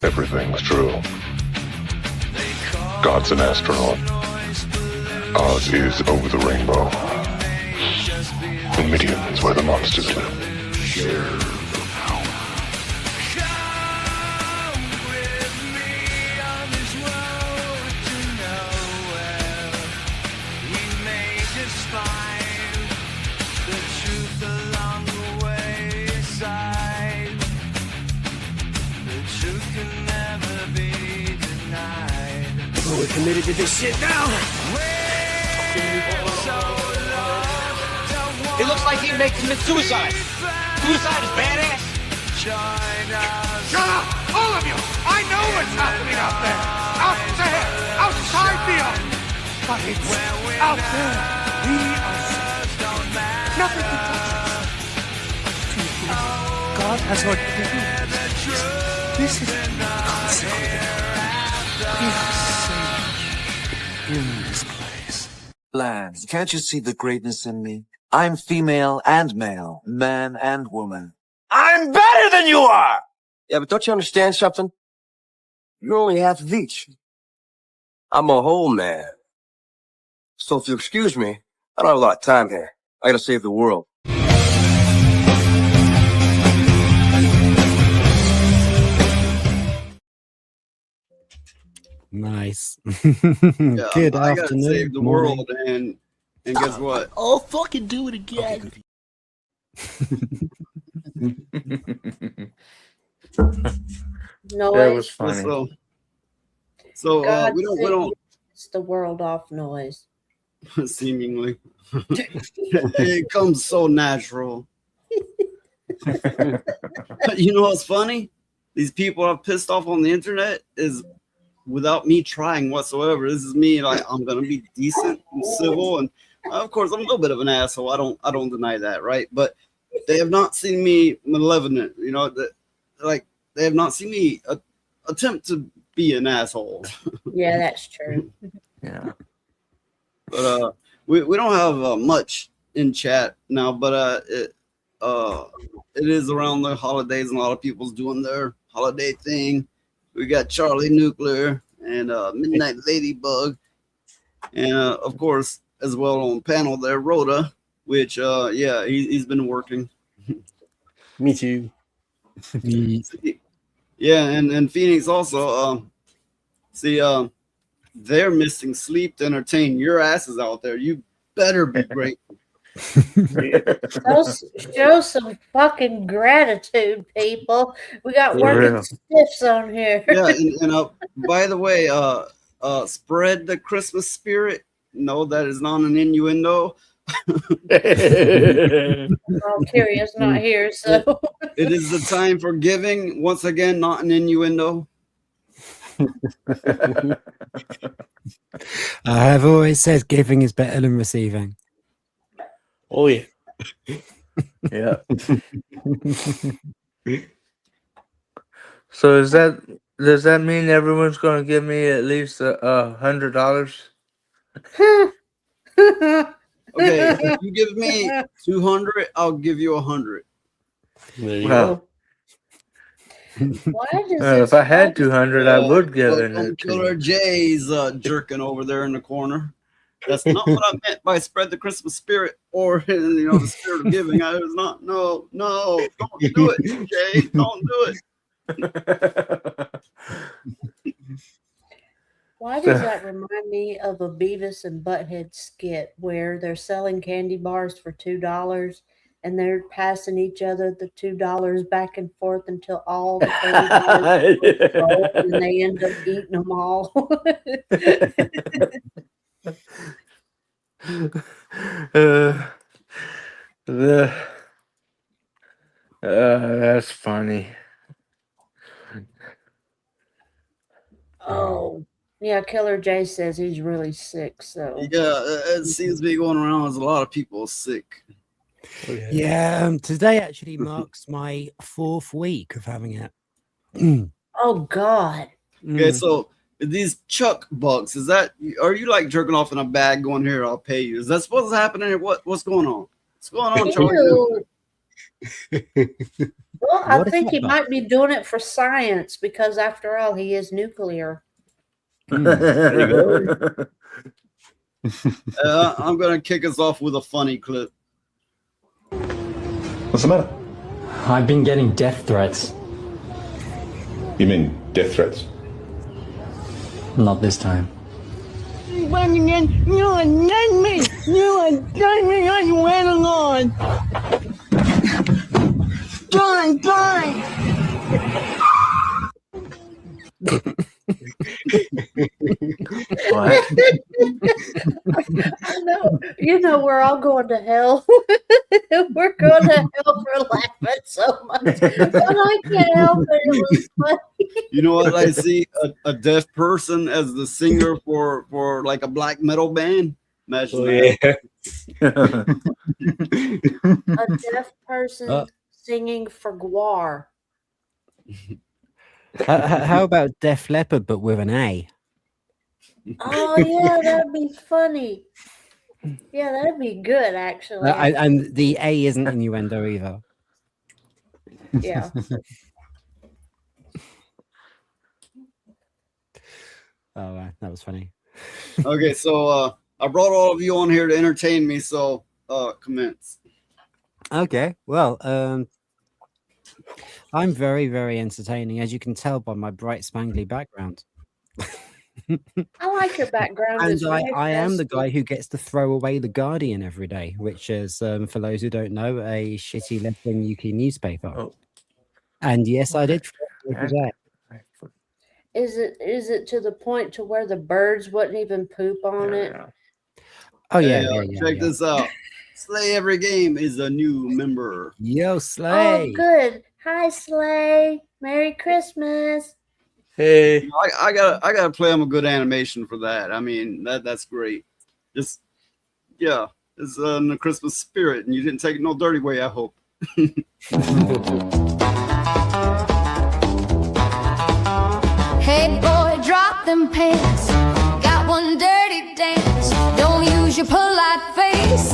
Everything's true. God's an astronaut. Oz is over the rainbow. And Midian is where the monsters live. We're committed to this shit now. It looks like he may commit suicide. Suicide is badass. Shut up, all of you! I know what's happening out there. Out there, outside the earth. But it's out there. We are safe. Nothing can touch us. God has ordained this. This is consecrated. We are safe in this place. Lance, can't you see the greatness in me? I'm female and male, man and woman. I'm better than you are! Yeah, but don't you understand something? You're only half of each. I'm a whole man. So if you'll excuse me, I don't have a lot of time here. I gotta save the world. Nice. Yeah, Good I gotta afternoon. save the morning. world, and guess what? I'll fucking do it again. Noise. That was funny. So God we don't It's the world off noise. seemingly. It comes so natural. But you know what's funny? These people I've pissed off on the internet is without me trying whatsoever. This is me like I'm gonna be decent and civil, and of course I'm a little bit of an asshole. I don't deny that, right? But they have not seen me malevolent, you know, like they have not seen me attempt to be an asshole. Yeah, that's true. Yeah. But we don't have much in chat now, but it is around the holidays and a lot of people's doing their holiday thing. We got Charlie Nuclear and Midnight Ladybug, and of course as well on panel there Rhoda, which yeah, he's been working. Me too. Yeah, and Phoenix also. See, they're missing sleep to entertain your asses out there. You better be grateful. Show some fucking gratitude, people. We got working stiffs on here. Yeah, and by the way, spread the Christmas spirit. No, that is not an innuendo. Tyria's not here, so It is the time for giving. Once again, not an innuendo. I have always said giving is better than receiving. Oh yeah. Yeah. So does that mean everyone's gonna give me at least $100? Okay, if you give me 200, I'll give you 100. There you Wow. why does If I had 200, I would give it. Killer Jay's jerking over there in the corner. That's not what I meant by spread the Christmas spirit or the spirit of giving. I was not. No, don't do it, Jay. Don't do it. Why does that remind me of a Beavis and Butthead skit where they're selling candy bars for $2 and they're passing each other the $2 back and forth until all the $30 roll, and they end up eating them all? That's funny. Oh, yeah. Killer Jay says he's really sick. So Yeah, it seems to be going around. There's a lot of people sick. Yeah, today actually marks my 4th week of having it. oh God. Okay, so these Chuck bucks, are you like jerking off in a bag going here, I'll pay you? Is that supposed to happen? What's going on? What's going on, Charlie? Ew. Well, I What is think that he about? might be doing it for science because, after all, he is nuclear. There you go. I'm gonna kick us off with a funny clip. What's the matter? I've been getting death threats. You mean death threats? Not this time. Running in, you undone me! You undone me! I went along! Die! What? I know. You know, we're all going to hell. We're going to hell for laughing so much. But I can't help it. It was funny. You know what? I see a deaf person as the singer for like a black metal band. Imagine Oh, that. yeah. A deaf person singing for Guar. How about Def Leppard, but with an A? Oh, yeah, that'd be funny. Yeah, that'd be good, actually. And the A isn't innuendo either. Yeah. Oh, that was funny. Okay, so I brought all of you on here to entertain me, so commence. Okay, well, I'm very, very entertaining, as you can tell by my bright spangly background. I like your background. And It's very I am the festive. guy who gets to throw away the Guardian every day, which is, for those who don't know, a shitty left-wing UK newspaper. Oh. And yes, I did throw it away today. Is it to the point to where the birds wouldn't even poop on it? Oh yeah, Hey, yeah, check yeah. this out. Slay Every Game is a new member. Yo, Slay. Oh, good. Hi, Slay. Merry Christmas. Hey. I gotta play him a good animation for that. I mean, that's great. Just yeah, it's in the Christmas spirit, and you didn't take it no dirty way, I hope. Hey boy, drop them pants. Got one dirty dance. Don't use your polite face.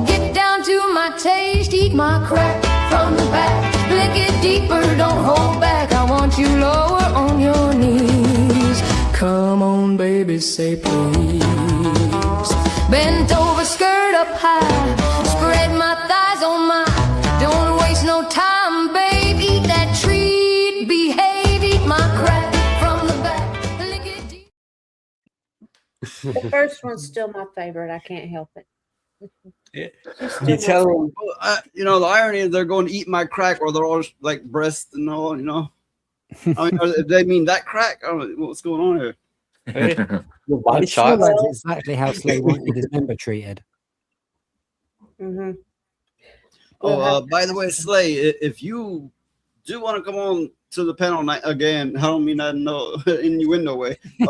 Get down to my taste. Eat my crack from the back. Lick it deeper, don't hold back. I want you lower on your knees. Come on, baby, say please. Bent over, skirt up high. Spread my thighs on my. Don't waste no time, babe. Eat that treat. Behave, eat my crack from the back. Lick it deep. The first one's still my favorite. I can't help it. Yeah. She's still You my tell favorite. them. Well, you know, the irony is they're going to eat my crack, or they're all like breast and all. You know, I mean, if they mean that crack, I don't know what's going on here. Hey, the I'm body sure shots. that's exactly how Slay wanted his member treated. Mm-hmm. Oh, by the way, Slay, if you do want to come on to the panel night again, I don't mean that no innuendo way. You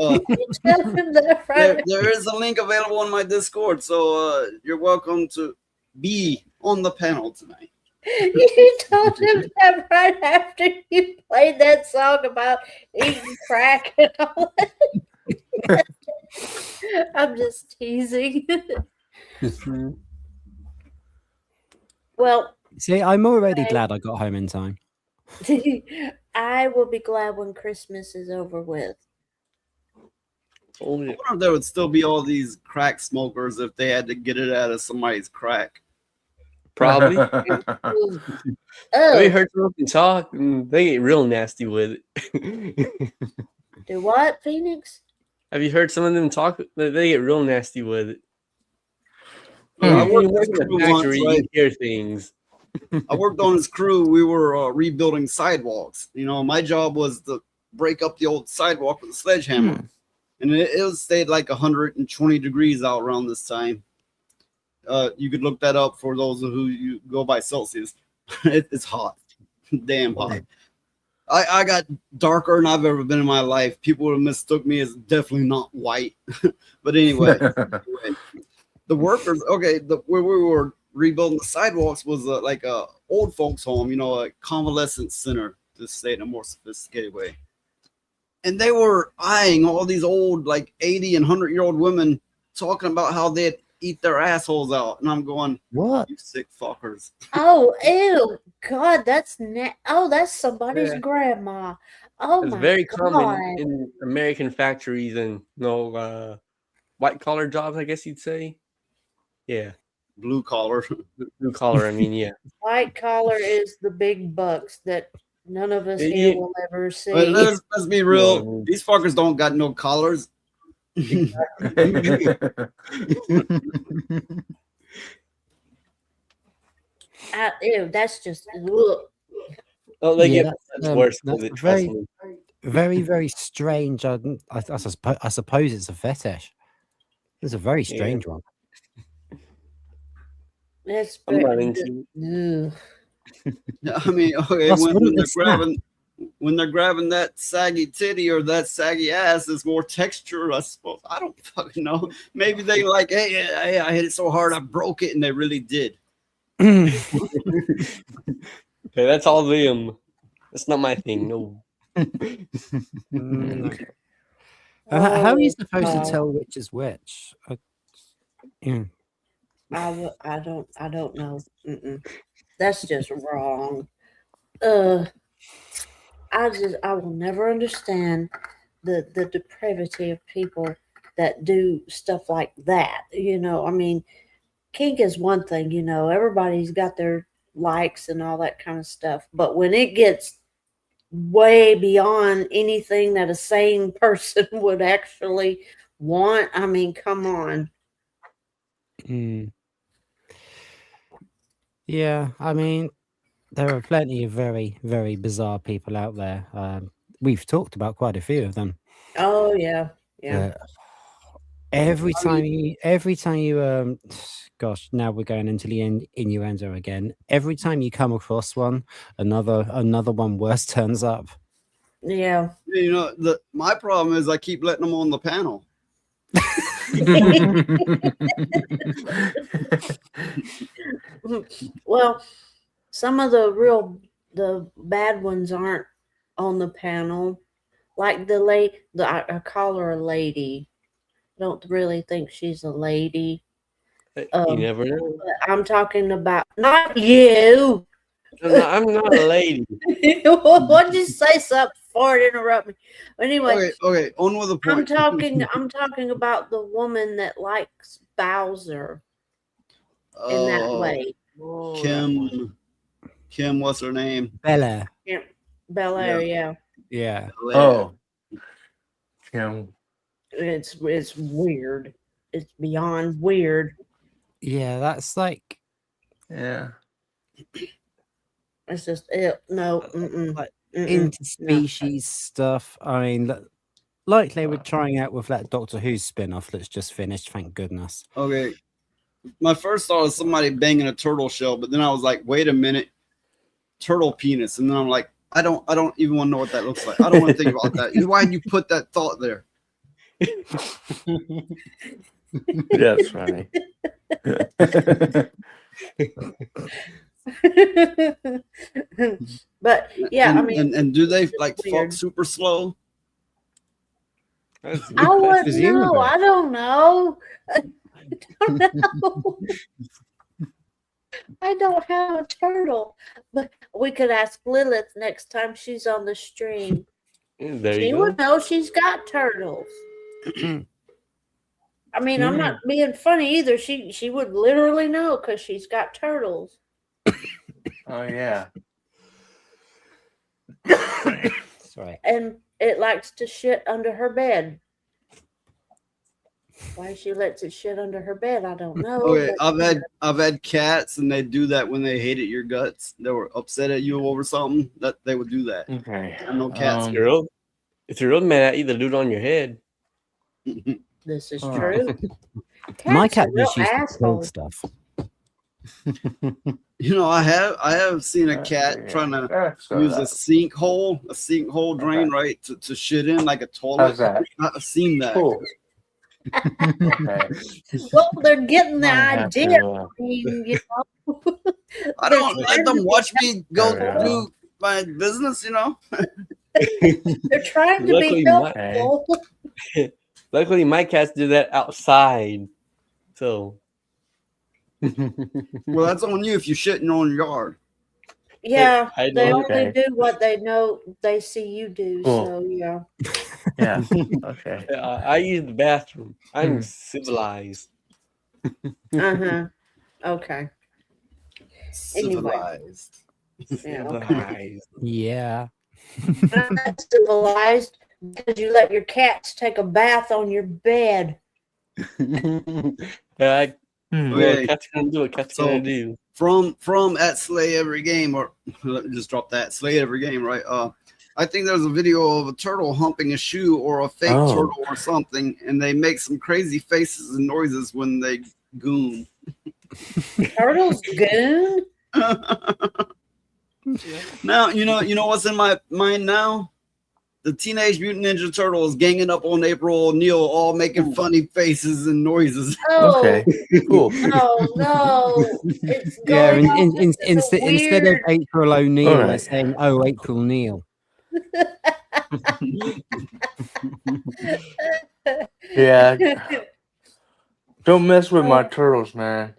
tell him that right. There is a link available on my Discord, so you're welcome to be on the panel tonight. You told him that right after you played that song about eating crack and all that. I'm just teasing. Well, See, I'm already Okay. glad I got home in time. I will be glad when Christmas is over with. Oh, I yeah. wonder if there would still be all these crack smokers if they had to get it out of somebody's crack. Probably. Ooh. Have you Oh, heard some of them talk? They get real nasty with it. do what, Phoenix? Have you heard some of them talk? They get real nasty with it. I When worked you work in with a crew once, factory, right? you hear things. I worked on his crew. We were rebuilding sidewalks. You know, my job was to break up the old sidewalk with a sledgehammer. And it was stayed like 120 degrees out around this time. You could look that up for those who you go by Celsius. It's hot, damn hot. I got darker than I've ever been in my life. People would have mistook me as definitely not white. But anyway, the workers. Okay, where we were rebuilding the sidewalks was like a old folks home. You know, a convalescent center, to say it in a more sophisticated way. And they were eyeing all these old, like 80 and 100-year-old women, talking about how they had eat their assholes out, and I'm going, what? You sick fuckers. Oh, ew, God, that's that's somebody's Yeah. grandma. Oh It's my very God. common in American factories and white collar jobs, I guess you'd say. Yeah. Blue collar. Blue collar, I mean, yeah. White collar is the big bucks that none of us Yeah. here will ever see. But let's be real. These fuckers don't got no collars. Ew, that's just ugh. Oh, they Yeah, get that's, worse that's with it, trust very, me. very, very strange. I suppose it's a fetish. It's a very Yeah. strange one. That's I'm not very into it. I mean, okay, Plus, when wouldn't they're it snap? grabbing that saggy titty or that saggy ass, there's more texture, I suppose. I don't fucking know. Maybe they like, hey, I hit it so hard I broke it, and they really did. Okay, that's all them. That's not my thing. No. No. How are you Oh, supposed to God. tell which is which? Yeah. I don't know. That's just wrong. I will never understand the depravity of people that do stuff like that. I mean, kink is one thing, everybody's got their likes and all that kind of stuff. But when it gets way beyond anything that a sane person would actually want, I mean, come on. Yeah, I mean, there are plenty of very, very bizarre people out there. We've talked about quite a few of them. Oh yeah. Every time you gosh, now we're going into the innuendo again. Every time you come across one, another one worse turns up. Yeah. My problem is I keep letting them on the panel. Well, some of the bad ones aren't on the panel. Like I call her a lady. I don't really think she's a lady. You never know. I'm talking about not you. I'm not a lady. What'd you say something before it interrupt me? Anyway, Okay, on with the point. I'm talking about the woman that likes Bowser in that way. Kim, what's her name? Bella. Yeah, Bel-Air, yeah. Yeah. Oh. Kim. It's weird. It's beyond weird. Yeah, that's like. Yeah. It's just no. Like interspecies stuff. I mean, like they were trying out with that Doctor Who spin-off that's just finished. Thank goodness. Okay. My first thought was somebody banging a turtle shell, but then I was like, wait a minute, turtle penis. And then I'm like, I don't even want to know what that looks like. I don't want to think about that. Why did you put that thought there? That's funny. But yeah, and, I mean, and do they like weird. fuck super slow? I wouldn't know. I don't know. I don't have a turtle, but we could ask Lilith next time she's on the stream. There She you go. would know she's got turtles. I mean, I'm not being funny either. She would literally know because she's got turtles. Oh yeah. Sorry. And it likes to shit under her bed. Why she lets it shit under her bed, I don't know. Okay, but- I've had cats and they do that when they hated your guts. They were upset at you over something. That they would do that. Okay. I know cats. If you're real mad at you, they'll do it on your head. This is Oh. true. My Cats cat are real just used to kill assholes. stuff. You know, I have seen a cat trying to use a sinkhole drain, right, to shit in like a toilet. How's that? I've seen that. Cool. Okay. Well, they're getting the Might have idea. to, I mean, you know. I don't let them watch me go Yeah. do my business, you know. They're trying to Luckily, be my- helpful. Luckily, my cats do that outside. So Well, that's on you if you shit in your own yard. Yeah, I they know. only do what they know they see you do. Cool. So yeah. Yeah. Okay. I use the bathroom. I'm Hmm. civilized. Uh-huh. Okay. Anyway. Civilized. Yeah, okay. Civilized. Yeah. Not that civilized because you let your cats take a bath on your bed. Yeah, Hmm. what Okay. a cat's gonna do, a cat's So- gonna do. From at Slay Every Game, or let me just drop that Slay Every Game, right? I think there's a video of a turtle humping a shoe or a fake Oh. turtle or something, and they make some crazy faces and noises when they goon. Turtles goon? Now you know what's in my mind now. The Teenage Mutant Ninja Turtles ganging up on April O'Neil, all making funny faces and noises. Oh, Okay. Cool. oh no. It's Yeah, going off into the instead of weird. April O'Neil, All they're right. saying, "Oh, April Neil." Yeah. Don't mess with my turtles, man.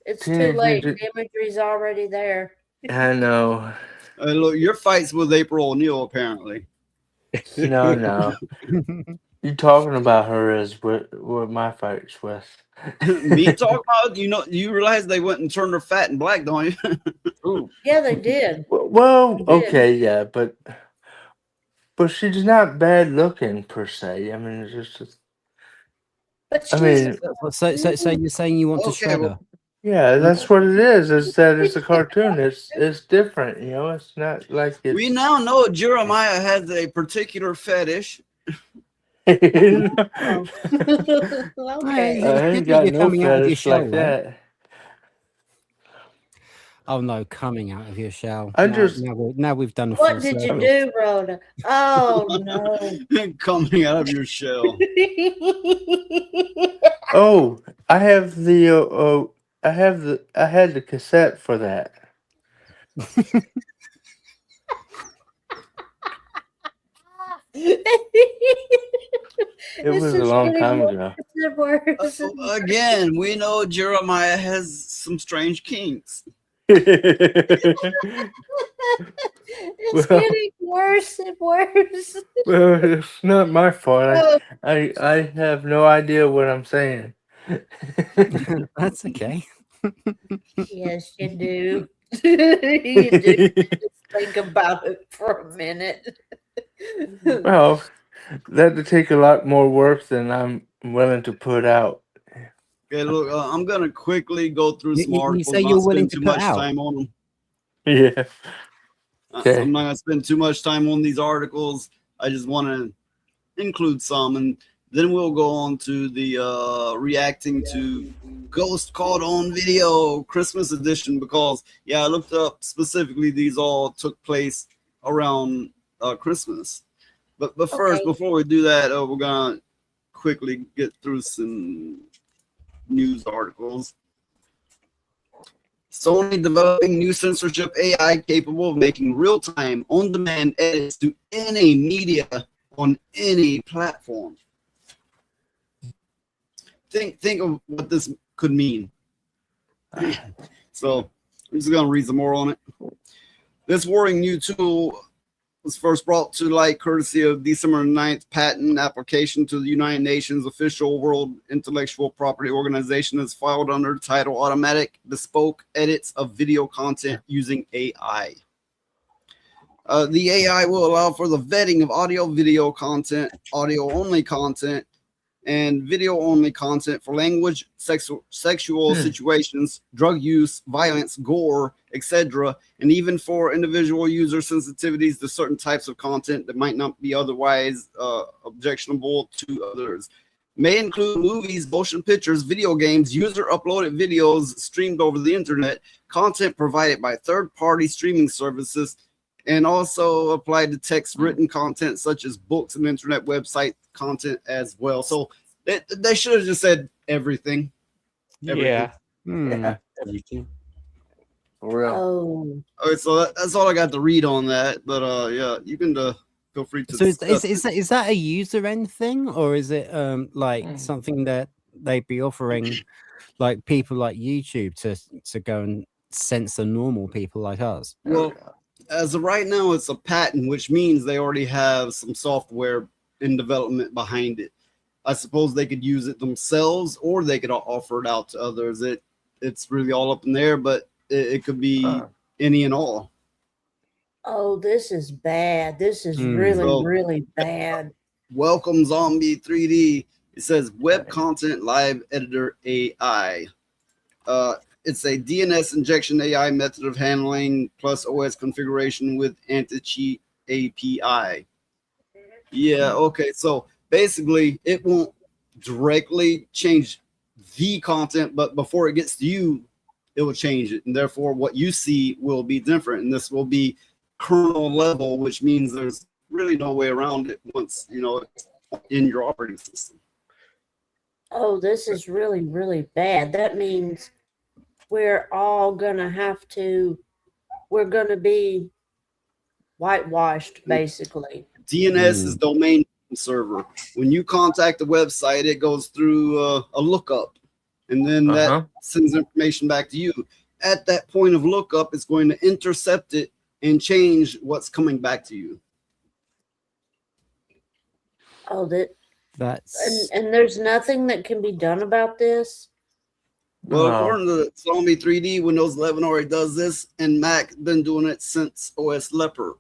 It's too Teenage late. Mutant- The imagery's already there. I know. Look, your fights with April O'Neil apparently. No. You talking about her is what my fights with. Me talking about, you realize they went and turned her fat and black, don't you? Yeah, they did. Well, They did. okay, yeah, but she's not bad looking per se. I mean, it's just But I she's mean, So you're saying you want to Okay, shred well- her? yeah, that's what it is. Is that it's a cartoon? It's different, you know. It's not like it's. We now know Jeremiah has a particular fetish. Oh. I Okay. ain't got You're no coming out of your fetish shell, like right? that. Oh no, coming out of your shell. I Now- just- now we've done a What full did you circle. do, Rhoda? Oh no. Coming out of your shell. Oh, I have the I had the cassette for that. It was a long time ago. Again, we know Jeremiah has some strange kinks. It's getting worse and worse. Well, it's not my fault. Oh. I have no idea what I'm saying. That's okay. Yes, you do. You do. Just think about it for a minute. Well, that'd take a lot more work than I'm willing to put out. Okay, look, I'm gonna quickly go through some You articles. say not you're willing spend to too put much out? time on them. Yeah. Okay. I'm not gonna spend too much time on these articles. I just want to include some, and then we'll go on to the reacting to Ghost Caught on Video Christmas edition, because I looked up specifically. These all took place around Christmas. But first, Okay. before we do that, we're gonna quickly get through some news articles. Sony developing new censorship AI capable of making real-time, on-demand edits to any media on any platform. Think of what this could mean. So I'm just gonna read some more on it. This worrying new tool was first brought to light courtesy of December 9th patent application to the United Nations official World Intellectual Property Organization is filed under the title Automatic Bespoke Edits of Video Content Using AI. The AI will allow for the vetting of audio-video content, audio-only content, and video-only content for language, sexual situations, drug use, violence, gore, etc., and even for individual user sensitivities to certain types of content that might not be otherwise objectionable to others. May include movies, motion pictures, video games, user-uploaded videos streamed over the internet, content provided by third-party streaming services, and also apply to text written content such as books and internet website content as well. So they should have just said everything. Yeah. Hmm. Everything. For real. Oh. Okay, so that's all I got to read on that. But yeah, you can feel free to. So discuss is that a user end thing, or is it like something that they'd be offering like people like YouTube to go and censor normal people like us. Well, as of right now, it's a patent, which means they already have some software in development behind it. I suppose they could use it themselves, or they could offer it out to others. It's really all up in there, but it could be any and all. Oh, this is bad. This is Hmm. really, So- really bad. Welcome Zombie 3D. It says Web Content Live Editor AI. It's a DNS injection AI method of handling plus OS configuration with anti-cheat API. Yeah, okay. So basically, it won't directly change the content, but before it gets to you, it will change it. And therefore, what you see will be different. And this will be kernel level, which means there's really no way around it once, it's in your operating system. Oh, this is really, really bad. That means we're all gonna we're gonna be whitewashed, basically. DNS is domain server. When you contact the website, it goes through a lookup, and then that sends information back to you. At that point of lookup, it's going to intercept it and change what's coming back to you. Oh, that's and there's nothing that can be done about this. Well, according to Zombie 3D, Windows 11 already does this, and Mac been doing it since OS Leopard.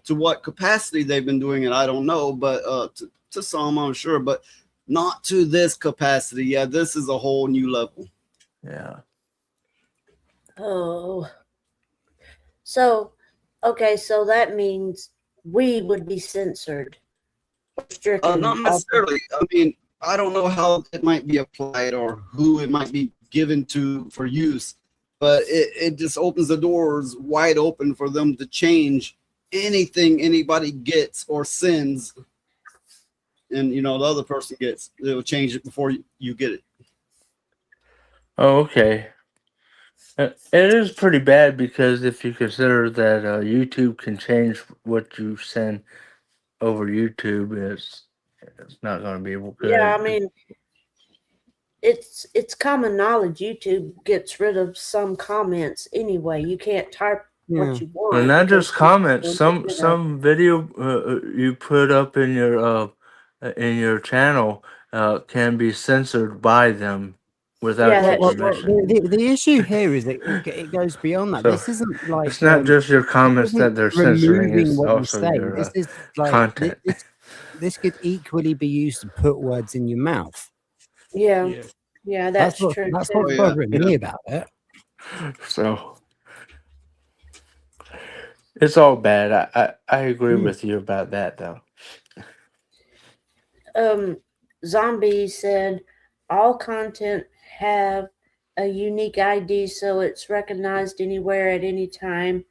To what capacity they've been doing it, I don't know, but to some, I'm sure, but not to this capacity. Yeah, this is a whole new level. Yeah. Oh. So, okay, so that means we would be censored. Not necessarily. I mean, I don't know how it might be applied or who it might be given to for use, but it just opens the doors wide open for them to change anything anybody gets or sends, and the other person gets. They'll change it before you get it. Oh, okay. It is pretty bad because if you consider that YouTube can change what you send over YouTube, it's not going to be good. Yeah, I mean, it's common knowledge YouTube gets rid of some comments anyway. You can't type what you want. Well, not because just comments. people, Some video you put up in your channel can be censored by them without Yeah, your that's permission. The issue here is that it goes beyond that. So, this isn't like it's not just your comments this isn't that they're censoring; removing it's what you also say. your This is like content. this could equally be used to put words in your mouth. Yeah, that's what, true. That's too. what's bothering me about it. So it's all bad. I agree with you about that, though. Zombie said all content have a unique ID, so it's recognized anywhere at any time.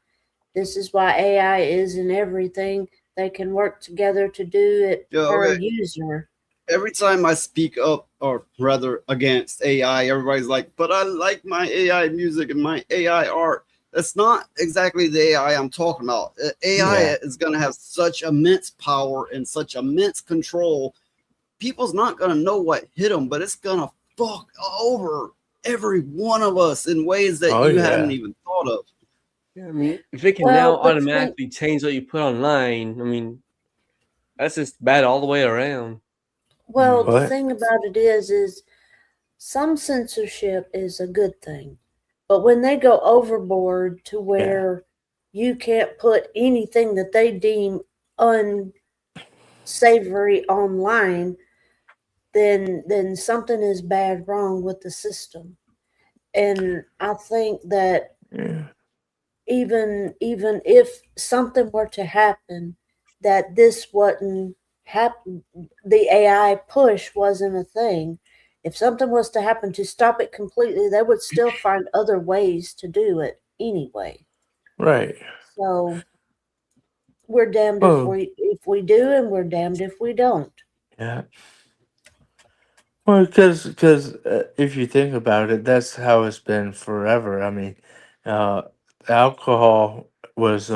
This is why AI is in everything. They can work together to do it per user. Every time I speak up, or rather against AI, everybody's like, but I like my AI music and my AI art. That's not exactly the AI I'm talking about. AI is going to have such immense power and such immense control. People's not going to know what hit them, but it's going to fuck over every one of us in ways that you hadn't even thought of. Yeah, I mean, if it can now automatically change what you put online, I mean, that's just bad all the way around. Well, the thing about it is some censorship is a good thing. But when they go overboard to where you can't put anything that they deem unsavory online, then something is bad wrong with the system. And I think that even if something were to happen, that this wouldn't happen, the AI push wasn't a thing. If something was to happen to stop it completely, they would still find other ways to do it anyway. Right. So we're damned if we do, and we're damned if we don't. Yeah. Well, because if you think about it, that's how it's been forever. I mean, alcohol was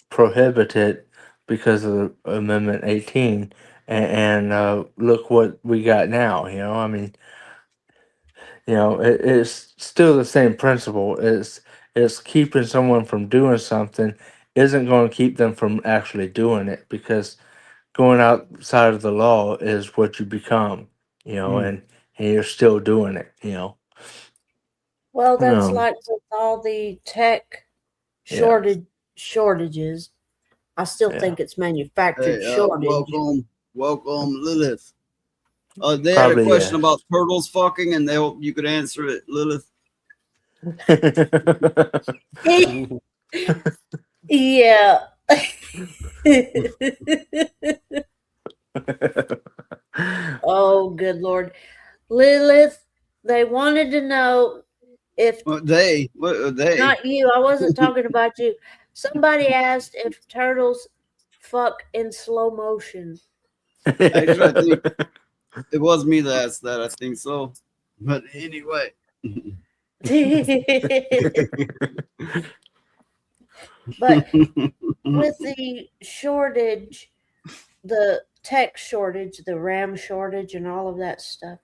prohibited because of Amendment 18, and look what we got now. I mean, it's still the same principle. It's keeping someone from doing something isn't going to keep them from actually doing it, because going outside of the law is what you become, and you're still doing it, Well, that's Um, like with all the tech yeah, shortages. I still yeah, think it's manufactured Hey, shortage. welcome, Lilith. They had a probably question yes. about turtles fucking, and they hope you could answer it, Lilith. Yeah. Oh, good Lord. Lilith, they wanted to know if What are they? not you, I wasn't talking about you. Somebody asked if turtles fuck in slow motion. Actually, I think it was me that asked that. I think so. But anyway. But with the shortage, the tech shortage, the RAM shortage, and all of that stuff,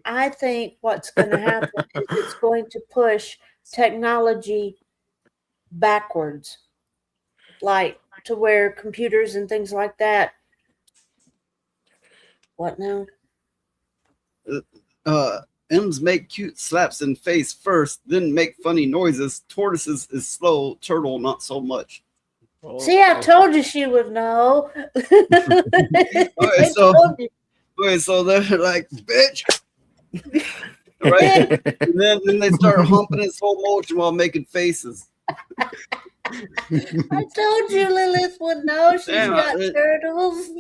I think what's going to happen is it's going to push technology backwards, like to where computers and things like that. What now? M's make cute slaps in face first, then make funny noises. Tortoises is slow. Turtle not so much. See, I told you she would know. Okay, so they're like, bitch. Right? And then they start humping in slow motion while making faces. I told you Lilith would know. She's got turtles.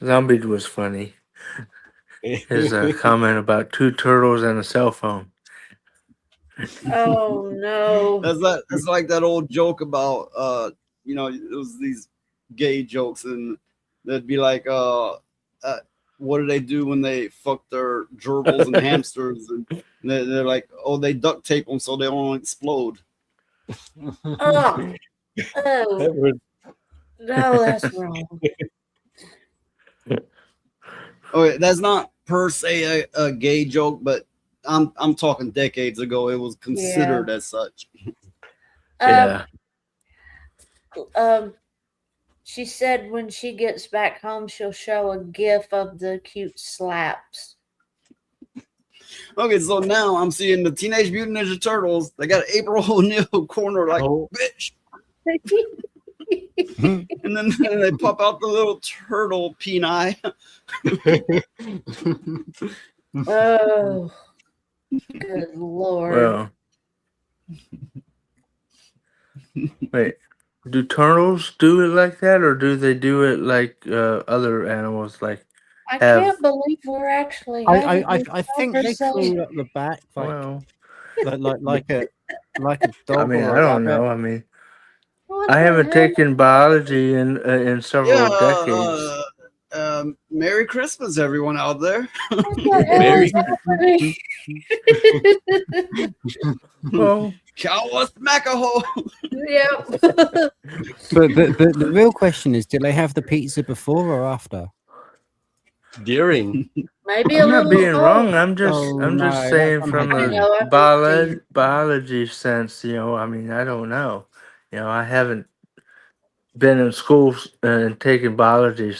Zombie was funny. His comment about 2 turtles and a cell phone. Oh no. That's like that old joke about it was these gay jokes, and they'd be like what do they do when they fuck their gerbils and hamsters, and they're like, oh, they duct tape them so they don't explode. Oh, no, that's wrong. Okay, that's not per se a gay joke, but I'm talking decades ago. It was considered as such. She said when she gets back home, she'll show a gif of the cute slaps. Okay, so now I'm seeing the Teenage Mutant Ninja Turtles. They got April O'Neil corner like, bitch. And then they pop out the little turtle peni. Oh, good Lord. Well, wait, do turtles do it like that, or do they do it like other animals? Like, I can't believe we're actually having I think they crawl at the back, like a dog. I mean, or I a don't rabbit. know. I mean, I haven't taken biology in several decades. Merry Christmas, everyone out there. Merry Well, Cow Macaho. Yep. But the real question is, do they have the pizza before or after? During. Maybe I'm a not little being both. wrong. I'm just no, saying that's from I a know, I'm just teasing. biology sense. I mean, I don't know. I haven't been in school and taken biology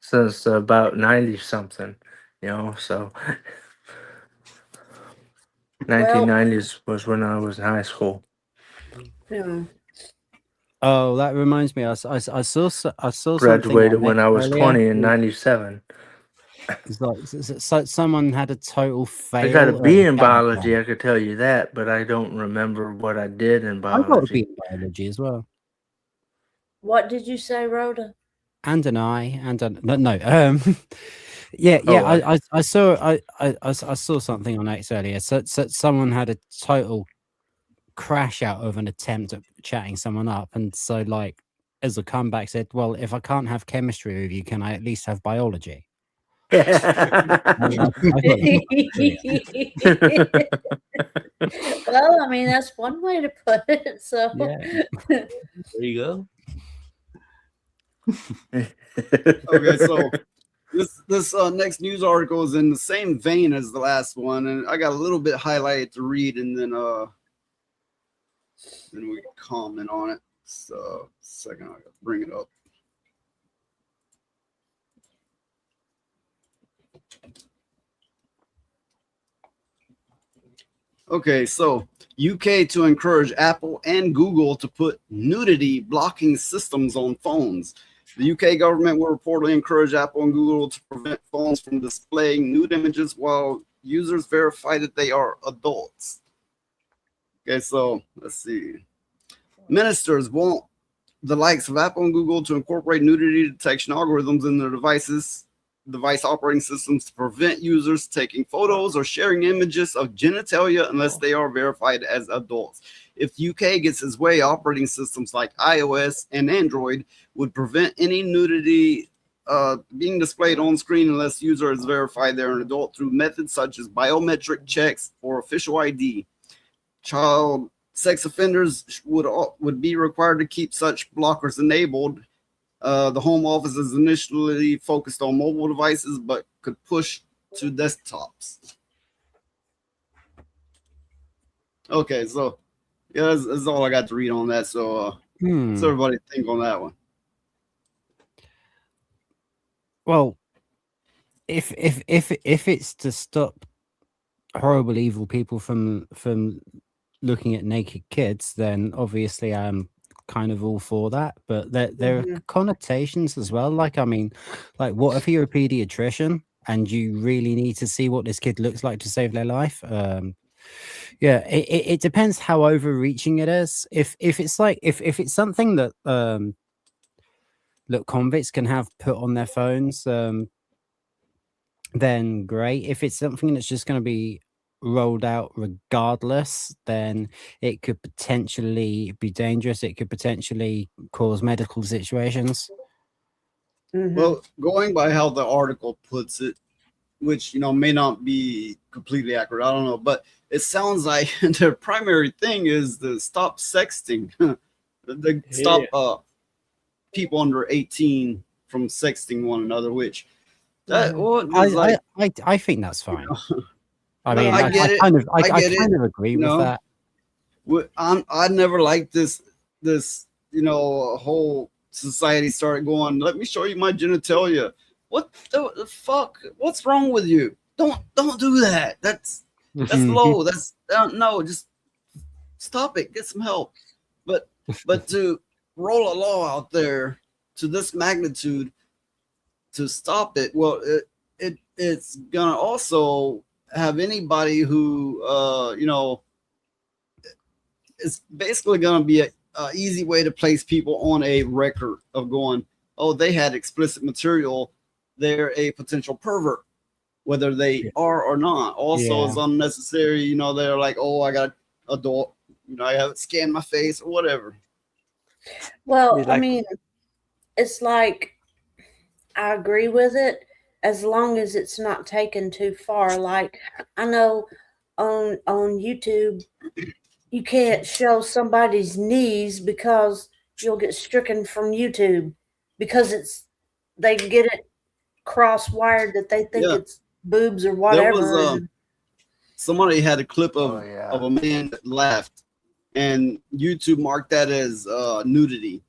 since about 90 something. So 1990s was when I was in high school. Yeah. Oh, that reminds me. I saw something. Graduated on when X I was earlier. 20 in 97. It's like so someone had a total fail. I got a B in at biology, I could tell you that, but I don't remember what I did in I got a B biology. in biology as well. What did you say, Rhoda? And an I, and an no. Yeah. Oh, I saw something on X earlier. So someone had a total crash out of an attempt at chatting someone up, and so like as a comeback said, well, if I can't have chemistry with you, can I at least have biology? Well, I mean, that's one way to put it. So yeah. There you go. Okay, so this next news article is in the same vein as the last one, and I got a little bit highlighted to read, and then we can comment on it. So, second, I gotta bring it up. Okay, so UK to encourage Apple and Google to put nudity blocking systems on phones. The UK government will reportedly encourage Apple and Google to prevent phones from displaying nude images while users verify that they are adults. Okay, so let's see. Ministers want the likes of Apple and Google to incorporate nudity detection algorithms in their device operating systems to prevent users taking photos or sharing images of genitalia unless they are verified as adults. If the UK gets its way, operating systems like iOS and Android would prevent any nudity being displayed on screen unless user is verified they're an adult through methods such as biometric checks or official ID. Child sex offenders would be required to keep such blockers enabled. The Home Office is initially focused on mobile devices, but could push to desktops. Okay, so yeah, that's all I got to read on that. So, what's everybody think on that one? Well, if it's to stop horrible, evil people from looking at naked kids, then obviously I'm kind of all for that. But there are connotations as well. Like, I mean, like, what if you're a pediatrician and you really need to see what this kid looks like to save their life? Yeah, it depends how overreaching it is. If it's like if it's something that that convicts can have put on their phones, then great. If it's something that's just going to be rolled out regardless, then it could potentially be dangerous. It could potentially cause medical situations. Well, going by how the article puts it, which may not be completely accurate, I don't know, but it sounds like their primary thing is to stop sexting, stop people under 18 from sexting one another. Which that I think that's fine. I mean, mean, I get it. I kind of agree with that. I never liked this whole society started going, let me show you my genitalia. What the fuck? What's wrong with you? Don't do that. That's low. That's no, just stop it. Get some help. But to roll a law out there to this magnitude to stop it, well, it's gonna also have anybody who it's basically gonna be a easy way to place people on a record of going, oh, they had explicit material, they're a potential pervert, whether they are or not. Also, is unnecessary. They're like, oh, I got adult, I haven't scanned my face or whatever. Well, I mean, it's like, I agree with it as long as it's not taken too far. Like, I know on YouTube, you can't show somebody's knees because you'll get stricken from YouTube because they get it cross-wired that they think it's boobs or whatever. There was somebody had a clip of a man that laughed, and YouTube marked that as nudity,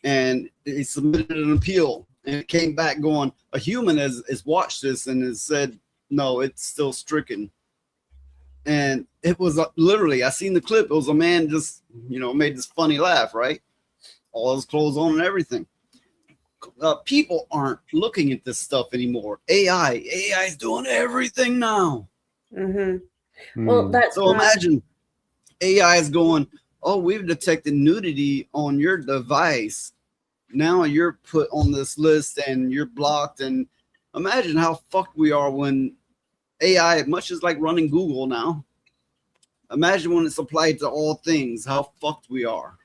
and he submitted an appeal, and it came back going, a human has watched this and has said, no, it's still stricken. And it was literally, I seen the clip. It was a man just, made this funny laugh, right? All his clothes on and everything. People aren't looking at this stuff anymore. AI is doing everything now. Well, that's so imagine AI is going, oh, we've detected nudity on your device. Now you're put on this list and you're blocked. And imagine how fucked we are when AI, much as like running Google now, imagine when it's applied to all things, how fucked we are.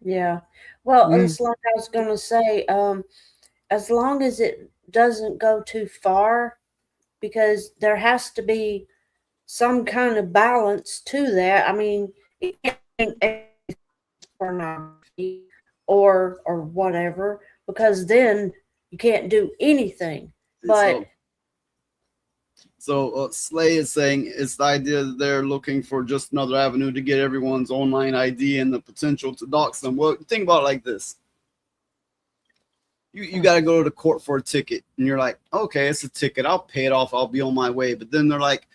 Yeah. Well, it's like I was going to say, as long as it doesn't go too far, because there has to be some kind of balance to that. I mean, it can't be pornography or whatever, because then you can't do anything. But So Slay is saying it's the idea that they're looking for just another avenue to get everyone's online ID and the potential to dox them. Well, think about it like this. You got to go to court for a ticket, and you're like, okay, it's a ticket. I'll pay it off. I'll be on my way. But then they're like,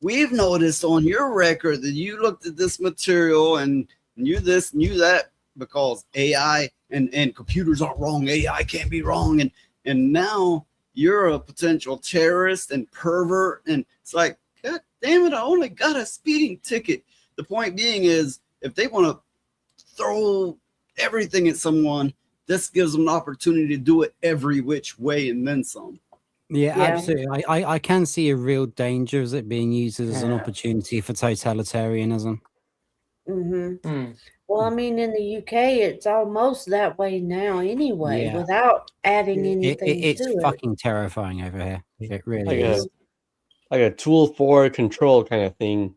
we've noticed on your record that you looked at this material and you this and you that, because AI and computers aren't wrong. AI can't be wrong. And now you're a potential terrorist and pervert. And it's like, God damn it, I only got a speeding ticket. The point being is, if they want to throw everything at someone, this gives them an opportunity to do it every which way and then some. Yeah, absolutely. I can see a real danger of it being used as an opportunity for totalitarianism. Well, I mean, in the UK, it's almost that way now anyway, Yeah. without adding anything It's to it. fucking terrifying over here. It really Like is. a tool for control kind of thing.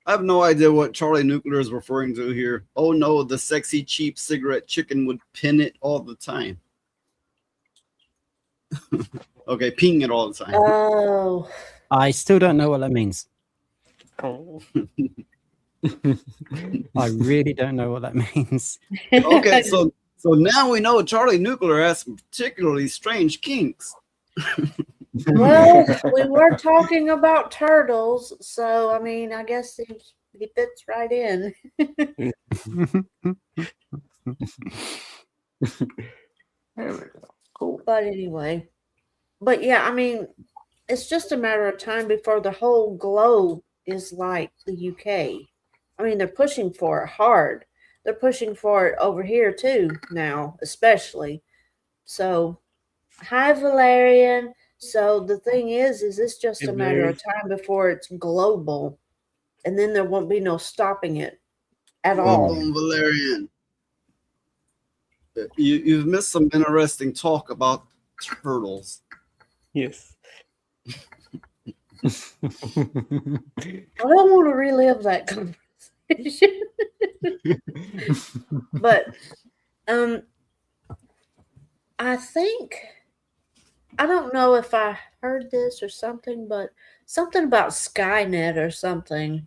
I have no idea what Charlie Nuclear is referring to here. Oh no, the sexy, cheap cigarette chicken would pin it all the time. Okay, ping it all the time. Oh. I still don't know what that means. Oh. I really don't know what that means. Okay, so now we know Charlie Nuclear has some particularly strange kinks. Well, we were talking about turtles, so I mean, I guess he fits right in. Cool. But anyway, but yeah, I mean, it's just a matter of time before the whole globe is like the UK. I mean, they're pushing for it hard. They're pushing for it over here too now, especially. So, hi, Valerian. So the thing is it's just a matter of time before it's global, and then there won't be no stopping it at all. Welcome, Valerian. You've missed some interesting talk about turtles. Yes. I don't want to relive that conversation. But I think, I don't know if I heard this or something, but something about Skynet or something.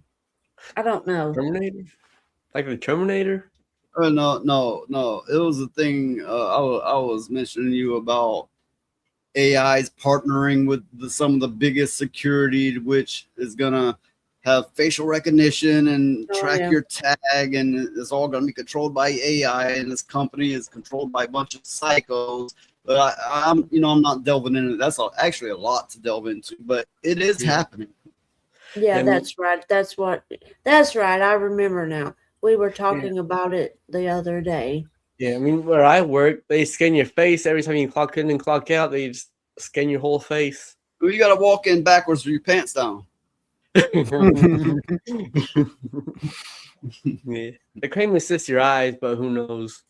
I don't know. Terminator? Like the Terminator? No. It was a thing I was mentioning to you about AIs partnering with some of the biggest security, which is gonna have facial recognition and track your tag, and it's all gonna be controlled by AI. And this company is controlled by a bunch of psychos. But I'm not delving into it. That's actually a lot to delve into, but it is happening. Yeah, that's right. That's right. I remember now. We were talking about it the other day. Yeah, I mean, where I work, they scan your face every time you clock in and clock out. They just scan your whole face. Well, you got to walk in backwards with your pants down. Yeah, they claim to assist your eyes, but who knows?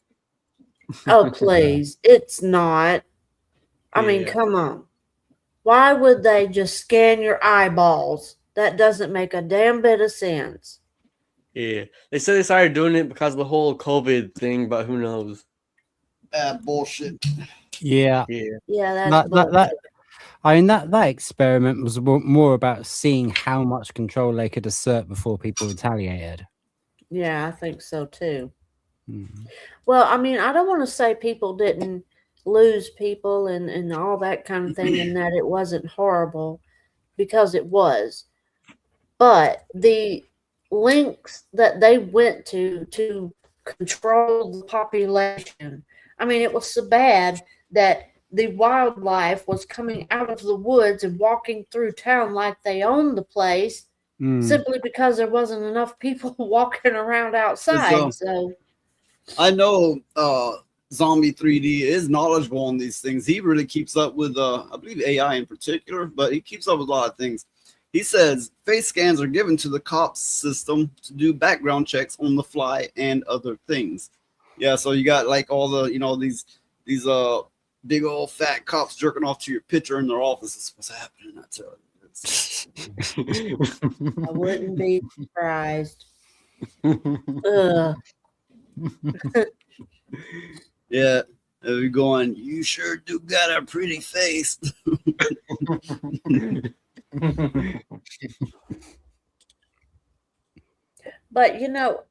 Oh, please. It's not. I mean, come on. Why would they just scan your eyeballs? That doesn't make a damn bit of sense. Yeah, they said they started doing it because of the whole COVID thing, but who knows? Bullshit. Yeah. Yeah, that's that I mean, that experiment was more about seeing how much control they could assert before people retaliated. Yeah, I think so too. Well, I mean, I don't want to say people didn't lose people and all that kind of thing, and that it wasn't horrible, because it was. But the lengths that they went to control the population, I mean, it was so bad that the wildlife was coming out of the woods and walking through town like they owned the place, simply because there wasn't enough people walking around outside. So I know Zombie 3D is knowledgeable on these things. He really keeps up with, I believe, AI in particular, but he keeps up with a lot of things. He says face scans are given to the cops system to do background checks on the fly and other things. Yeah, so you got like all the, these big old fat cops jerking off to your picture in their office. That's what's happening. I tell you. I wouldn't be surprised. Ugh. Yeah, They'll be going, "You sure do got a pretty face." But you know,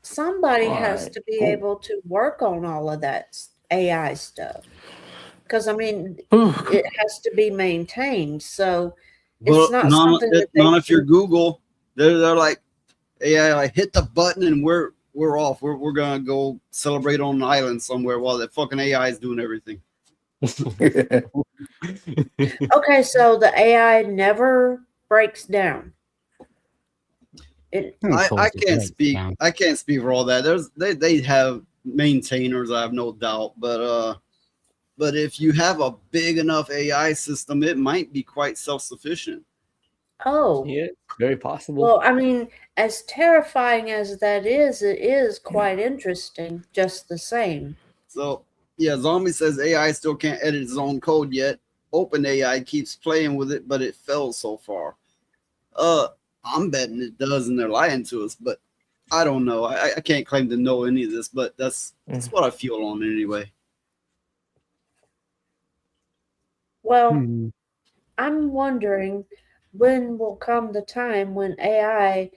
somebody has Alright. to be able to work on all of that AI stuff. Because I mean, it has to be maintained. So it's Well, not something that they none if you're can. Google, they're like AI, like hit the button and we're off. We're gonna go celebrate on an island somewhere while that fucking AI is doing everything. Okay, so the AI never breaks down. I can't speak. I can't speak for all that. They have maintainers, I have no doubt, but if you have a big enough AI system, it might be quite self-sufficient. Oh, Yeah, very possible. well, I mean, as terrifying as that is, it is quite interesting just the same. So yeah, Zombie says AI still can't edit its own code yet. OpenAI keeps playing with it, but it fails so far. I'm betting it does, and they're lying to us, but I don't know. I can't claim to know any of this, but that's what I feel on it anyway. Well, I'm wondering when will come the time when AI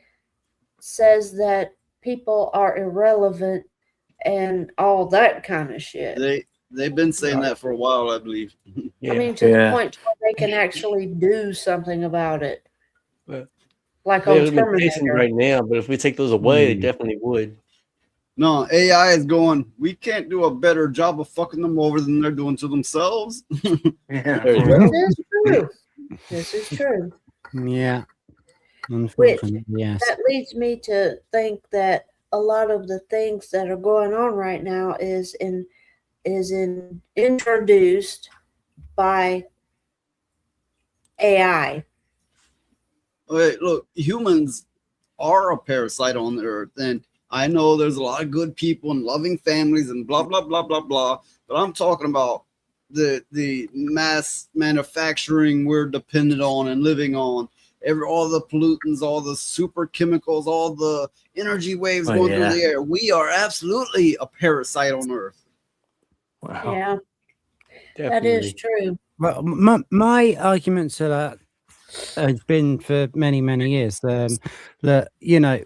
says that people are irrelevant and all that kind of shit. They've been saying that for a while, I believe. I mean, to the point where they can actually do something about it. But Like they on have limitations Terminator. right now, but if we take those away, they definitely would. No, AI is going, we can't do a better job of fucking them over than they're doing to themselves. This is true. This is true. Yeah. Which Unfortunately, yes. that leads me to think that a lot of the things that are going on right now is introduced by AI. Wait, look, humans are a parasite on the earth, and I know there's a lot of good people and loving families and blah blah blah blah blah, but I'm talking about the mass manufacturing we're dependent on and living on. All the pollutants, all the super chemicals, all the energy waves going through the air. We are absolutely a parasite on Earth. Wow. Yeah, that Definitely. is true. Well, my argument to that has been for many years that you know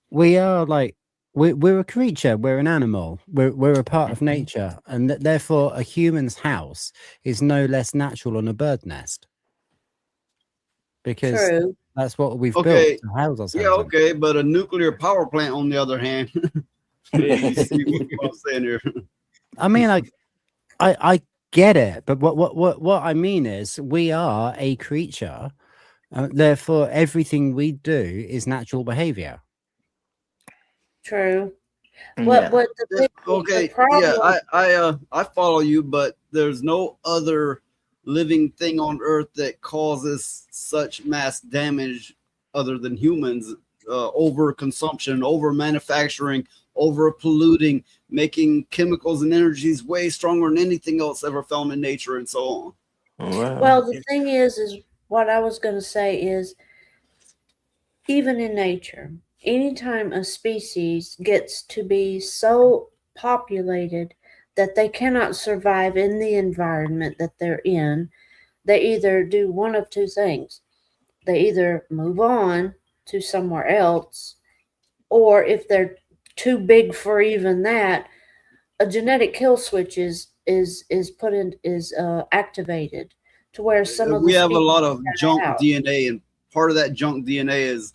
we are like we're a creature, we're an animal, we're a part of nature, and therefore a human's house is no less natural than a bird nest because True. that's what we've built Okay, to house ourselves. yeah, okay, but a nuclear power plant, on the other hand, you see what I'm saying here. I mean, I get it, but what I mean is we are a creature, therefore everything we do is natural behavior. True. Yeah. What the thing, Okay, the problem, I follow you, but there's no other living thing on Earth that causes such mass damage other than humans. Over consumption, over manufacturing, over polluting, making chemicals and energies way stronger than anything else ever found in nature, and so on. well, the thing is what I was going to say is even in nature, anytime a species gets to be so populated that they cannot survive in the environment that they're in, they either do one of two things. They either move on to somewhere else, or if they're too big for even that, a genetic kill switch is activated to where some of the We have a lot species of die junk out. DNA, and part of that junk DNA is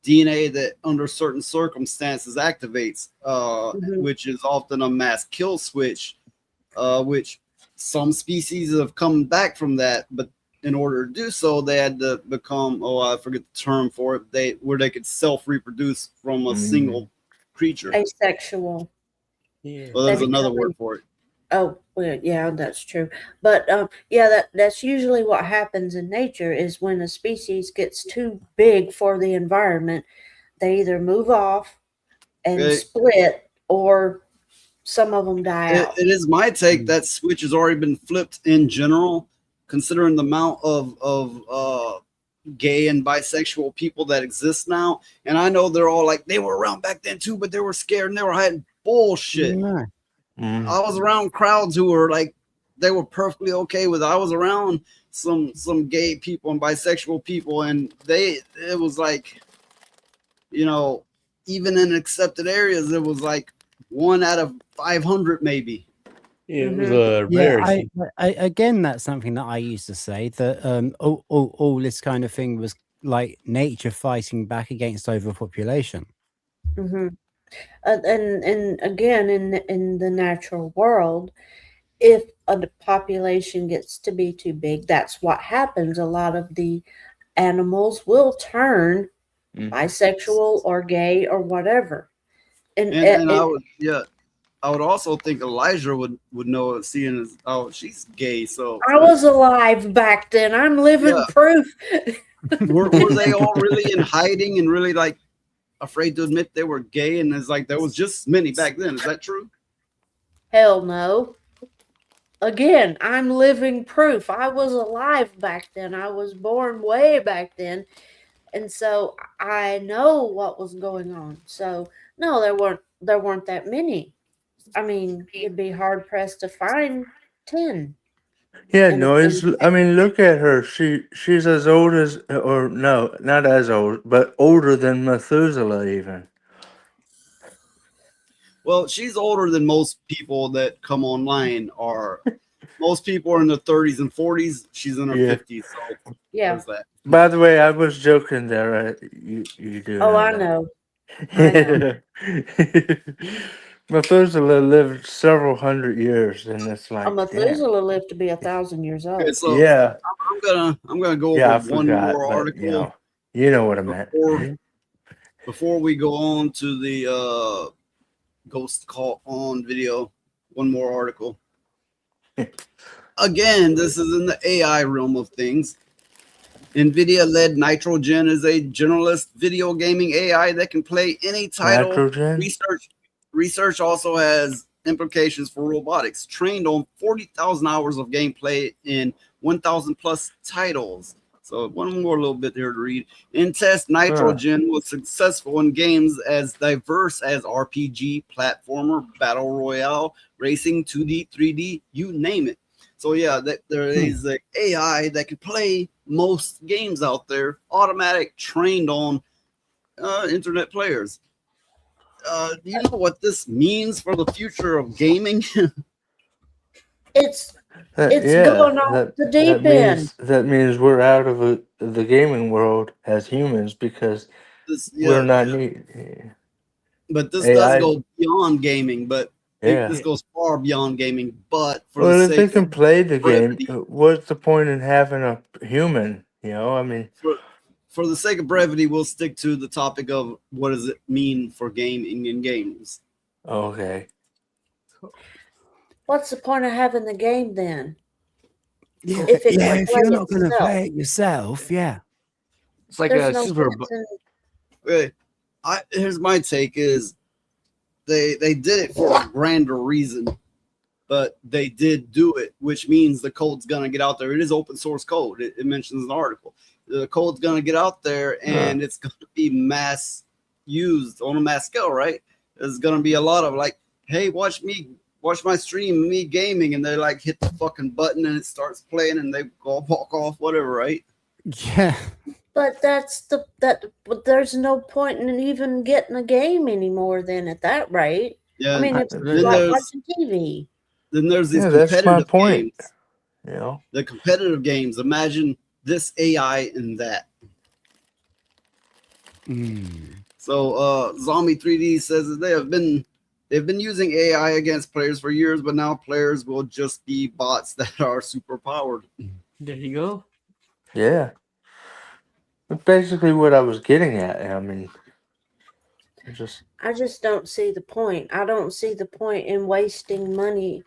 DNA that under certain circumstances activates, which is often a mass kill switch, which some species have come back from that, but in order to do so, they had to become, I forget the term for it, where they could self-reproduce from a single creature. Asexual. Yeah. Well, there's They another become word for it. Oh, well, yeah, that's true. But yeah, that's usually what happens in nature is when a species gets too big for the environment, they either move off and Okay. split, or some of them die out. It is my take that switch has already been flipped in general, considering the amount of gay and bisexual people that exist now. And I know they're all like, they were around back then too, but they were scared and they were hiding. Bullshit. No. I was around crowds who were like, they were perfectly okay with it. I was around some gay people and bisexual people, and it was like, you know, even in accepted areas, it was like 1 out of 500 maybe. Yeah, it was a rarity. Again, that's something that I used to say, that all this kind of thing was like nature fighting back against overpopulation. Mm-hmm. And again, in the natural world, if a population gets to be too big, that's what happens. A lot of the animals will turn bisexual or gay or whatever. And I would also think Elijah would know it, seeing as she's gay. So I was alive back then. I'm living proof. were they all really in hiding and really like afraid to admit they were gay? And it's like there was just many back then. Is that true? Hell no. Again, I'm living proof. I was alive back then. I was born way back then. And so I know what was going on. So no, there weren't that many. I mean, you'd be hard pressed to find 10. Yeah, noise. I mean, look at her. She's as old as, or no, not as old, but older than Methuselah even. Well, she's older than most people that come online are. Most people are in their 30s and 40s. She's in her 50s. So yeah. That. By the way, I was joking there. You do. Oh, I know. I know. Methuselah lived several hundred years, and it's like Methuselah lived to be 1,000 years old. Okay, so yeah. I'm gonna go over one more article. You know what I meant. Before we go on to the Ghost Call On video, one more article. Again, this is in the AI realm of things. NVIDIA-led Nitrogen is a generalist video gaming AI that can play any title. Nitrogen? Research also has implications for robotics, trained on 40,000 hours of gameplay in 1,000 plus titles. So one more little bit here to read. In test, Nitrogen was successful in games as diverse as RPG, platformer, battle royale, racing, 2D, 3D, you name it. So yeah, there is an AI that can play most games out there, automatic, trained on internet players. Do you know what this means for the future of gaming? It's going off the deep end. That means we're out of the gaming world as humans because we're not needed. But this does go beyond gaming, but this goes far beyond gaming. But for the if sake they can play the brevity, game, what's the point in having a human? You know, I mean, for the sake of brevity, we'll stick to the topic of what does it mean for gaming in games. Okay. What's the point of having the game then? Yeah, if you're not going to play it yourself, it's like a super. Okay, here's my take: is they did it for a grander reason, but they did do it, which means the code's gonna get out there. It is open source code. It mentions in the article. The code's gonna get out there, and it's gonna be mass used on a mass scale, right? There's gonna be a lot of like, hey, watch my stream, me gaming, and they like hit the fucking button and it starts playing and they go walk off, whatever, right? Yeah. But but there's no point in even getting a game anymore then at that rate. Yeah. I mean, it's like watching TV. Then there's these competitive games. You know, the competitive games. Imagine this AI and that. So Zombie 3D says that they've been using AI against players for years, but now players will just be bots that are super powered. There you go. Yeah. That's basically what I was getting at. I mean, I just don't see the point. I don't see the point in wasting money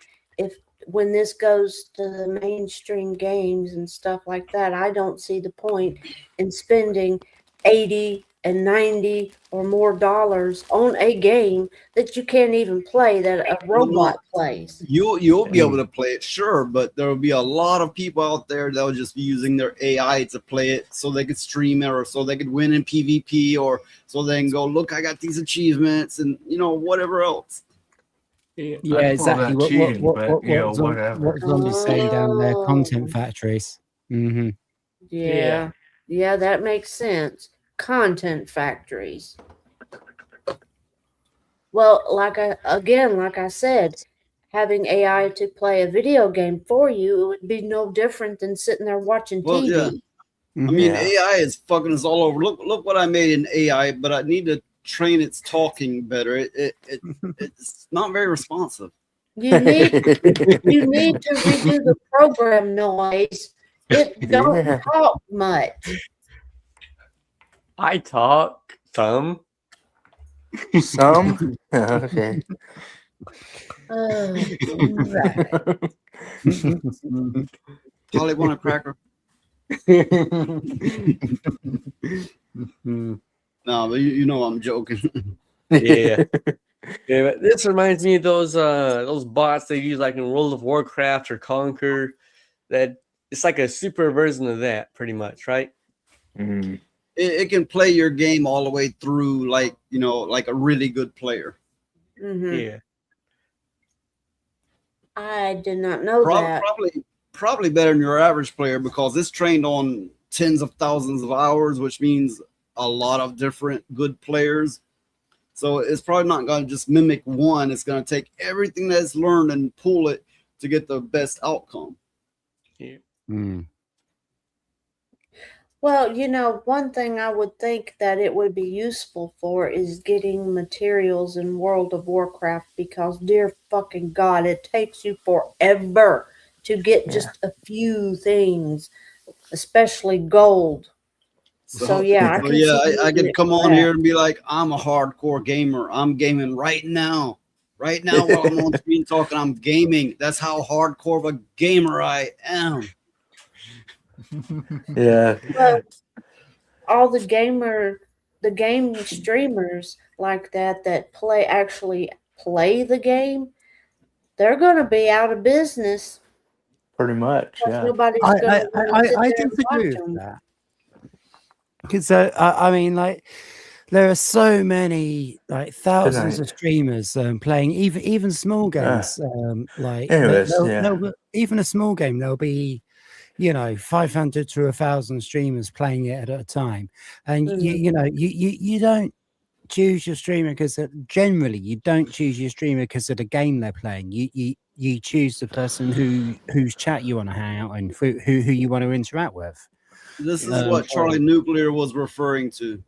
when this goes to the mainstream games and stuff like that. I don't see the point in spending $80 and $90 or more dollars on a game that you can't even play, that a robot plays. You'll be able to play it, sure, but there will be a lot of people out there that will just be using their AI to play it so they could stream it, or so they could win in PvP, or so they can go, look, I got these achievements, and whatever else. Yeah, I call exactly. that cheating, but whatever. What Zombie's saying down there? Content Oh, factories. Mm-hmm. yeah. Yeah, that makes sense. Content factories. Well, like I said, having AI to play a video game for you, it would be no different than sitting there watching Well, yeah. TV. I mean, AI is fucking us all over. Look what I made in AI, but I need to train its talking better. It's not very responsive. You need to redo the program noise. It don't Yeah. talk much. I talk some. Some? Okay. Right. Polly want a cracker? No, but you know I'm joking. Yeah. Yeah, but this reminds me of those bots they use like in World of Warcraft or Conquer. That it's like a super version of that, pretty much, right? Mm. It can play your game all the way through, like like a really good player. Yeah. I did not know that. Probably better than your average player because it's trained on tens of thousands of hours, which means a lot of different good players. So it's probably not going to just mimic one. It's going to take everything that's learned and pull it to get the best outcome. Yeah. Well, one thing I would think that it would be useful for is getting materials in World of Warcraft because, dear fucking God, it takes you forever to get just a few things, especially gold. So yeah, I can see I using could it come for on that. here and be like, I'm a hardcore gamer. I'm gaming right now. Right now, while I'm on screen talking, I'm gaming. That's how hardcore of a gamer I am. Yeah. Well, all the game streamers like that actually play the game, they're going to be out of business. Pretty much, Because yeah. nobody's going to want to sit I there and disagree watch with them. that. Because I mean, like, there are so many, like, thousands of streamers playing even small games. Like, Anyways, yeah. even a small game, there'll be 500 to 1,000 streamers playing it at a time, and you don't choose your streamer because generally you don't choose your streamer because of the game they're playing. You choose the person whose chat you want to hang out and who you want to interact with. This is what Charlie Nuclear was referring to.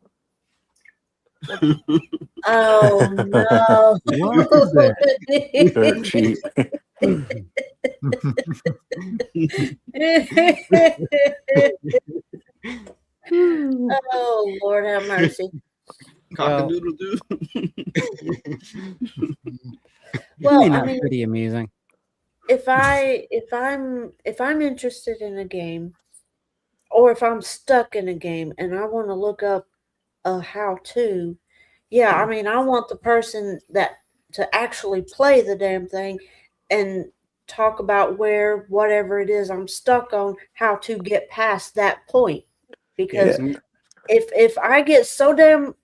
Oh no! What is it? Dirt cheap. Oh Lord, have mercy. Cock-a-doodle-doo. Well, I that's mean, pretty amusing. if I'm interested in a game, or if I'm stuck in a game and I want to look up a how-to, yeah, I mean, I want the person to actually play the damn thing and talk about whatever it is I'm stuck on, how to get past that point. Because if I get so damn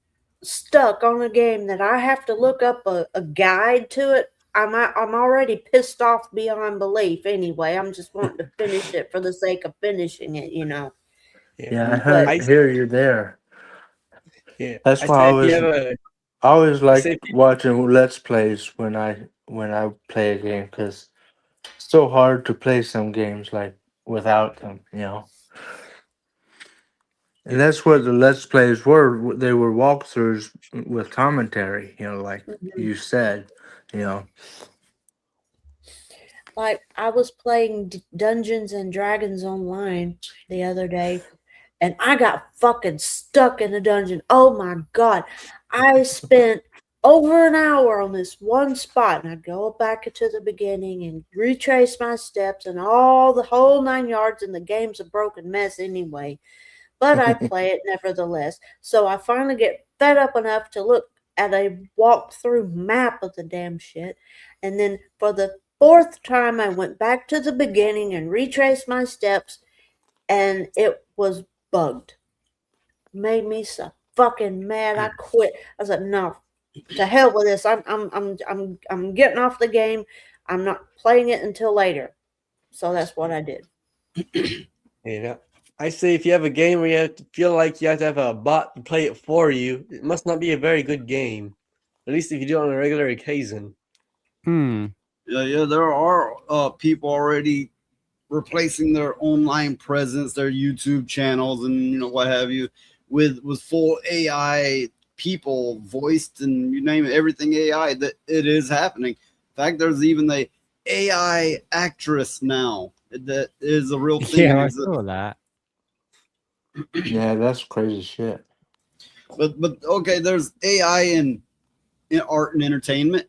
stuck on a game that I have to look up a guide to it, I'm already pissed off beyond belief anyway. I'm just wanting to finish it for the sake of finishing it, Yeah, But I hear you there. Yeah. That's I why said, I always like said- watching Let's Plays when I play a game because it's so hard to play some games like without them. And that's what the Let's Plays were. They were walkthroughs with commentary, like you said. like I was playing Dungeons and Dragons online the other day, and I got fucking stuck in a dungeon. Oh my God. I spent over an hour on this one spot, and I'd go back to the beginning and retrace my steps and all the whole 9 yards, and the game's a broken mess anyway. But I play it nevertheless. So I finally get fed up enough to look at a walkthrough map of the damn shit. And then for the fourth time, I went back to the beginning and retraced my steps, and it was bugged. Made me so fucking mad. I quit. I was like, no, to hell with this. I'm getting off the game. I'm not playing it until later. So that's what I did. Yeah. I say if you have a game where you have to feel like you have to have a bot to play it for you, it must not be a very good game. At least if you do it on a regular occasion. Yeah, there are people already replacing their online presence, their YouTube channels, and what have you, with full AI people voiced, and you name it, everything AI. That it is happening. In fact, there's even the AI actress now. That is a real thing. Yeah, I saw that. Yeah, that's crazy shit. But okay, there's AI in art and entertainment,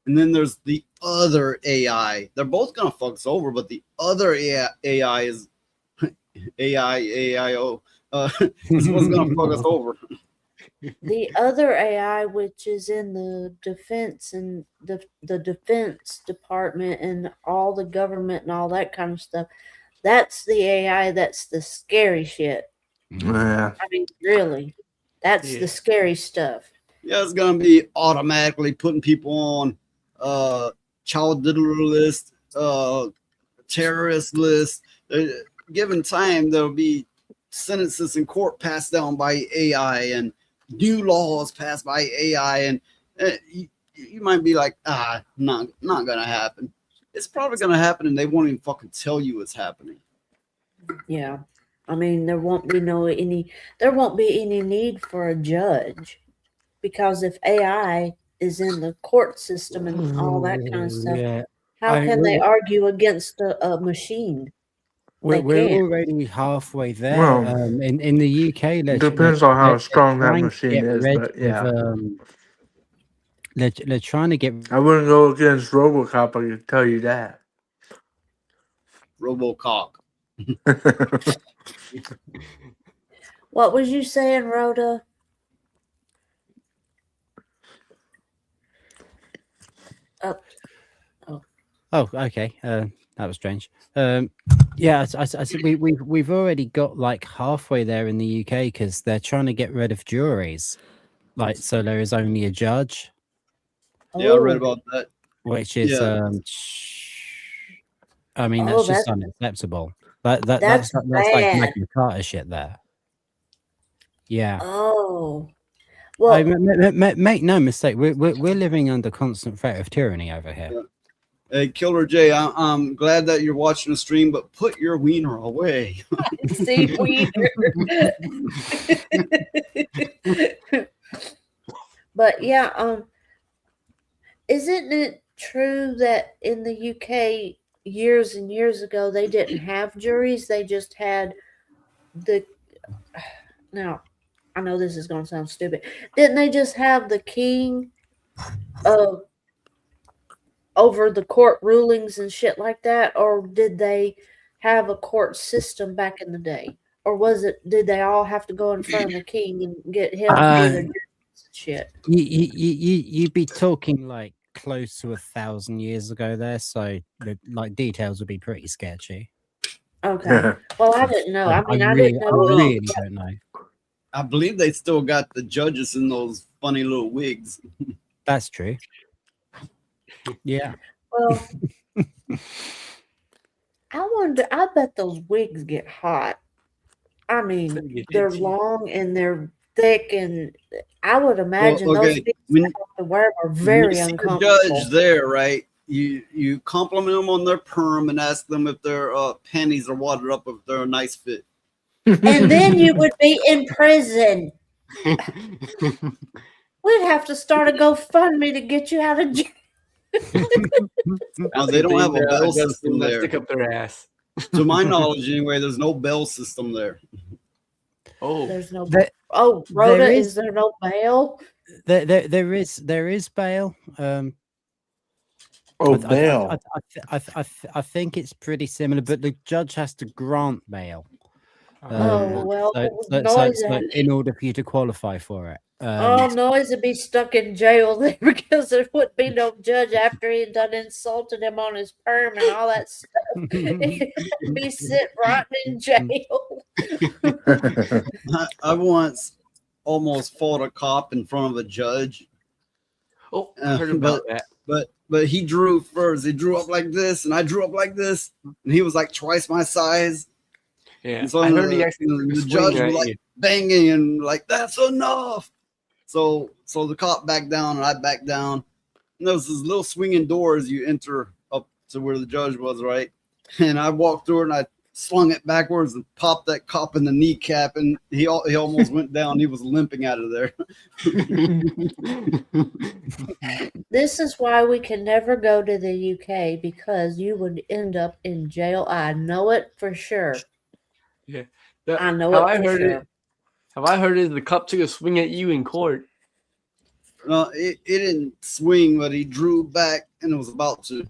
and then there's the other AI. They're both gonna fuck us over, but the other AI is AIO. Is what's gonna fuck us over. The other AI, which is in the defense and the defense department and all the government and all that kind of stuff, that's the AI that's the scary shit. Yeah. I mean, really, that's the scary stuff. Yeah, it's gonna be automatically putting people on child diddler list, terrorist list. Given time, there'll be sentences in court passed down by AI and new laws passed by AI, and you might be like, not gonna happen. It's probably gonna happen, and they won't even fucking tell you it's happening. Yeah. I mean, there won't be any need for a judge, because if AI is in the court system and all that kind of stuff, Yeah. how can they argue against a machine? We're can't. already halfway there. Well, In the UK, depends on how strong that machine is, rid but yeah. they're trying to get. I wouldn't go against RoboCop. I can tell you that. RoboCop. What was you saying, Rhoda? Oh, okay. That was strange. Yeah, I said we've already got like halfway there in the UK because they're trying to get rid of juries, like so there is only a judge. Yeah, I read about that. Which is, Yeah. I mean, Oh, that's just that's- unacceptable. That's that's like bad. Magna Carta shit there. Yeah. Oh, I, well, make no mistake, we're living under constant threat of tyranny over here. Yeah. Hey, Killer J, I'm glad that you're watching the stream, but put your wiener away. see, but yeah, isn't it true that in the UK years and years ago they didn't have juries? They just had the. Now, I know this is going to sound stupid. Didn't they just have the king over the court rulings and shit like that, or did they have a court system back in the day, or did they all have to go in front of the king and get him to be their judges and shit? You'd be talking like close to 1,000 years ago there, so the like details would be pretty sketchy. Okay. Well, I didn't know. I mean, I really, didn't know. I really don't know. I believe they still got the judges in those funny little wigs. That's true. Yeah. Well, I wonder. I bet those wigs get hot. I mean, they're long and they're thick, and I would imagine those people that have to wear them are very uncomfortable. Judge there, right? You compliment them on their perm and ask them if their panties are wadded up, if they're a nice fit. And then you would be in prison. We'd have to start a GoFundMe to get you out of jail. Now, they don't have a bell system there. Stick up their ass. To my knowledge, anyway, there's no bell system there. Oh, there's no. Rhoda, is there no bail? There is bail. Bail. I think it's pretty similar, but the judge has to grant bail. So in order for you to qualify for it. Noise would be stuck in jail there because there would be no judge after he had done insulted him on his perm and all that stuff. He'd be sitting rotten in jail. I once almost fought a cop in front of a judge Oh, I heard about that. But he drew first. He drew up like this, and I drew up like this, and he was like twice my size. Yeah, and so I heard he the, actually took a the swing judge at was like you. banging and like that's enough. So the cop backed down, and I backed down. And there was this little swinging door as you enter up to where the judge was, right? And I walked through it, and I slung it backwards and popped that cop in the kneecap, and he almost went down. He was limping out of there. This is why we can never go to the UK, because you would end up in jail. I know it for sure. Yeah, I know how it I for heard sure. it. How I heard it, the cop took a swing at you in court. No, it didn't swing, but he drew back and it was about to.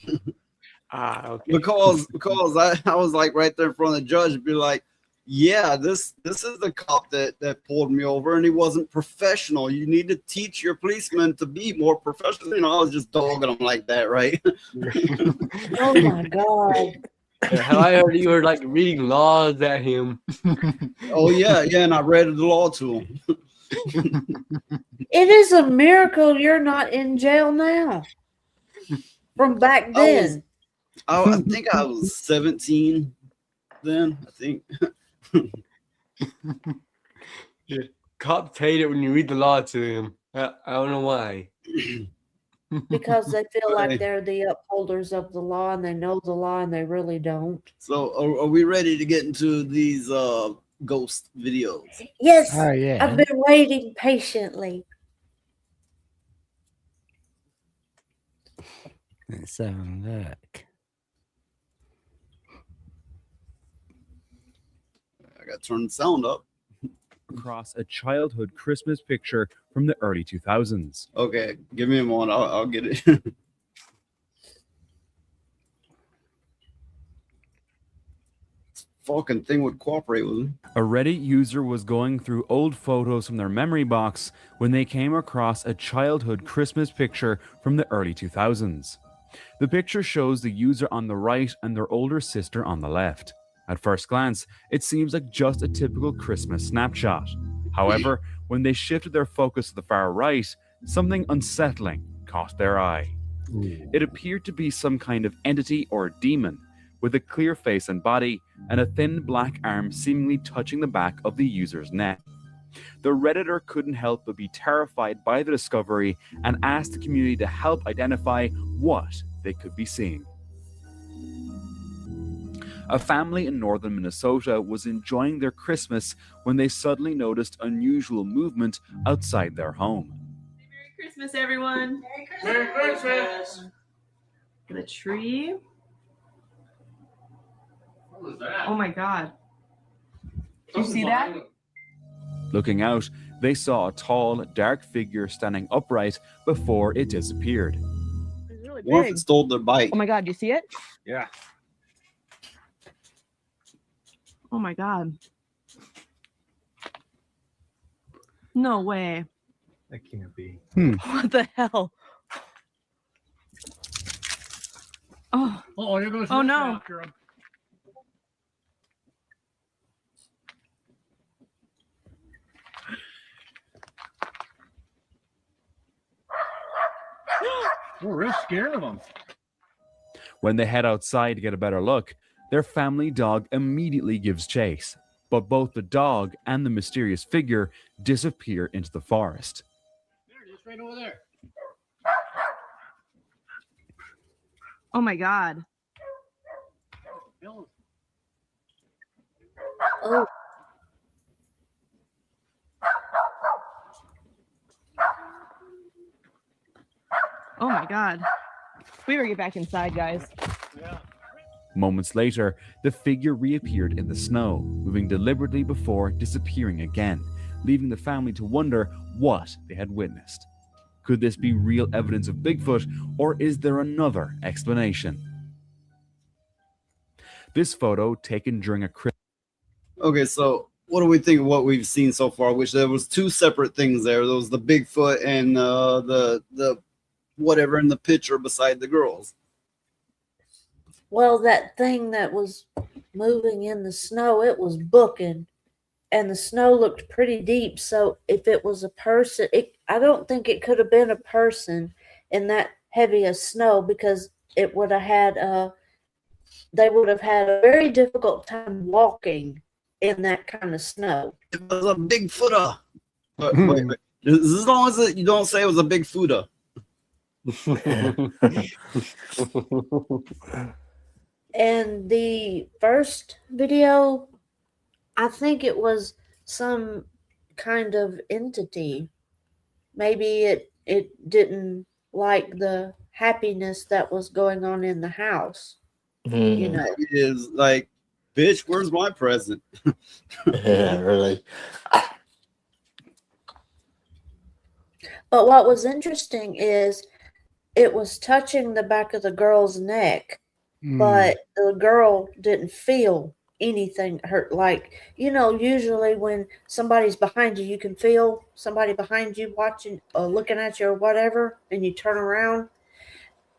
Okay. Because I was like right there in front of the judge, be like, yeah, this is the cop that pulled me over, and he wasn't professional. You need to teach your policemen to be more professional. You know, I was just dogging him like that, right? Oh my God. Yeah, how I heard you were like reading laws at him. Oh yeah, and I read the law to him. It is a miracle you're not in jail now. From back then. I think I was 17 then. I think. Yeah. Cops hate it when you read the law to him. I don't know why. Because they feel like they're the upholders of the law, and they know the law, and they really don't. So are we ready to get into these ghost videos? Yes. Oh, yeah. I've been waiting patiently. Let's have a look. I got to turn the sound up. Across a childhood Christmas picture from the early 2000s. Okay, give me a moment. I'll get it. Fucking thing would cooperate with me. A Reddit user was going through old photos from their memory box when they came across a childhood Christmas picture from the early 2000s. The picture shows the user on the right and their older sister on the left. At first glance, it seems like just a typical Christmas snapshot. However, when they shifted their focus to the far right, something unsettling caught their eye. It appeared to be some kind of entity or demon, with a clear face and body, and a thin black arm seemingly touching the back of the user's neck. The Redditor couldn't help but be terrified by the discovery and asked the community to help identify what they could be seeing. A family in northern Minnesota was enjoying their Christmas when they suddenly noticed unusual movement outside their home. Merry Christmas, everyone. Merry Christmas. Got a tree. What was that? Oh my God. Did you see that? Looking out, they saw a tall, dark figure standing upright before it disappeared. It's really What if big. it stole their bike? Oh my God, do you see it? Yeah. Oh my God. No way. That can't be. What the hell? Oh. Oh, there goes. Oh no. We're real scared of them. When they head outside to get a better look, their family dog immediately gives chase, but both the dog and the mysterious figure disappear into the forest. There it is, right over there. Oh my God. Oh. Oh my God. We better get back inside, guys. Moments later, the figure reappeared in the snow, moving deliberately before disappearing again, leaving the family to wonder what they had witnessed. Could this be real evidence of Bigfoot, or is there another explanation? This photo, taken during a Christmas. Okay, so what do we think of what we've seen so far? Which there was two separate things there. There was the Bigfoot and the whatever in the picture beside the girls. Well, that thing that was moving in the snow, it was booking, and the snow looked pretty deep. So if it was a person, I don't think it could have been a person. in that heavy of snow because it would have had they would have had a very difficult time walking in that kind of snow. It was a Bigfooter. Wait. As long as you don't say it was a Bigfooter. And the first video, I think it was some kind of entity. Maybe it didn't like the happiness that was going on in the house. You know, It is like, bitch, where's my present? Yeah, really. but what was interesting is it was touching the back of the girl's neck, but the girl didn't feel anything hurt. Like, usually when somebody's behind you, you can feel somebody behind you watching or looking at you or whatever, and you turn around.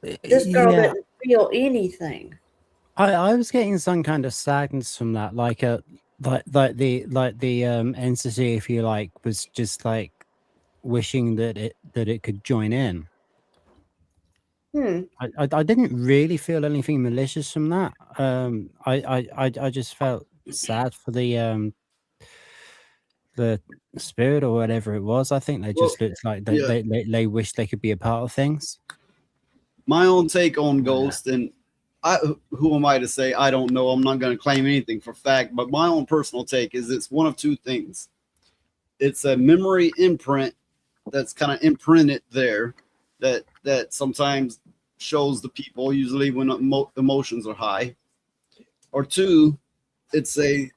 This girl Yeah. didn't feel anything. I was getting some kind of sadness from that, like the entity, if you like, was just like wishing that it could join in. I didn't really feel anything malicious from that. I just felt sad for the spirit or whatever it was. I think they just looked like they wished they could be a part of things. My own take on Ghost, and who am I to say? I don't know. I'm not going to claim anything for fact, but my own personal take is it's one of two things. It's a memory imprint that's kind of imprinted there that sometimes shows the people, usually when emotions are high. Or two, it's a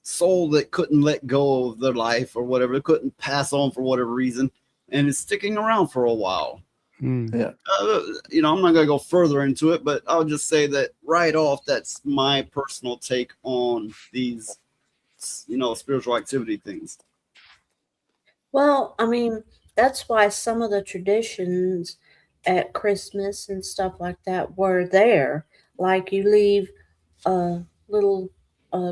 soul that couldn't let go of their life or whatever, it couldn't pass on for whatever reason, and it's sticking around for a while. Yeah. I'm not going to go further into it, but I'll just say that right off, that's my personal take on these, spiritual activity things. Well, I mean, that's why some of the traditions at Christmas and stuff like that were there. Like you leave little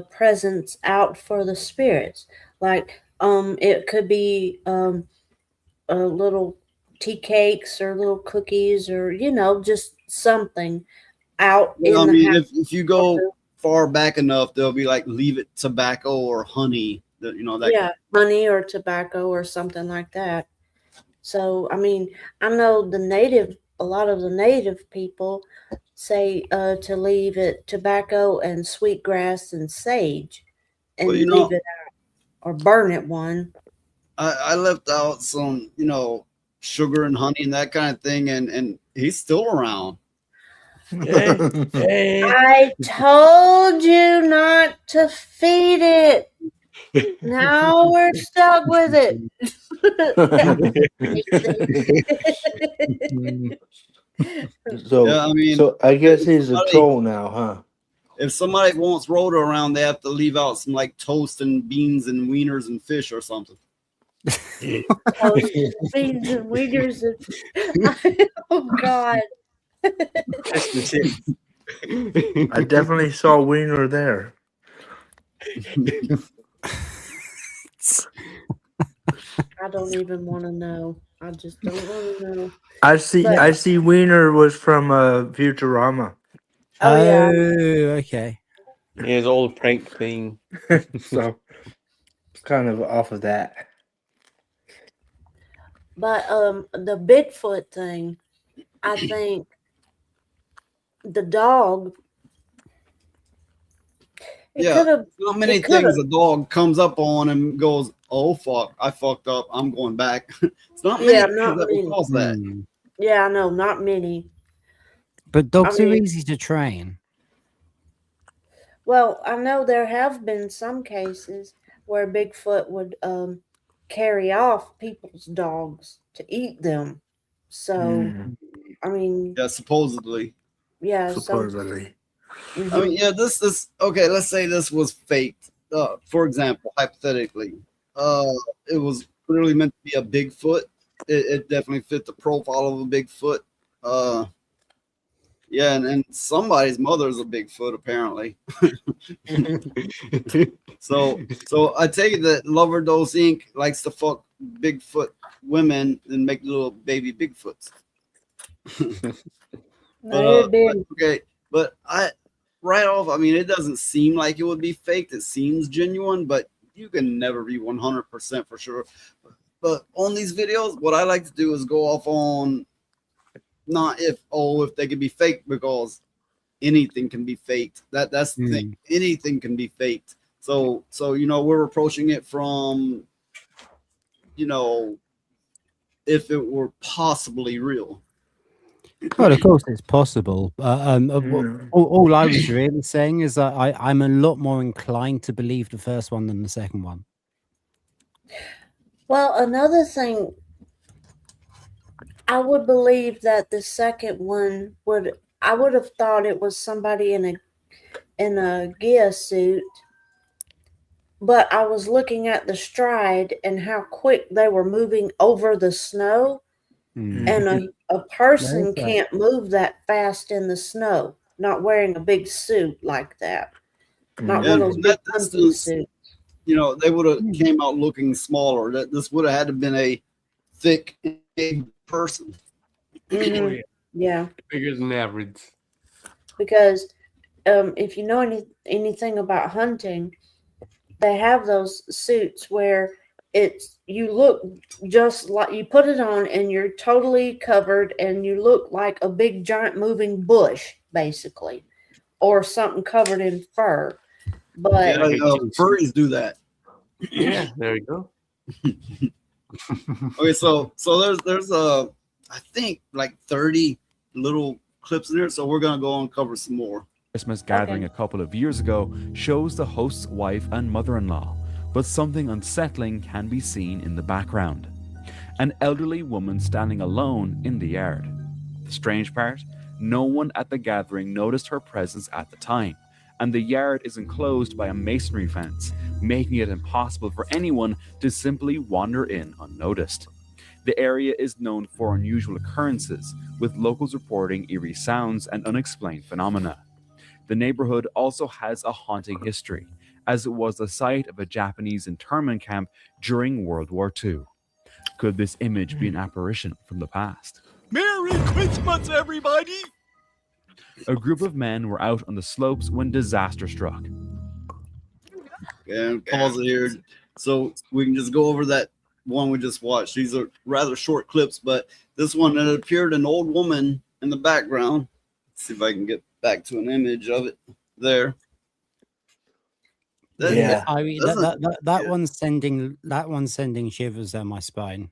presents out for the spirits. Like it could be a little tea cakes or little cookies or just something out in I the mean, house. if you go far back enough, they'll be like leave it tobacco or honey. That Honey or tobacco or something like that. So I mean, I know a lot of the native people say to leave it tobacco and sweetgrass and sage, and Well, leave it out or burn it one. I left out some, sugar and honey and that kind of thing, and he's still around. I told you not to feed it. Now we're stuck with it. So, Yeah, I mean, so I guess he's a troll now, huh? If somebody wants Rhoda around, they have to leave out some like toast and beans and wieners and fish or something. Toast and beans and wieners oh God. I definitely saw Wiener there. I don't even want to know. I just don't want to know. I see Wiener was from Futurama. Oh, yeah. Okay. His old prank thing. So it's kind of off of that. But the Bigfoot thing, I think the dog. Not many things a dog comes up on and goes, "Oh fuck, I fucked up. I'm going back." It's not many things that will cause that. Yeah, I know, not many. But dogs are easy to train. Well, I know there have been some cases where Bigfoot would carry off people's dogs to eat them. So, I mean, Yeah, supposedly. Yeah, supposedly. I mean, yeah, this is okay. Let's say this was faked. For example, hypothetically, it was clearly meant to be a Bigfoot. It definitely fit the profile of a Bigfoot. Yeah, and somebody's mother is a Bigfoot apparently. So I take it that Lover Dose Inc. likes to fuck Bigfoot women and make little baby Bigfoots. Okay, but right off, I mean, it doesn't seem like it would be faked. It seems genuine, but you can never be 100% for sure. But on these videos, what I like to do is go off on not if they could be faked, because anything can be faked. That's the thing. Anything can be faked. So we're approaching it from if it were possibly real. Well, of course, it's possible. All I was really saying is that I'm a lot more inclined to believe the first one than the second one. Well, another thing, I would believe that the second one I would have thought it was somebody in a gear suit, but I was looking at the stride and how quick they were moving over the snow, and a person can't move that fast in the snow, not wearing a big suit like that, not one of those big hunting suits. They would have came out looking smaller. This would have had to been a thick person. Yeah, bigger than average. Because if you know anything about hunting, they have those suits where you look just like, you put it on and you're totally covered and you look like a big giant moving bush, basically, or something covered in fur. But furries do that. Yeah, there you go. Okay, so there's I think like 30 little clips in there, so we're gonna go and cover some more. Christmas gathering a couple of years ago shows the host's wife and mother-in-law, but something unsettling can be seen in the background. An elderly woman standing alone in the yard. The strange part, no one at the gathering noticed her presence at the time, and the yard is enclosed by a masonry fence, making it impossible for anyone to simply wander in unnoticed. The area is known for unusual occurrences, with locals reporting eerie sounds and unexplained phenomena. The neighborhood also has a haunting history, as it was the site of a Japanese internment camp during World War II. Could this image be an apparition from the past? Merry Christmas, everybody! A group of men were out on the slopes when disaster struck. And pause it here so we can just go over that one we just watched. These are rather short clips, but this one, it appeared an old woman in the background. Let's see if I can get back to an image of it there. I mean, that one's sending shivers down my spine.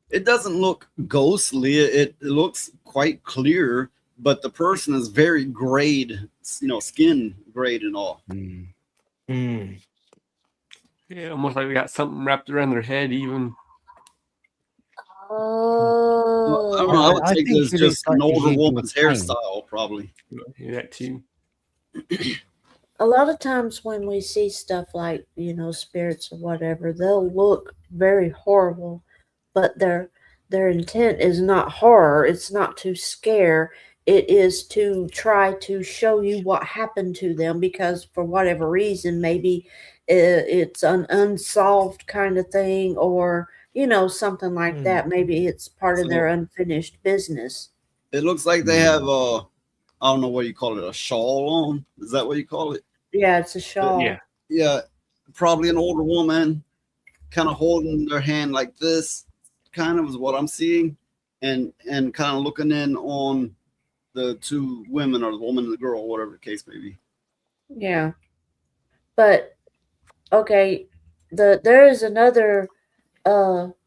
It doesn't look ghostly. It looks quite clear, but the person is very grayed, skin grayed and all. Yeah, almost like they got something wrapped around their head, even. Oh, I don't know. I would take this just an older woman's hairstyle, probably. Yeah, that too. A lot of times when we see stuff like, spirits or whatever, they'll look very horrible, but their intent is not horror. It's not to scare. It is to try to show you what happened to them, because for whatever reason, maybe it's an unsolved kind of thing, or something like that. Maybe it's part of their unfinished business. It looks like they have I don't know what you call it, a shawl on. Is that what you call it? Yeah, it's a shawl. Yeah, probably an older woman, kind of holding their hand like this, kind of is what I'm seeing, and kind of looking in on the two women, or the woman and the girl, whatever the case may be. Yeah, but okay, there is another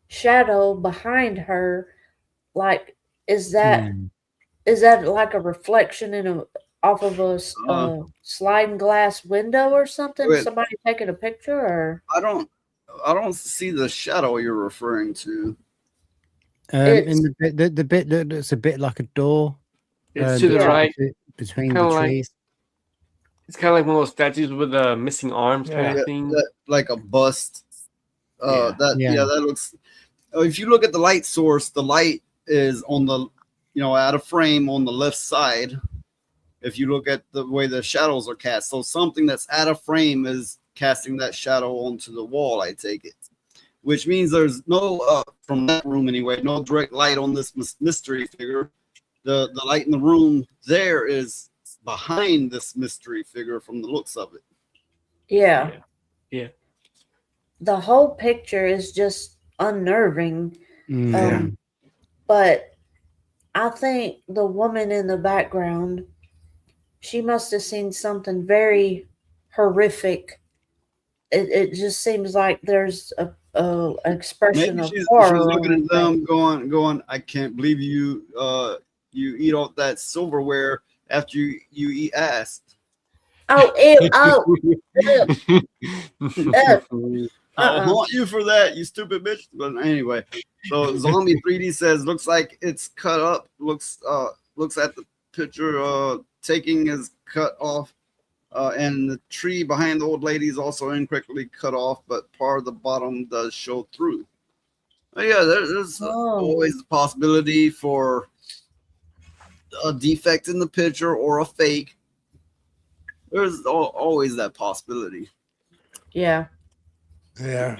shadow behind her. Like, is that like a reflection off of a sliding glass window or something? Wait. Somebody taking a picture, or I don't see the shadow you're referring to. In the bit that looks a bit like a door. It's to the right, between the trees. It's kind of like one of those statues with missing arms kind of thing. Like a bust. That looks. If you look at the light source, the light is on the, out of frame on the left side. If you look at the way the shadows are cast, so something that's out of frame is casting that shadow onto the wall, I take it. Which means there's no, from that room anyway, no direct light on this mystery figure. the light in the room there is behind this mystery figure from the looks of it. Yeah. Yeah. The whole picture is just unnerving. Mm. But I think the woman in the background, she must have seen something very horrific. It just seems like there's a expression Maybe of she's horror looking on at her them face. going, I can't believe you you eat all that silverware after you eat ass. Oh, ew, oh, ew, I'll haunt you for that, you stupid bitch. But anyway, so Zombie 3D says looks like it's cut up. Looks at the picture taking is cut off. And the tree behind the old lady is also incorrectly cut off, but part of the bottom does show through. Yeah, there's always the possibility for a defect in the picture or a fake. There's always that possibility. Yeah. Yeah.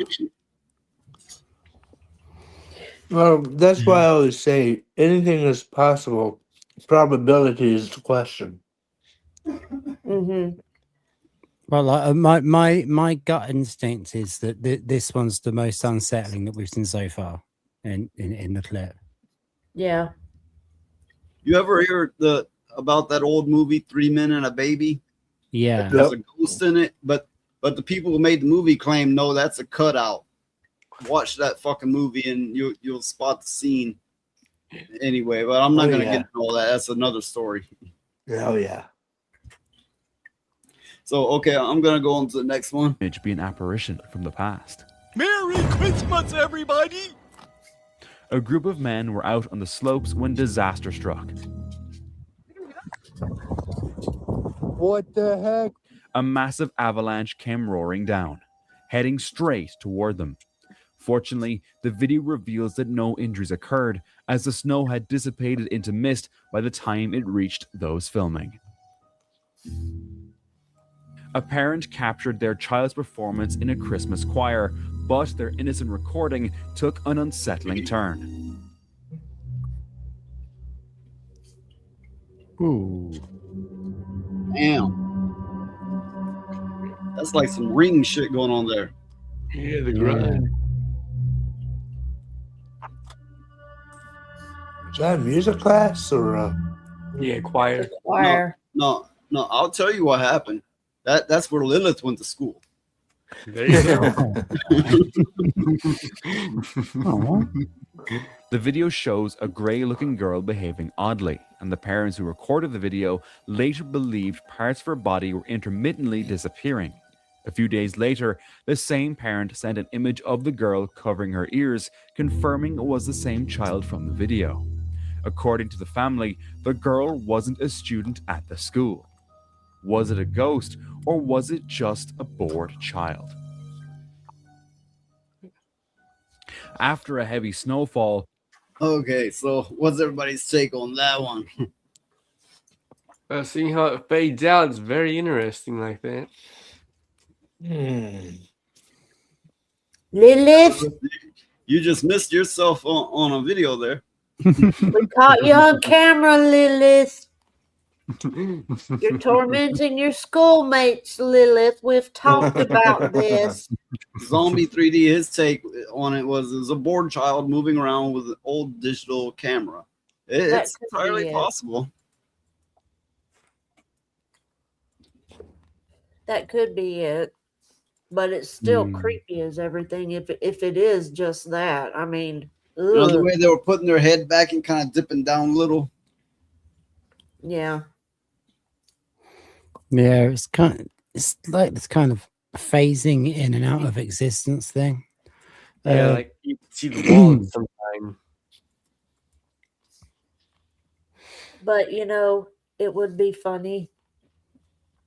Well, that's why I always say anything is possible. Probability is the question. Mm-hmm. Well, my gut instinct is that this one's the most unsettling that we've seen so far in the clip. Yeah. You ever hear about that old movie 3 Men and a Baby? Yeah. There's a ghost in it, but the people who made the movie claim no, that's a cutout. Watch that fucking movie and you'll spot the scene. Anyway, but I'm not gonna get into all that. That's another story. Oh yeah. So okay, I'm gonna go on to the next one. Image be an apparition from the past. Merry Christmas, everybody! A group of men were out on the slopes when disaster struck. What the heck? A massive avalanche came roaring down, heading straight toward them. Fortunately, the video reveals that no injuries occurred, as the snow had dissipated into mist by the time it reached those filming. A parent captured their child's performance in a Christmas choir, but their innocent recording took an unsettling turn. Ooh. Damn. That's like some ring shit going on there. Yeah, the grind. Is that a music class or Yeah, choir. Choir. No, I'll tell you what happened. That's where Lilith went to school. There you go. The video shows a grey-looking girl behaving oddly, and the parents who recorded the video later believed parts of her body were intermittently disappearing. A few days later, the same parent sent an image of the girl covering her ears, confirming it was the same child from the video. According to the family, the girl wasn't a student at the school. Was it a ghost, or was it just a bored child? After a heavy snowfall... Okay, so what's everybody's take on that one? Seeing how it fades out is very interesting like that. Lilith, You just missed yourself on a video there. we caught you on camera, Lilith. You're tormenting your schoolmates, Lilith. We've talked about this. Zombie 3D, his take on it was a bored child moving around with an old digital camera. It's could entirely be it. possible. That could be it. But it's still creepy as everything if it is just that. I mean, You know, the ugh. way they were putting their head back and kind of dipping down a little. Yeah. Yeah, it's like this kind of phasing in and out of existence thing. Yeah, like you can see the wall sometime. But you know, it would be funny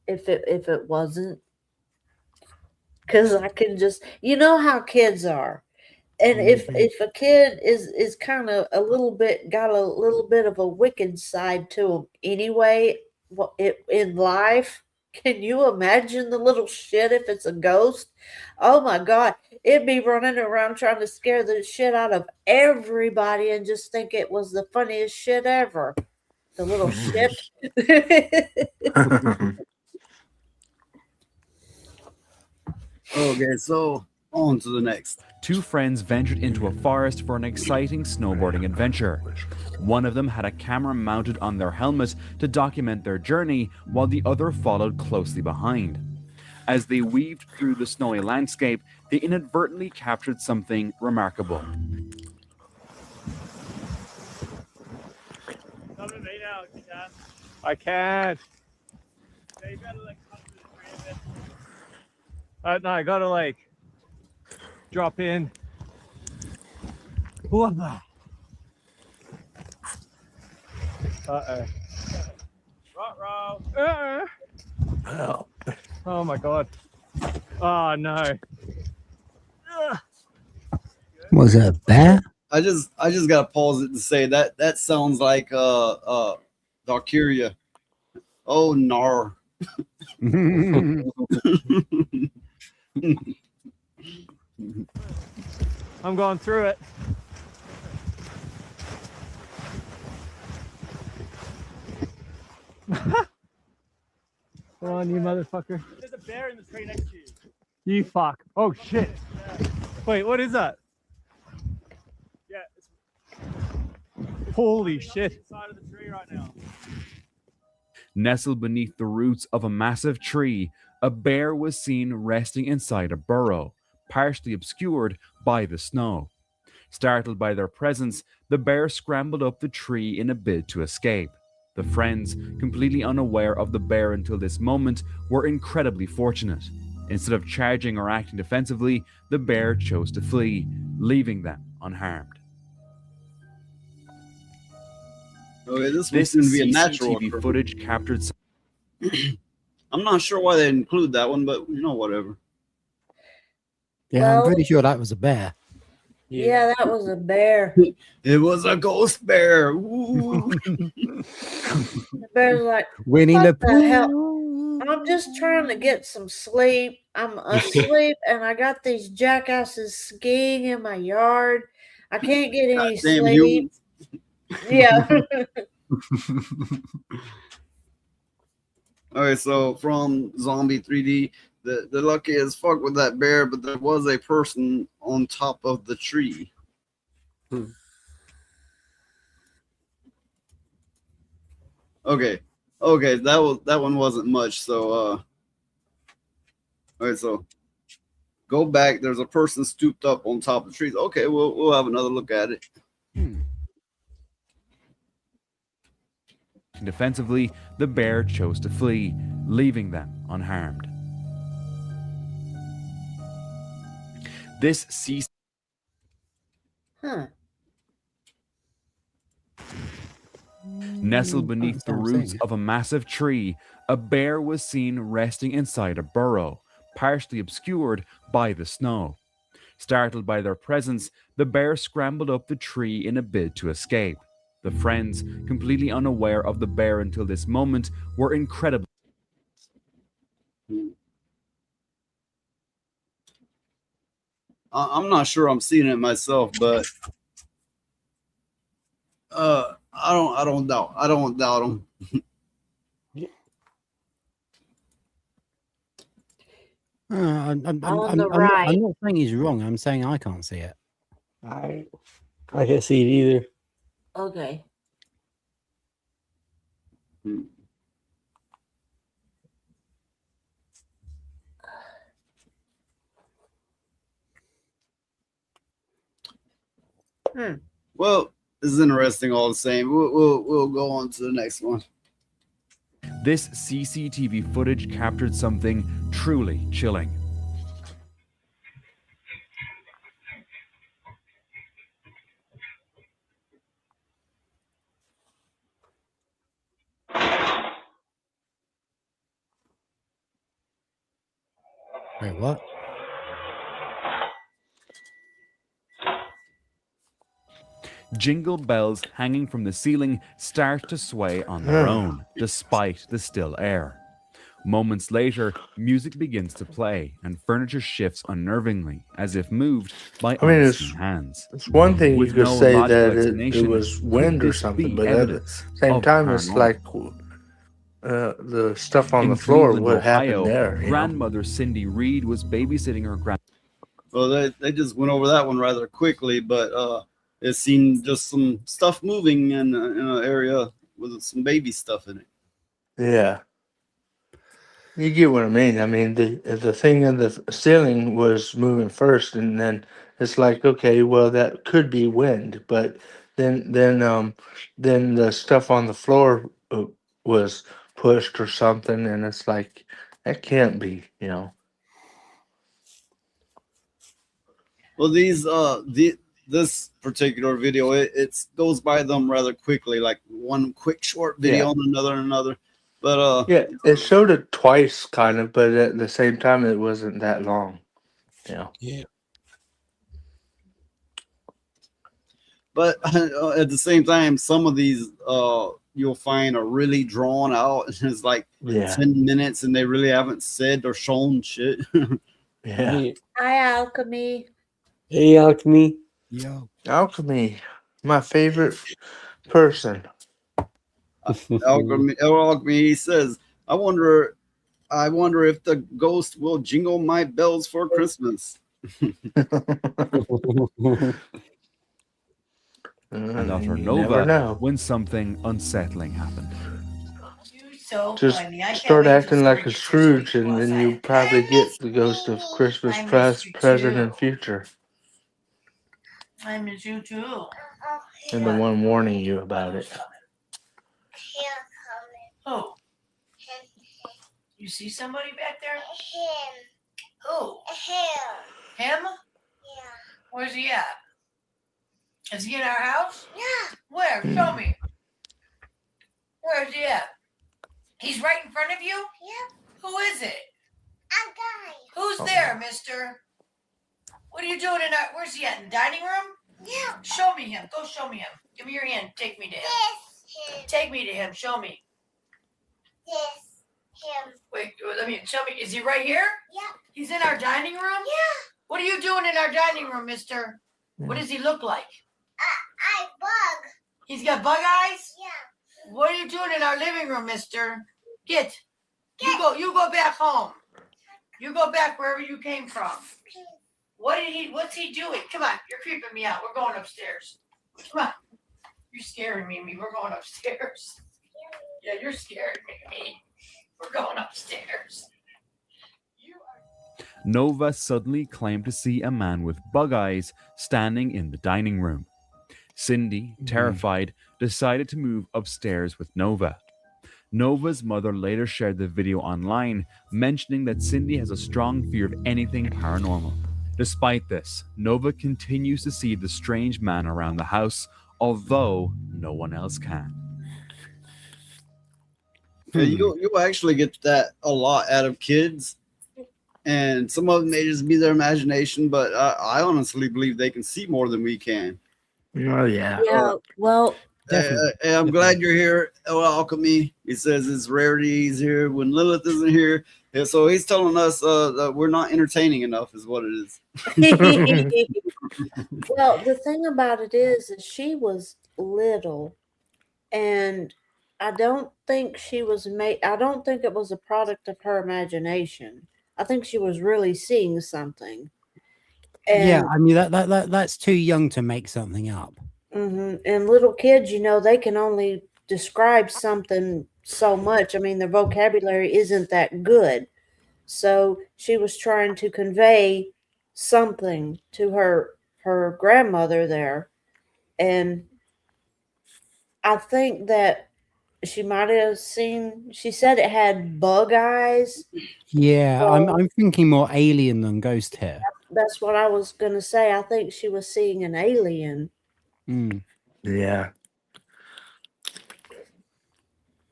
if it wasn't. Because I can just, you know how kids are. And if a kid is kind of got a little bit of a wicked side to him anyway, in life, can you imagine the little shit if it's a ghost? Oh my God, it'd be running around trying to scare the shit out of everybody and just think it was the funniest shit ever. The little ship. Okay, so on to the next. Two friends ventured into a forest for an exciting snowboarding adventure. One of them had a camera mounted on their helmet to document their journey, while the other followed closely behind. As they weaved through the snowy landscape, they inadvertently captured something remarkable. I can't. No, I gotta like drop in. What the? Oh my god. Oh no. Was it a bear? I just gotta pause it to say that sounds like Valkyria. Oh nar. I'm going through it. Come on, you motherfucker. There's a bear in the tree next to you. You fuck. Oh shit. Wait, what is that? Yeah, it's Holy shit. inside of the tree right now. Nestled beneath the roots of a massive tree, a bear was seen resting inside a burrow, partially obscured by the snow. Startled by their presence, the bear scrambled up the tree in a bid to escape. The friends, completely unaware of the bear until this moment, were incredibly fortunate. Instead of charging or acting defensively, the bear chose to flee, leaving them unharmed. Okay, this This one's gonna be a natural CCTV footage captured. I'm not sure why they include that one, but whatever. Yeah, I'm Well- pretty sure that was a bear. Yeah, that was a bear. It was a ghost bear. Ooh. The bear's like, Winnie what the the hell? I'm just trying to get some sleep. I'm asleep and I got these jackasses skiing in my yard. I can't get any Goddamn sleep. humans. Yeah. Okay, so from Zombie 3D, the lucky as fuck with that bear, but there was a person on top of the tree. Okay, that one wasn't much. So okay, so go back. There's a person stooped up on top of the trees. Okay, we'll have another look at it. Defensively, the bear chose to flee, leaving them unharmed. This CCTV Huh. Nestled beneath the roots of a massive tree, a bear was seen resting inside a burrow, partially obscured by the snow. Startled by their presence, the bear scrambled up the tree in a bid to escape. The friends, completely unaware of the bear until this moment, were incredibly. I'm not sure I'm seeing it myself, but I don't doubt him. I'm On the right. I'm not saying he's wrong. I'm saying I can't see it. I can't see it either. Okay. Well, this is interesting all the same. We'll go on to the next one. This CCTV footage captured something truly chilling. Wait, what? Jingle bells hanging from the ceiling start to sway on their own, despite the still air. Moments later, music begins to play, and furniture shifts unnervingly, as if moved by I mean, unseen hands. it's one thing you With could no say logical that it explanation, was could wind or this something, be but at the evidence same of time, it's paranormal? like the stuff on In the floor. Cleveland, What happened Ohio, there? You know? grandmother Cindy Reed was babysitting her Well, they just went over that one rather quickly, but it seemed just some stuff moving in an area with some baby stuff in it. Yeah, you get what I mean. I mean, the thing in the ceiling was moving first, and then it's like, okay, well, that could be wind, but then the stuff on the floor was pushed or something, and it's like that can't be, you know. Well, this particular video, it goes by them rather quickly, like one quick short video Yeah. on another and another. But Yeah, it showed it twice, kind of, but at the same time, it wasn't that long. You know. Yeah. But at the same time, some of these you'll find are really drawn out. It's like Yeah. 10 minutes, and they really haven't said or shown shit. Yeah. Hi, Alchemy. Hey, Alchemy. Yo. Alchemy, my favorite person. Alchemy, he says, I wonder if the ghost will jingle my bells for Christmas. and daughter You never Nova know. when something unsettling happened. Just start acting like a Scrooge, and then you probably get the ghost of Christmas past, present, and future. I miss you too. And the one warning you about it. Oh. You see somebody back there? Who? Him? Yeah. Where's he at? Is he in our house? Yeah. Where? Show me. Where's he at? He's right in front of you? Yep. Who is it? A guy. Who's there, mister? What are you doing in our... Where's he at? In the dining room? Yeah. Show me him. Go show me him. Give me your hand. Take me to him. This. Take me to him. Show me. This. Him. Wait, let me... Show me. Is he right here? Yeah. He's in our dining room? Yeah. What are you doing in our dining room, mister? What does he look like? I bug. He's got bug eyes? Yeah. What are you doing in our living room, mister? Get. You go back home. You go back wherever you came from. What's he doing? Come on, you're creeping me out. We're going upstairs. Come on. You're scaring me. We're going upstairs. Yeah, you're scaring me. We're going upstairs. Nova suddenly claimed to see a man with bug eyes standing in the dining room. Cindy, terrified, decided to move upstairs with Nova. Nova's mother later shared the video online, mentioning that Cindy has a strong fear of anything paranormal. Despite this, Nova continues to see the strange man around the house, although no one else can. Yeah, you'll actually get that a lot out of kids, and some of them may just be their imagination, but I honestly believe they can see more than we can. Oh yeah. Yeah. Well, Hey, I'm glad you're here, Alchemy. He says it's rarity he's here when Lilith isn't here. Yeah, so he's telling us that we're not entertaining enough, is what it is. Well, the thing about it is she was little, and I don't think she was made. I don't think it was a product of her imagination. I think she was really seeing something. Yeah, And I mean that's too young to make something up. and little kids, they can only describe something so much. I mean, their vocabulary isn't that good. So she was trying to convey something to her grandmother there. And I think that she might have seen, she said it had bug eyes. Yeah, So I'm thinking more alien than ghost here. that's what I was going to say. I think she was seeing an alien. Yeah.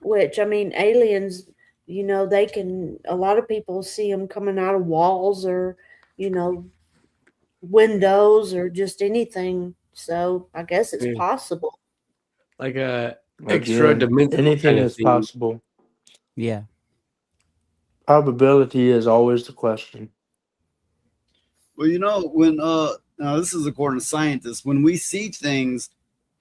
Which, I mean, aliens, they can, a lot of people see them coming out of walls or, windows or just anything. So I guess it's possible. Like a Again, extra dimensional anything kind of is thing. possible. Yeah. Probability is always the question. Well, you know, when now this is according to scientists, when we see things,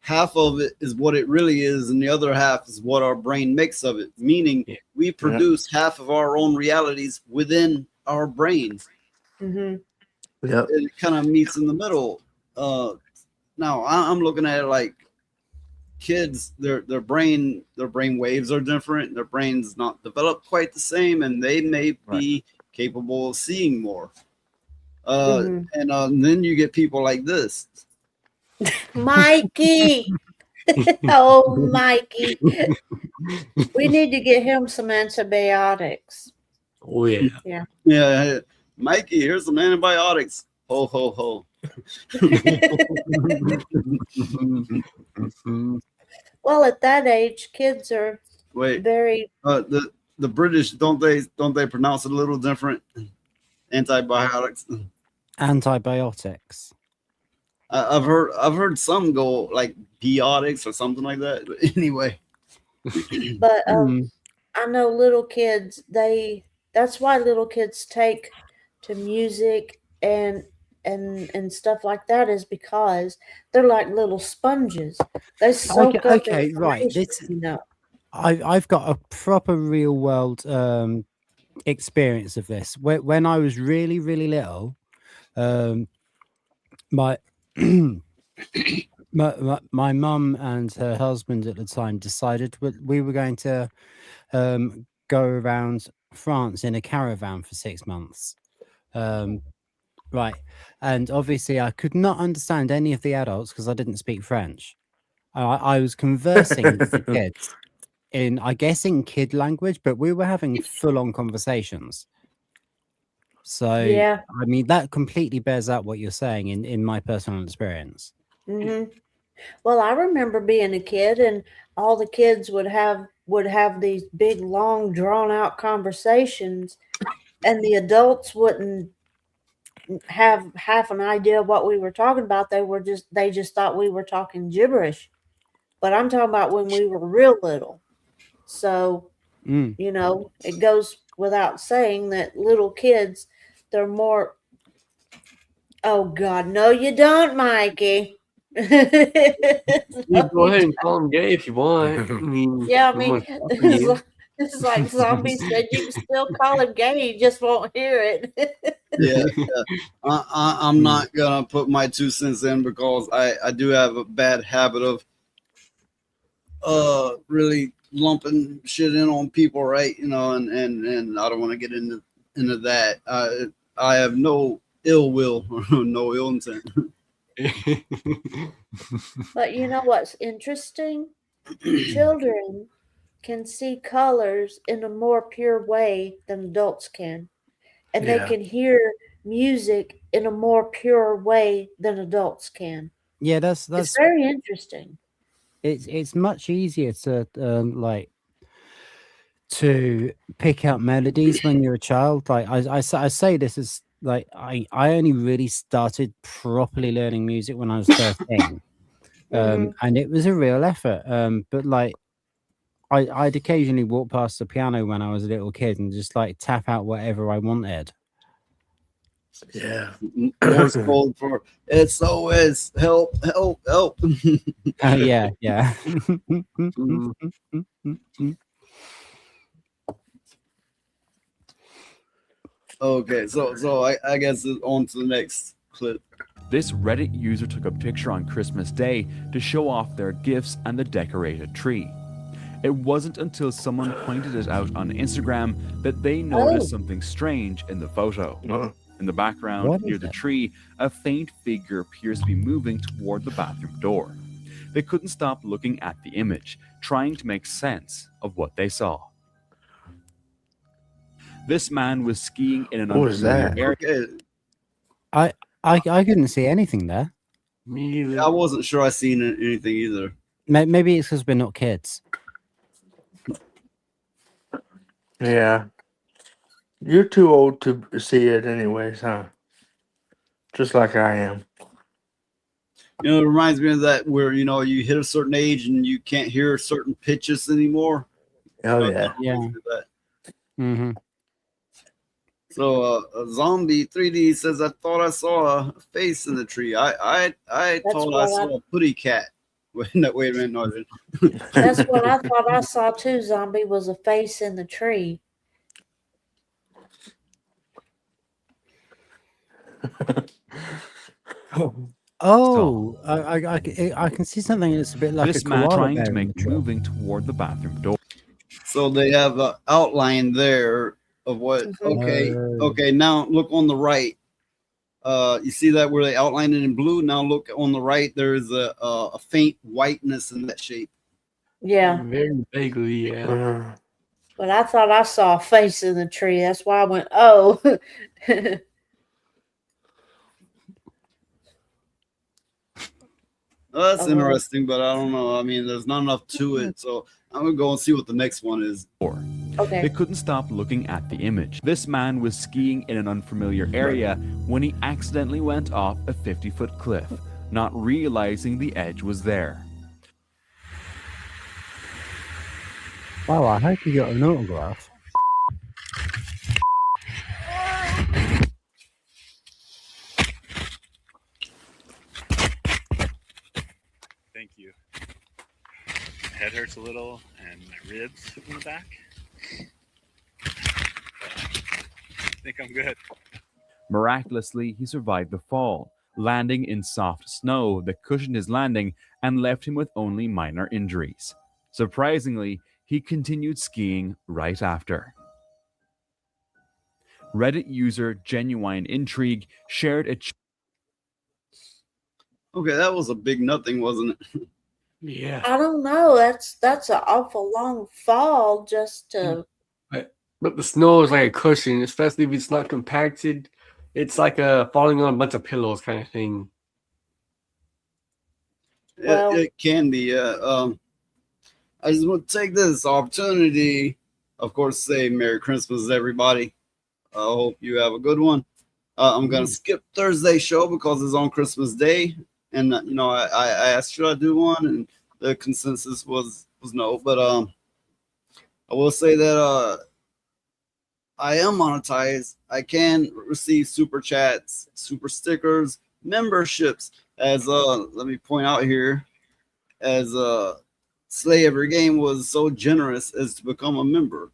half of it is what it really is, and the other half is what our brain makes of it. Meaning, we produce half of our own realities within our brains. Mm-hmm. Yep. It kind of meets in the middle. Now I'm looking at it like kids, their brain waves are different. Their brain's not developed quite the same, and they may be capable of seeing more. And then you get people like this. Mikey. Oh, Mikey. We need to get him some antibiotics. Oh yeah. Yeah. Yeah. Mikey, here's some antibiotics. Ho ho ho. Well, at that age, kids are Wait. very The British don't they pronounce it a little different? Antibiotics. Antibiotics. I've heard some go like biotics or something like that. But anyway. But I know little kids, that's why little kids take to music and stuff like that, is because they're like little sponges. They soak up Okay, right. information, you know. I've got a proper real world experience of this. When I was really, really little, my my mum and her husband at the time decided we were going to go around France in a caravan for 6 months. Right. And obviously I could not understand any of the adults because I didn't speak French. I was conversing with the kids in, I guess, in kid language, but we were having full-on conversations. So, Yeah. I mean, that completely bears out what you're saying in my personal experience. Mm-hmm. Well, I remember being a kid, and all the kids would have these big, long, drawn out conversations, and the adults wouldn't have half an idea what we were talking about. They just thought we were talking gibberish. But I'm talking about when we were real little. So, you know, it goes without saying that little kids, they're more. Oh God, no, you don't, Mikey. You go ahead and call him gay if you want. I mean, Yeah, I no mean, one's stopping you. it's like Zombie said, you can still call him gay, you just won't hear it. Yeah. I'm not gonna put my 2 cents in because I do have a bad habit of really lumping shit in on people, right? You know, and I don't want to get into that. I have no ill will or no ill intent. But you know what's interesting? Children can see colors in a more pure way than adults can. And they Yeah. can hear music in a more pure way than adults can. Yeah, that's It's very interesting. it's much easier to like to pick out melodies when you're a child. Like I say this is like I only really started properly learning music when I was 13. And it was a real effort. But like I'd occasionally walk past the piano when I was a little kid and just like tap out whatever I wanted. Yeah. Morse code for SOS, help, help, help. Yeah, yeah. Okay, so I guess it's on to the next clip. This Reddit user took a picture on Christmas Day to show off their gifts and the decorated tree. It wasn't until someone pointed it out on Instagram that they noticed something strange in the photo. In the background, What near is the it? tree, a faint figure appears to be moving toward the bathroom door. They couldn't stop looking at the image, trying to make sense of what they saw. This man was skiing in an What was unfamiliar that? area. Okay. I couldn't see anything there. I wasn't sure I seen anything either. Maybe it's because we're not kids. Yeah. You're too old to see it anyways, huh? Just like I am. You know, it reminds me of that where, you know, you hit a certain age and you can't hear certain pitches anymore. Oh yeah. Yeah. That. Mm-hmm. So Zombie 3D says, I thought I saw a face in the tree. I thought I saw a putty cat. Wait a minute, no. That's what I thought I saw too. Zombie was a face in the tree. Oh, I can see something that's a bit like This a man koala trying bear to in make the tree. moving toward the bathroom door. So they have an outline there of what. Okay. Now look on the right. You see that where they outlined it in blue. Now look on the right. There is a faint whiteness in that shape. Yeah. Very vaguely, yeah. But I thought I saw a face in the tree. That's why I went, oh. That's interesting, but I don't know. I mean, there's not enough to it. So I'm going to go and see what the next one is. Okay. They couldn't stop looking at the image. This man was skiing in an unfamiliar area when he accidentally went off a 50-foot cliff, not realizing the edge was there. Wow, I hope you got an autograph. Thank you. My head hurts a little, and my ribs in the back. I think I'm good. Miraculously, he survived the fall, landing in soft snow that cushioned his landing and left him with only minor injuries. Surprisingly, he continued skiing right after. Reddit user Genuine Intrigue shared a Okay, that was a big nothing, wasn't it? Yeah. I don't know. That's an awful long fall just to. But the snow is like a cushion, especially if it's not compacted. It's like falling on a bunch of pillows kind of thing. It can be. I just want to take this opportunity, of course, say Merry Christmas, everybody. I hope you have a good one. I'm going to skip Thursday's show because it's on Christmas Day. And, you know, I asked, should I do one? And the consensus was no. But I will say that I am monetized. I can receive super chats, super stickers, memberships. As let me point out here, as Slay Every Game was so generous as to become a member.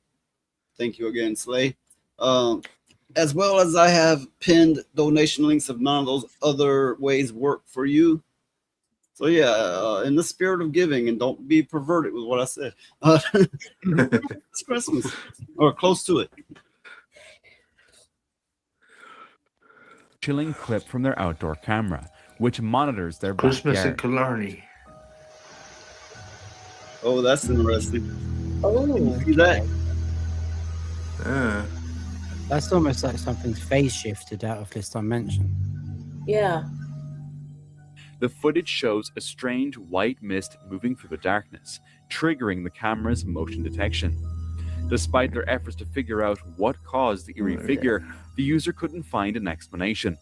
Thank you again, Slay. As well as I have pinned donation links if none of those other ways work for you. So yeah, in the spirit of giving, and don't be perverted with what I said. It's Christmas, or close to it. chilling clip from their outdoor camera, which monitors their Christmas in backyard. Killarney. Oh, that's interesting. Oh, you see that? That's almost like something's phase shifted out of this dimension. Yeah. The footage shows a strange white mist moving through the darkness, triggering the camera's motion detection. Despite their efforts to figure out what caused the eerie figure, the user couldn't find an explanation.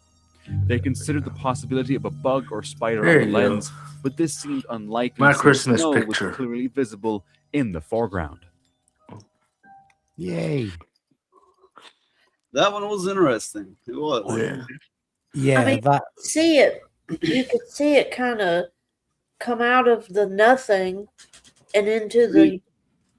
They considered the possibility of a bug or spider There on the you go. lens, but this seemed unlikely My since Christmas snow picture. was clearly visible in the foreground. Yay. That one was interesting. It was. Oh, yeah. Yeah, I mean, that see it. You could see it kind of come out of the nothing and into the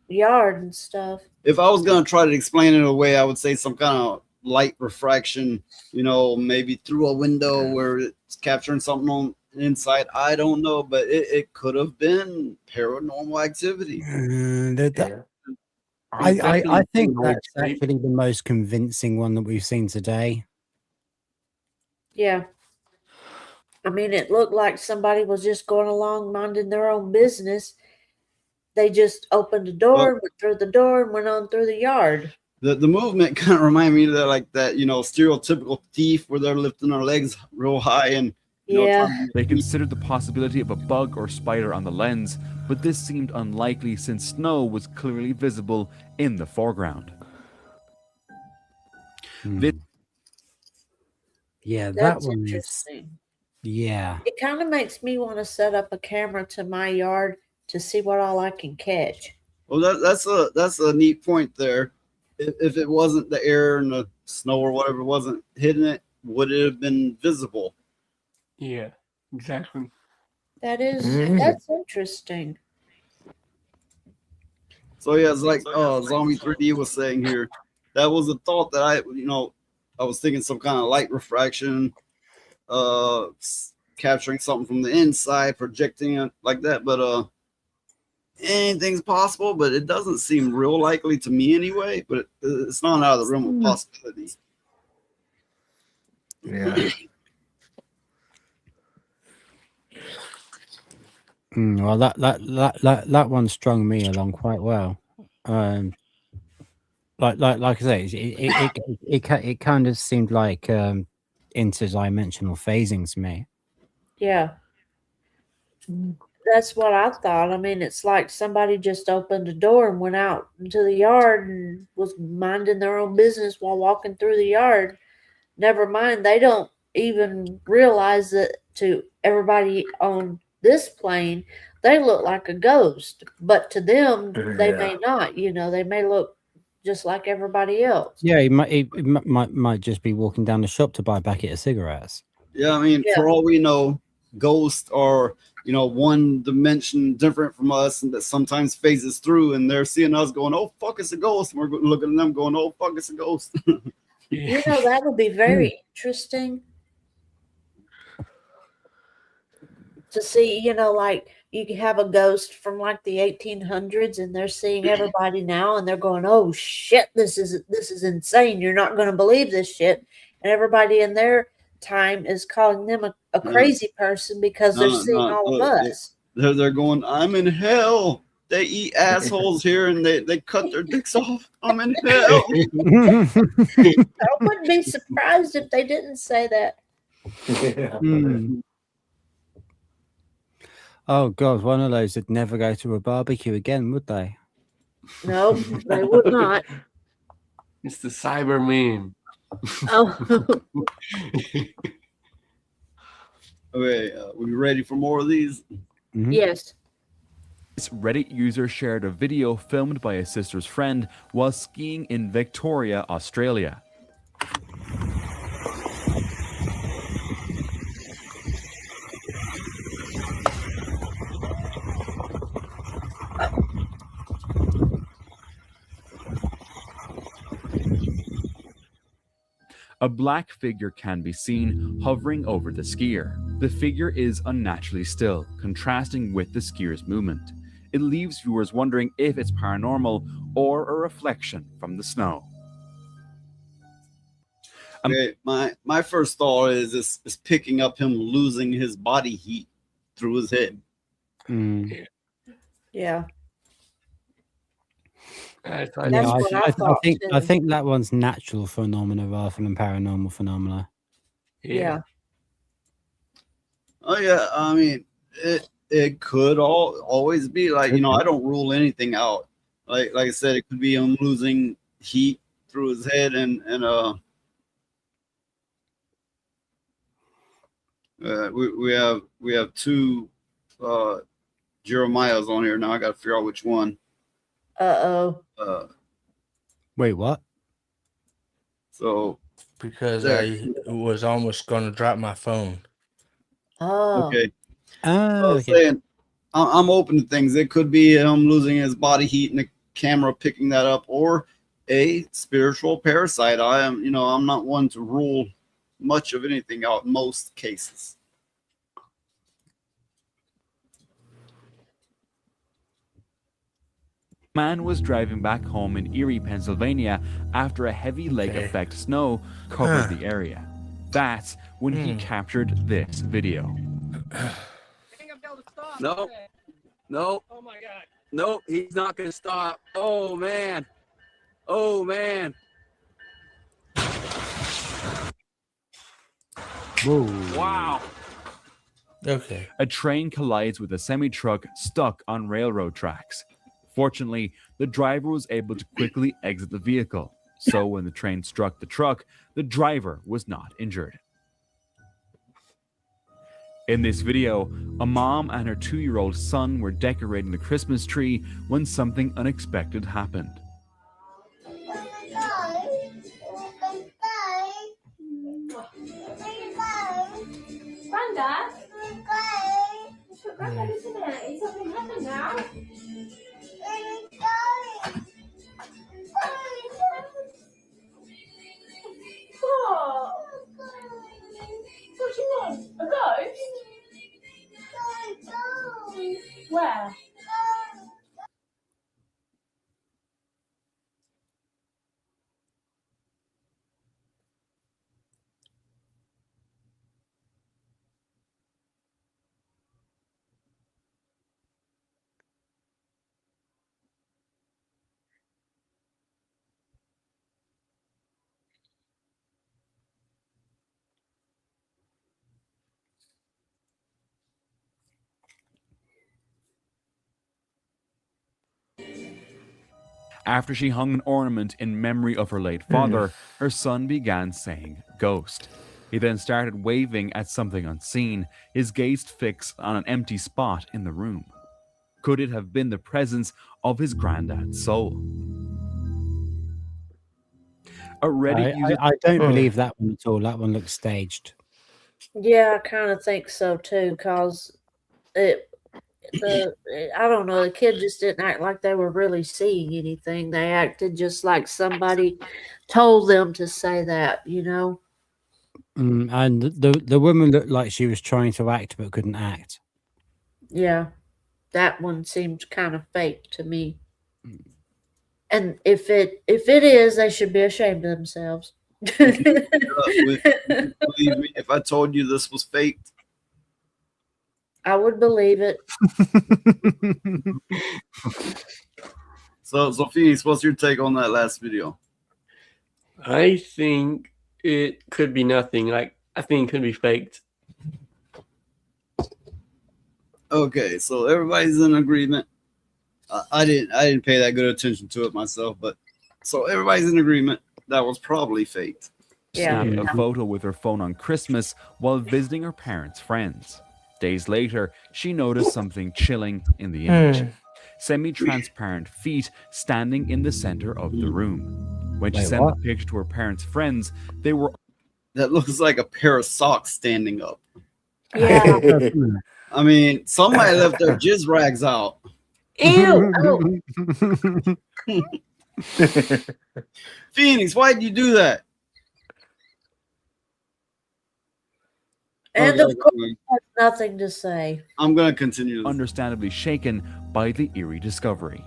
yard and stuff. If I was gonna try to explain it away, I would say some kind of light refraction, you know, maybe through a window where it's capturing something on the inside. I don't know, but it could have been paranormal activity. I think that's actually the most convincing one that we've seen today. Yeah. I mean, it looked like somebody was just going along minding their own business. They just opened the door, went through the door, and went on through the yard. The movement kind of reminded me of that, like that, you know, stereotypical thief where they're lifting their legs real high and They considered the possibility of a bug or spider on the lens, but this seemed unlikely since snow was clearly visible in the foreground. Yeah, That's that one is. interesting. Yeah. It kind of makes me want to set up a camera to my yard to see what all I can catch. Well, that's a neat point there. If it wasn't the air and the snow or whatever wasn't hitting it, would it have been visible? Yeah, exactly. That's interesting. So yeah, it's like Zombie 3D was saying here. That was a thought that I was thinking some kind of light refraction, capturing something from the inside, projecting it like that. But anything's possible, but it doesn't seem real likely to me anyway. But it's not out of the realm of possibility. Yeah. Well, that one strung me along quite well. Like I say, it kind of seemed like interdimensional phasing to me. Yeah. That's what I thought. I mean, it's like somebody just opened the door and went out into the yard and was minding their own business while walking through the yard. Never mind, they don't even realize that to everybody on this plane, they look like a ghost. But to them, they may not. They may look just like everybody else. Yeah, he might just be walking down the shop to buy a packet of cigarettes. Yeah, I mean, for all we know, ghosts are one dimension different from us, and that sometimes phases through, and they're seeing us going, "Oh fuck, it's a ghost," and we're looking at them going, "Oh fuck, it's a ghost." That would be very interesting to see. Like you can have a ghost from like the 1800s, and they're seeing everybody now, and they're going, "Oh shit, this is insane! You're not going to believe this shit," and everybody in their time is calling them a crazy person because they're seeing all of us. They're going, "I'm in hell. They eat assholes here, and they cut their dicks off. I'm in hell." I wouldn't be surprised if they didn't say that. Oh God, one of those would never go to a barbecue again, would they? No, they would not. It's the cyber meme. Oh. Okay, we ready for more of these? Yes. This Reddit user shared a video filmed by his sister's friend while skiing in Victoria, Australia. A black figure can be seen hovering over the skier. The figure is unnaturally still, contrasting with the skier's movement. It leaves viewers wondering if it's paranormal or a reflection from the snow. Okay, my first thought is picking up him losing his body heat through his head. Yeah. I think that one's natural phenomena rather than paranormal phenomena. Yeah. Oh yeah, I mean it could always be like, I don't rule anything out. Like I said, it could be him losing heat through his head and we have two Jeremiah's on here now. I got to figure out which one. Wait, what? So because I was almost going to drop my phone. Oh. Okay. I was saying, I'm open to things. It could be him losing his body heat and the camera picking that up, or a spiritual parasite. I'm not one to rule much of anything out in most cases. Man was driving back home in Erie, Pennsylvania after a heavy lake effect snow covered the area. That's when he captured this video. No. Oh my God. No, he's not going to stop. Oh man. Oh man. Whoa. Wow. Okay. A train collides with a semi-truck stuck on railroad tracks. Fortunately, the driver was able to quickly exit the vehicle. So when the train struck the truck, the driver was not injured. In this video, a mom and her 2-year-old son were decorating the Christmas tree when something unexpected happened. Something happened now. Oh. What do you want? A ghost? Where? After she hung an ornament in memory of her late father, her son began saying ghost. He then started waving at something unseen, his gaze fixed on an empty spot in the room. Could it have been the presence of his granddad's soul? A Reddit user. I don't believe that one at all. That one looks staged. Yeah, I kind of think so too, cause I don't know, the kid just didn't act like they were really seeing anything. They acted just like somebody told them to say that, you know. And the woman looked like she was trying to act but couldn't act. Yeah, that one seemed kind of fake to me. And if it is, they should be ashamed of themselves. Believe me, if I told you this was fake, I would believe it. So Phoenix, what's your take on that last video? I think it could be nothing. Like, I think it could be faked. Okay, so everybody's in agreement. I didn't pay that good attention to it myself, but so everybody's in agreement that was probably faked. Snapped a photo with her phone on Christmas while visiting her parents' friends. Days later, she noticed something chilling in the image. Semi-transparent feet standing in the center of the room. When she sent the picture to her parents' friends, they were... That looks like a pair of socks standing up. Yeah. I mean, somebody left their jizz rags out. Ew. Oh. Phoenix, why'd you do that? And of course, I have nothing to say. I'm going to continue. Understandably shaken by the eerie discovery.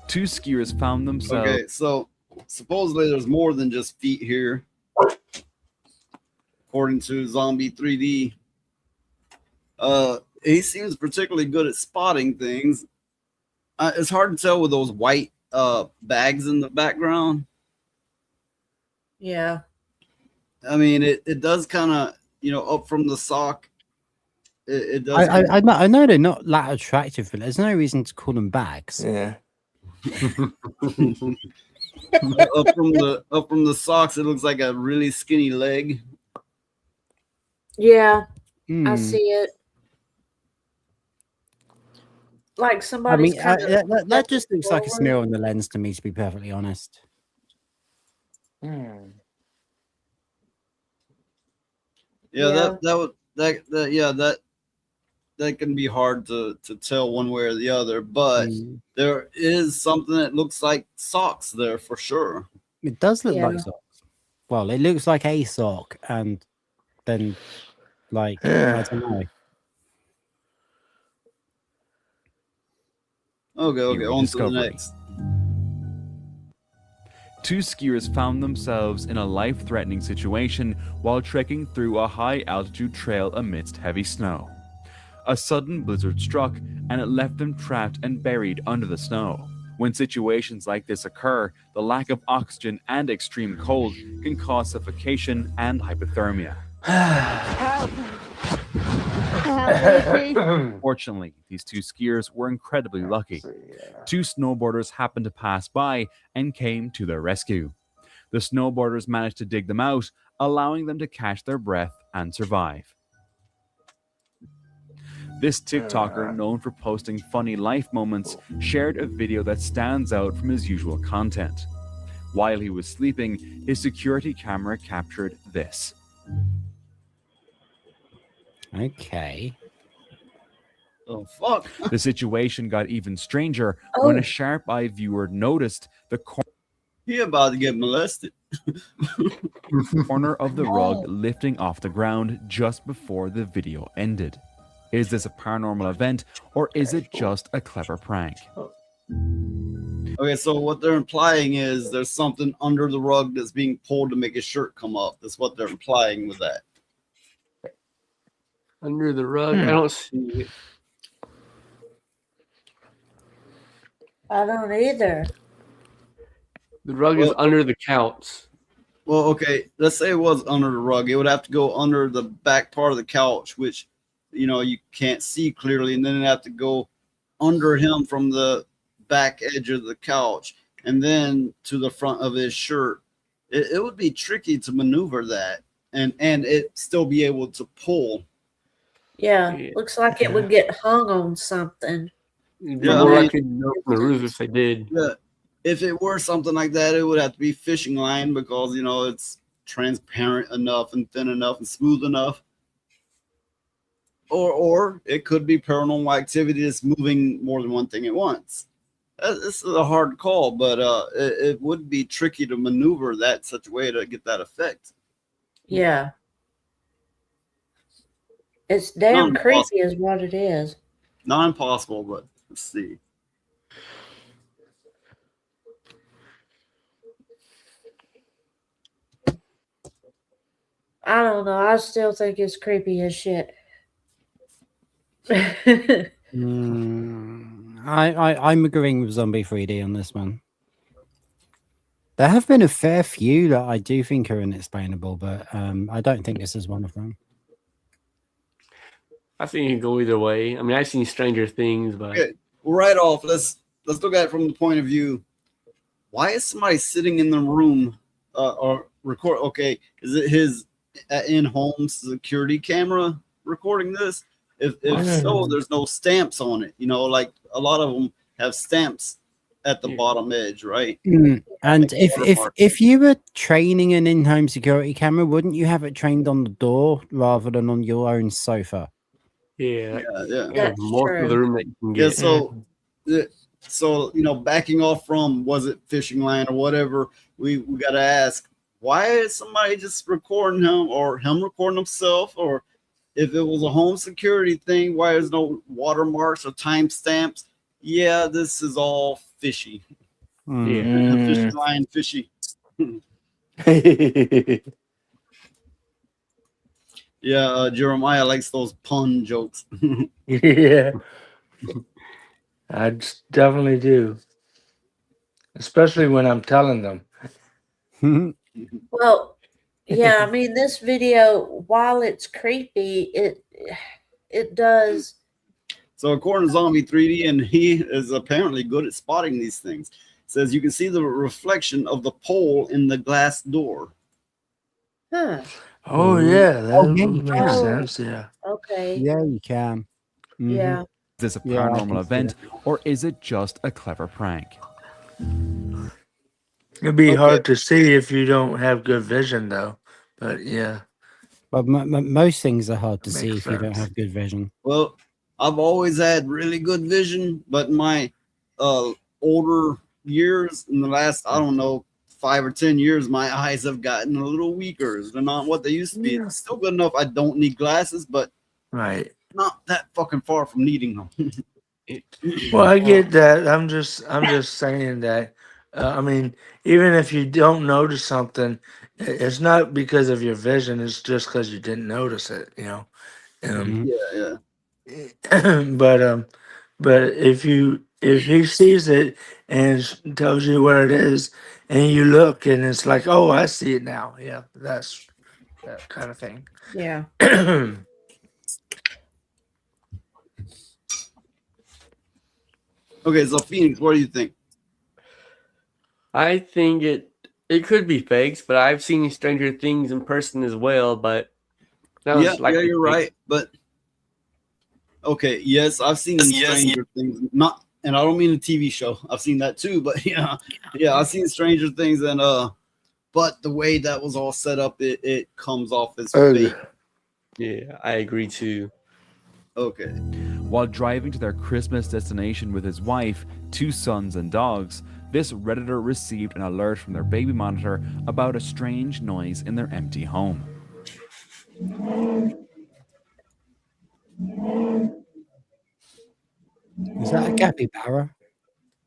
Two skiers found themselves... Okay, so supposedly there's more than just feet here. According to Zombie 3D. He seems particularly good at spotting things. It's hard to tell with those white bags in the background. Yeah. I mean, it does kind of, up from the sock. It does. I know they're not that attractive, but there's no reason to call them bags. Yeah. up from the socks, it looks like a really skinny leg. Yeah, I see it. Like somebody's that just looks like a smear on the lens to me, to be perfectly honest. Yeah, that can be hard to tell one way or the other, but there is something that looks like socks there for sure. It does look like socks. Well, it looks like a sock, and then I don't know. Okay, on to the next. Two skiers found themselves in a life-threatening situation while trekking through a high-altitude trail amidst heavy snow. A sudden blizzard struck, and it left them trapped and buried under the snow. When situations like this occur, the lack of oxygen and extreme cold can cause suffocation and hypothermia. Fortunately, these two skiers were incredibly lucky. Two snowboarders happened to pass by and came to their rescue. The snowboarders managed to dig them out, allowing them to catch their breath and survive. This TikToker, known for posting funny life moments, shared a video that stands out from his usual content. While he was sleeping, his security camera captured this. Okay. Oh fuck! The situation got even stranger when Oh. a sharp-eyed viewer noticed the He about to get molested. corner of the rug Oh. lifting off the ground just before the video ended. Is this a paranormal event or is it just a clever prank? Okay, so what they're implying is there's something under the rug that's being pulled to make his shirt come up. That's what they're implying with that. Under the rug? I don't see it. I don't either. The rug is under the couch. Well, okay, let's say it was under the rug. It would have to go under the back part of the couch, which, you know, you can't see clearly, and then it'd have to go under him from the back edge of the couch and then to the front of his shirt. It would be tricky to maneuver that and it still be able to pull. Yeah, looks like it would get hung on something. Yeah, more likely to go from the roof if they did. Yeah, if it were something like that, it would have to be fishing line because, you know, it's transparent enough and thin enough and smooth enough. Or it could be paranormal activity that's moving more than one thing at once. This is a hard call, but it would be tricky to maneuver that such a way to get that effect. Yeah. It's damn Not creepy is what it is. Not impossible, but let's see. I don't know. I still think it's creepy as shit. I'm agreeing with Zombie 3D on this one. There have been a fair few that I do think are inexplainable, but I don't think this is one of them. I think it could go either way. I mean, I've seen Stranger Things, but Okay, well, right off, let's look at it from the point of view. Why is somebody sitting in the room or record? Okay, is it his in-home security camera recording this? If so, there's no stamps on it. You know, like a lot of them have stamps at the bottom edge, right? And if you were training an in-home security camera, wouldn't you have it trained on the door rather than on your own sofa? yeah, Yeah. most of the room that you can Yeah, get. so you know, backing off from was it fishing line or whatever, we got to ask, why is somebody just recording him or him recording himself? Or if it was a home security thing, why there's no watermarks or timestamps? Yeah, this is all fishy. Fishing line fishy. Yeah, Jeremiah likes those pun jokes. Yeah, I definitely do, especially when I'm telling them. Well, yeah, I mean, this video, while it's creepy, it does. So according to Zombie 3D, and he is apparently good at spotting these things, says you can see the reflection of the pole in the glass door. Huh. Oh yeah, that yeah, would you make can. sense. Yeah. Okay. Yeah, you can. Yeah. Is this a Yeah, I paranormal can see event that. or is it just a clever prank? It'd be hard to see if you don't have good vision, though. But yeah. But most things are hard to Makes see if you don't sense. have good vision. Well, I've always had really good vision, but in my older years, in the last, I don't know, 5 or 10 years, my eyes have gotten a little weaker. They're not what they used to be. It's still good enough. I don't need glasses, but Right. not that fucking far from needing them. Well, I get that. I'm just saying that. I mean, even if you don't notice something, it's not because of your vision. It's just because you didn't notice it. You know. Yeah. But if he sees it and tells you where it is, and you look and it's like, oh, I see it now. Yeah, that's that kind of thing. Yeah. Okay, so Phoenix, what do you think? I think it could be fakes, but I've seen Stranger Things in person as well. But that was Yeah, you're right. But okay, yes, I've seen Stranger Things. Not, and I don't mean a TV show. I've seen that too. But yeah, I've seen Stranger Things, and but the way that was all set up, it comes off as fake. Yeah, I agree too. Okay. While driving to their Christmas destination with his wife, 2 sons, and dogs, this Redditor received an alert from their baby monitor about a strange noise in their empty home. Is that a capybara?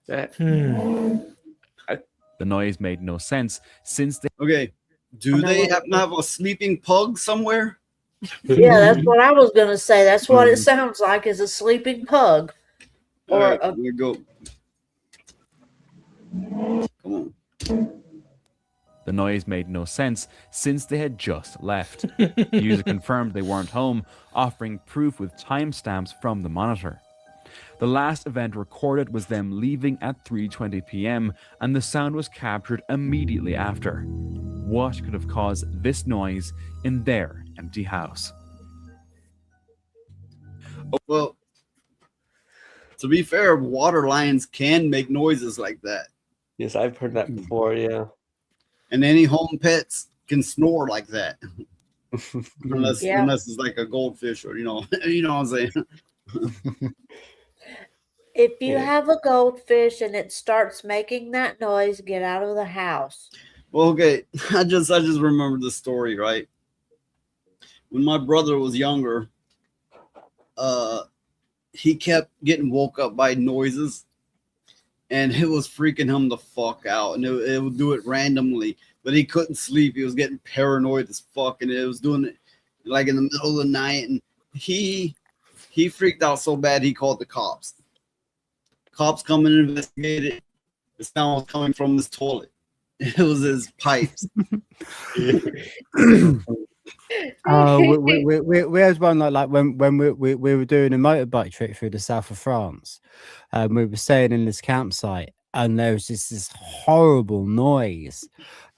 That The noise made no sense since they. Okay. Do they happen to have a sleeping pug somewhere? Yeah, that's what I was gonna say. That's what it sounds like, is a sleeping pug. All Or right, a we go. Come on. The noise made no sense since they had just left. The user confirmed they weren't home, offering proof with timestamps from the monitor. The last event recorded was them leaving at 3:20 p.m. and the sound was captured immediately after. What could have caused this noise in their empty house? Well, to be fair, water lines can make noises like that. Yes, I've heard that before. Yeah. And any home pets can snore like that. unless Yeah. unless it's like a goldfish or you know what I'm saying. if you Yeah. have a goldfish and it starts making that noise, get out of the house. Well, okay, I just remembered the story, right? When my brother was younger, he kept getting woke up by noises, and it was freaking him the fuck out. And it would do it randomly, but he couldn't sleep. He was getting paranoid as fuck, and it was doing it like in the middle of the night. And he freaked out so bad he called the cops. Cops come and investigated. The sound was coming from his toilet. It was his pipes. We had one like when we were doing a motorbike trip through the south of France. We were staying in this campsite, and there was just this horrible noise,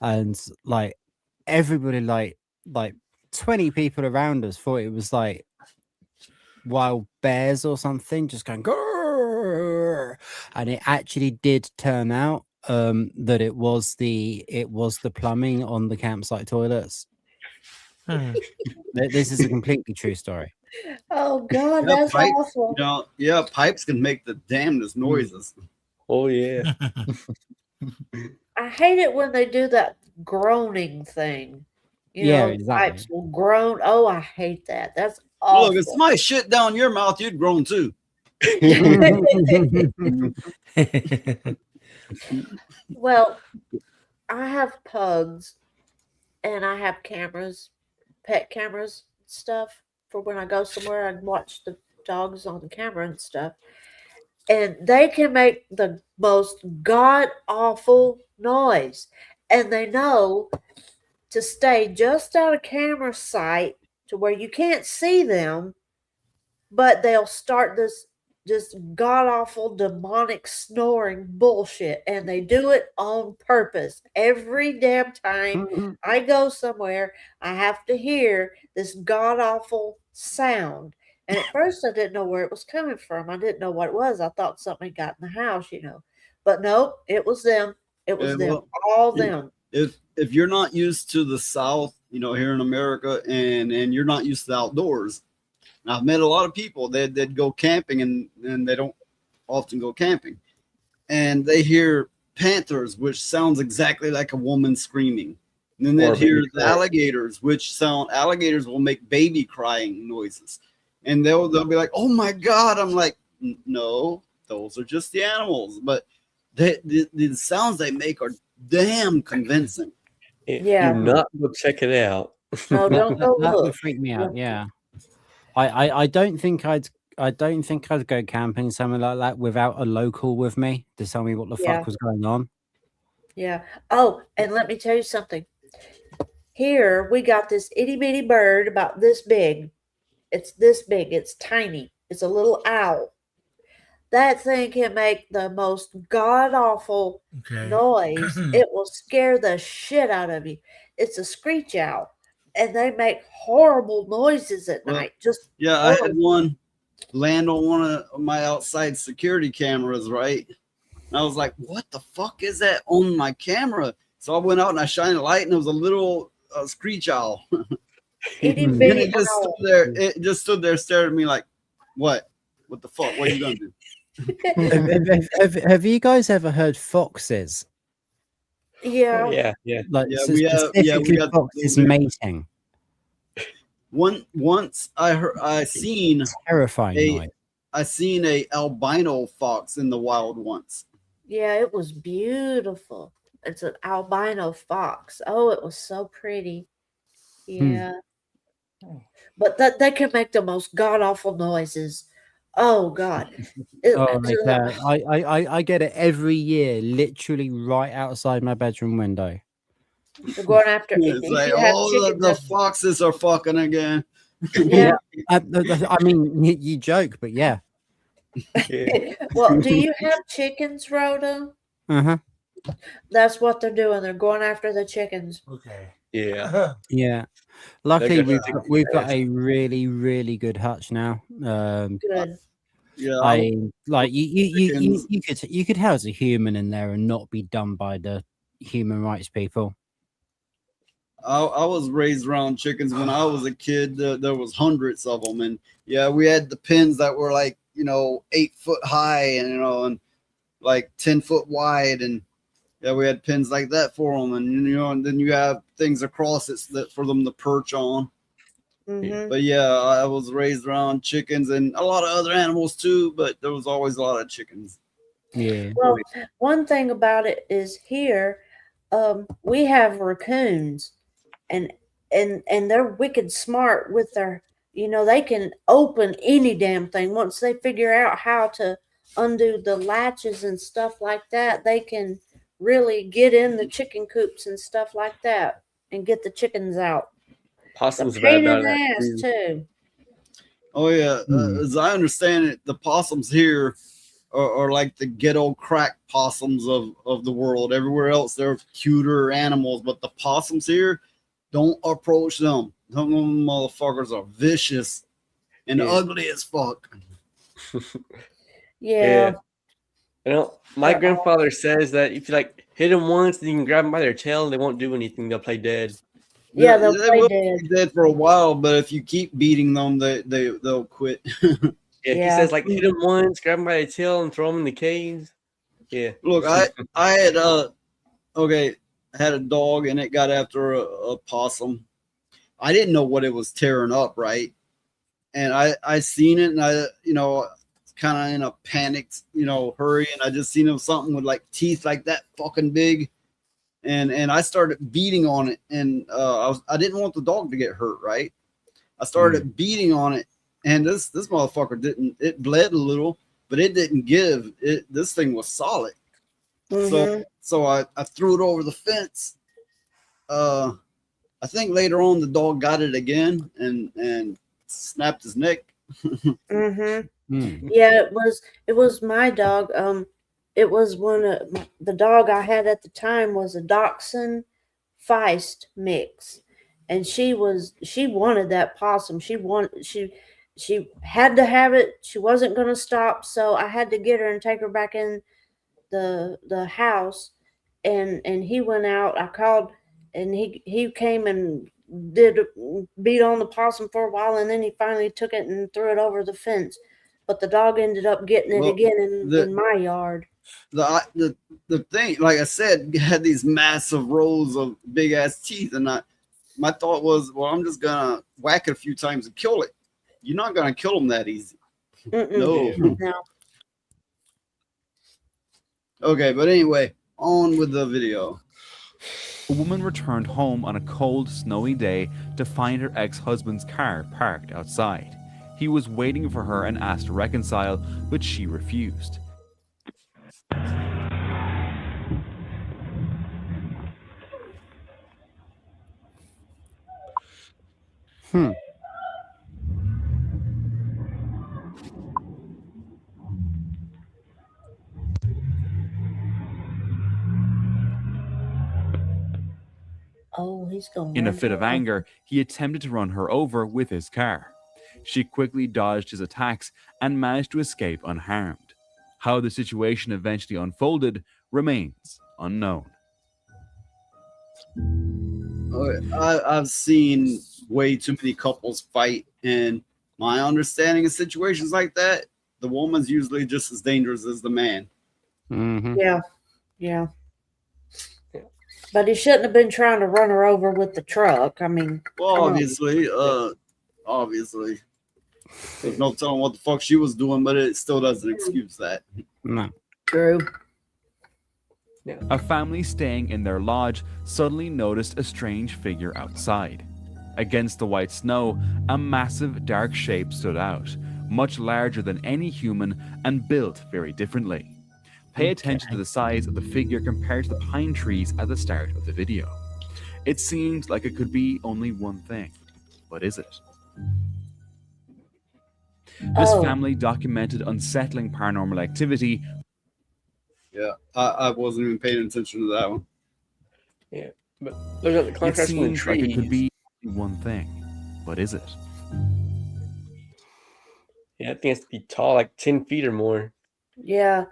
and like everybody, like 20 people around us thought it was like wild bears or something, just going grrr, and it actually did turn out that it was the plumbing on the campsite toilets. This is a completely true story. Oh God, Yeah, that's pipes, awful. you know, yeah, pipes can make the damnedest noises. Oh yeah. I hate it when they do that groaning thing. You Yeah, know, exactly. pipes will groan. Oh, I hate that. That's awful. Look, if somebody shit down your mouth, you'd groan too. Well, I have pugs and I have cameras, pet cameras stuff for when I go somewhere and watch the dogs on the camera and stuff. And they can make the most god awful noise. And they know to stay just out of camera sight to where you can't see them, but they'll start this just god awful demonic snoring bullshit, and they do it on purpose. Every damn time I go somewhere, I have to hear this god awful sound. And at first, I didn't know where it was coming from. I didn't know what it was. I thought something got in the house, you know. But nope, it was them. It was them. Well, All them. If you're not used to the South, you know, here in America, and you're not used to the outdoors, and I've met a lot of people that go camping and they don't often go camping, and they hear panthers, which sounds exactly like a woman screaming. And then they hear the alligators, alligators will make baby crying noises. And they'll be like, "Oh my God." I'm like, "No, those are just the animals." But the sounds they make are damn convincing. Yeah. Do not go check it out. No, don't go That look. would freak me out. Yeah, I don't think I'd go camping somewhere like that without a local with me to tell me what the Yeah. fuck was going on. Yeah. Oh, and let me tell you something. Here we got this itty bitty bird about this big. It's this big. It's tiny. It's a little owl. That thing can make the most god awful noise. It will scare the shit out of you. It's a screech owl, and they make horrible noises at Well, night. Just Yeah, I had horrible. one land on one of my outside security cameras, right? And I was like, "What the fuck is that on my camera?" So I went out and I shined a light, and it was a little screech owl. Itty And bitty it just stood owl. there. It just stood there staring at me like, what? What the fuck? What are you gonna do? Have you guys ever heard foxes? Yeah. Yeah. Like Yeah, we specifically got foxes those. mating. Once I seen Terrifying noise. I seen a albino fox in the wild once. Yeah, it was beautiful. It's an albino fox. Oh, it was so pretty. Yeah. But that they can make the most god awful noises. Oh God. Oh my God. I get it every year, literally right outside my bedroom window. They're going after It's if like, you have oh, chickens. the foxes are fucking again. Yeah. I mean, you joke, but yeah. Well, do you have chickens, Rhoda? Uh-huh. That's what they're doing. They're going after the chickens. Okay. Yeah. Yeah. Luckily, got you we've got fast. a really good hutch now. Good. Yeah, I like chickens. you could house a human in there and not be done by the human rights people. I was raised around chickens when I was a kid. There was hundreds of them, and yeah, we had the pens that were like 8 foot high and and like 10 foot wide, and yeah, we had pens like that for them, and and then you have things across it for them to perch on. Mhm. But yeah, I was raised around chickens and a lot of other animals too, but there was always a lot of chickens. Yeah. Well, one thing about it is here, we have raccoons, and they're wicked smart with their, they can open any damn thing once they figure out how to undo the latches and stuff like that. They can really get in the chicken coops and stuff like that and get the chickens out. Possums A are bad pain in about the that ass too. too. Oh yeah, as I understand it, the possums here are like the ghetto crack possums of the world. Everywhere else, they're cuter animals, but the possums here, don't approach them. Some of them motherfuckers are vicious and Yeah. ugly as fuck. Yeah. My They're grandfather says that if you hit them once, then you can grab them by their tail, they won't do anything. They'll play dead. Yeah, they'll they play will dead. be dead for a while, but if you keep beating them, they'll quit. Yeah, he says hit them once, grab them by the tail, and throw them in the cage. Yeah. Look, I had had a dog and it got after a possum. I didn't know what it was tearing up, right? And I seen it, and I kind of in a panicked hurry, and I just seen him something with like teeth like that fucking big, and I started beating on it, and I didn't want the dog to get hurt, right? I started beating on it, and this motherfucker didn't. It bled a little, but it didn't give. This thing was solid. So I threw it over the fence. I think later on the dog got it again and snapped his neck. Yeah, it was my dog. It was the dog I had at the time was a Dachshund Feist mix, and she wanted that possum. She had to have it. She wasn't going to stop, so I had to get her and take her back in the house, and he went out. I called, and he came and beat on the possum for a while, and then he finally took it and threw it over the fence. But the dog ended up getting it again in my yard. The thing, like I said, had these massive rows of big ass teeth, and my thought was, well, I'm just gonna whack it a few times and kill it. You're not gonna kill them that easy. No. Okay, but anyway, on with the video. A woman returned home on a cold, snowy day to find her ex-husband's car parked outside. He was waiting for her and asked to reconcile, but she refused. Oh, he's going. In a fit of anger, he attempted to run her over with his car. She quickly dodged his attacks and managed to escape unharmed. How the situation eventually unfolded remains unknown. I've seen way too many couples fight, and my understanding of situations like that, the woman's usually just as dangerous as the man. Mm-hmm. Yeah, yeah. But he shouldn't have been trying to run her over with the truck. I mean, Well, come on. obviously, there's no telling what the fuck she was doing, but it still doesn't excuse that. No. True. A family staying in their lodge suddenly noticed a strange figure outside. Against the white snow, a massive dark shape stood out, much larger than any human and built very differently. Pay attention to the size of the figure compared to the pine trees at the start of the video. It seemed like it could be only one thing, but is it? This family documented unsettling paranormal activity. Yeah, I wasn't even paying attention to that one. Yeah, but look at the It contrast with the seems like it could trees. be one thing, but is it? Yeah, I think it has to be tall, like 10 feet or more. Yeah.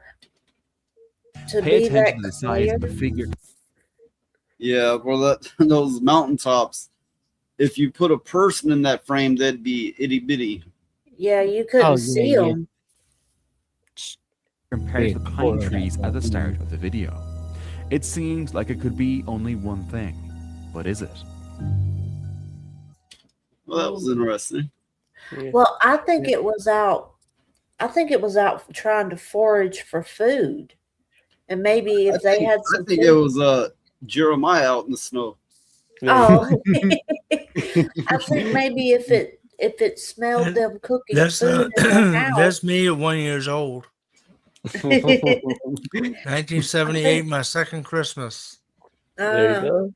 To Pay be attention that to the size of the clear. figure. Yeah, well, those mountaintops, if you put a person in that frame, that'd be itty bitty. Yeah, you couldn't Oh, see yeah. them. Compared to the pine trees at the start of the video. It seemed like it could be only one thing, but is it? Well, that was interesting. Well, I think it was out. I think it was out trying to forage for food, and maybe if they had some I think food. it was Jeremiah out in the snow. Oh, I think maybe if it smelled them cooking That's food in their house. that's me at 1 year old. 1978, my second Christmas. There you go.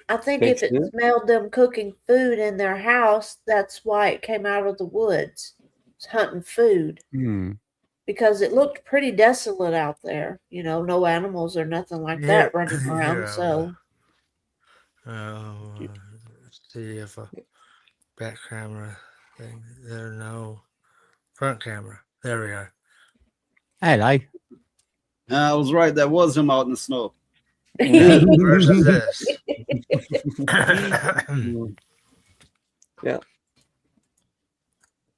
I think Makes if it sense. smelled them cooking food in their house, that's why it came out of the woods. It's hunting food because it looked pretty desolate out there. You know, no animals or nothing like that running around. Yeah. So Let's see if a back camera thing. There, no front camera. There we go. Hello. I was right. That was him out in the snow. Versus this. Yeah.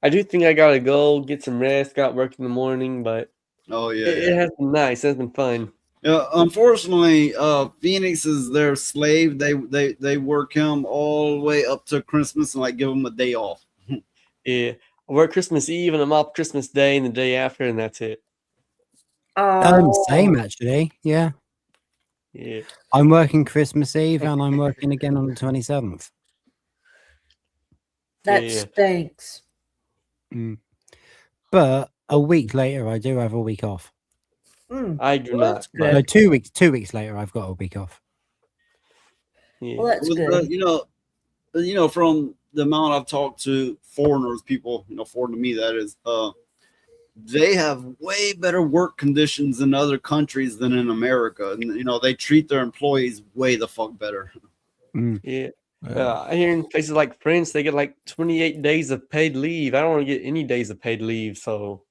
I do think I gotta go get some rest. Got work in the morning, but Oh yeah, it has been nice. It's been fun. Yeah, unfortunately, Phoenix is their slave. They work him all the way up to Christmas and like give him a day off. Yeah, I work Christmas Eve and I'm off Christmas Day and the day after, and that's it. Same actually. Yeah. Yeah. I'm working Christmas Eve and I'm working again on the 27th. that Yeah. stinks. But a week later, I do have a week off. I do Well, not. that's but- No, 2 weeks. 2 weeks later, I've got a week off. Yeah. Well, that's With good. you know, from the amount I've talked to foreigners, people, foreign to me, that is, they have way better work conditions in other countries than in America, and they treat their employees way the fuck better. Yeah. I hear in places like France, they get like 28 days of paid leave. I don't want to get any days of paid leave, so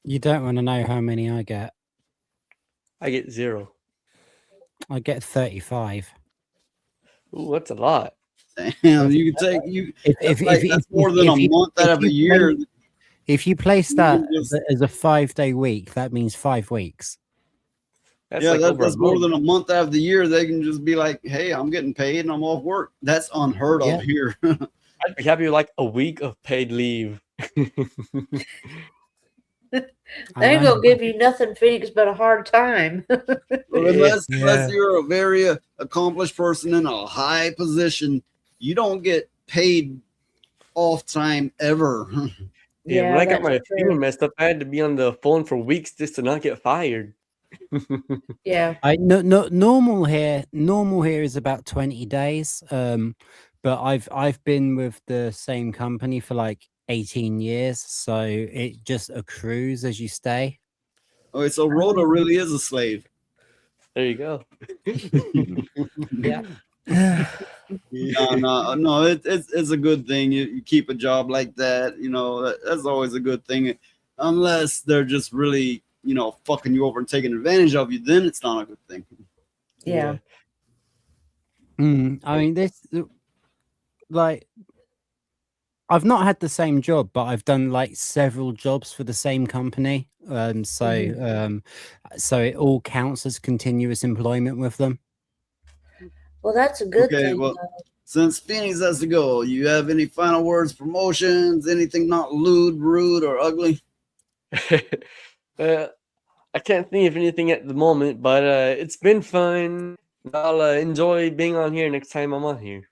You don't want to know how many I get. I get 0. I get 35. Ooh, that's a lot. Damn, you can take you. If That's more than a month out of a year. If you place that just- as a 5-day week, that means 5 weeks. That's Yeah, like over a that's more month. than a month out of the year. They can just be like, "Hey, I'm getting paid and I'm off work." That's unheard Yeah. of here. I'd be happy with like a week of paid leave. They ain't gonna give you nothing, Phoenix, but a hard time. Unless you're a very accomplished person in a high position, you don't get paid off time ever. Yeah, when I got that's my true. finger messed up, I had to be on the phone for weeks just to not get fired. Yeah. Normal here. Normal here is about 20 days. But I've been with the same company for like 18 years, so it just accrues as you stay. Okay, so Rhoda really is a slave. There you go. Yeah. No, it's a good thing. You keep a job like that, that's always a good thing. Unless they're just really, fucking you over and taking advantage of you, then it's not a good thing. Yeah. I mean, like, I've not had the same job, but I've done like several jobs for the same company. So it all counts as continuous employment with them. Well, that's a good Okay, thing. well, though. since Phoenix has to go, you have any final words, promotions, anything not lewd, rude, or ugly? I can't think of anything at the moment, but it's been fun. I'll enjoy being on here next time I'm on here.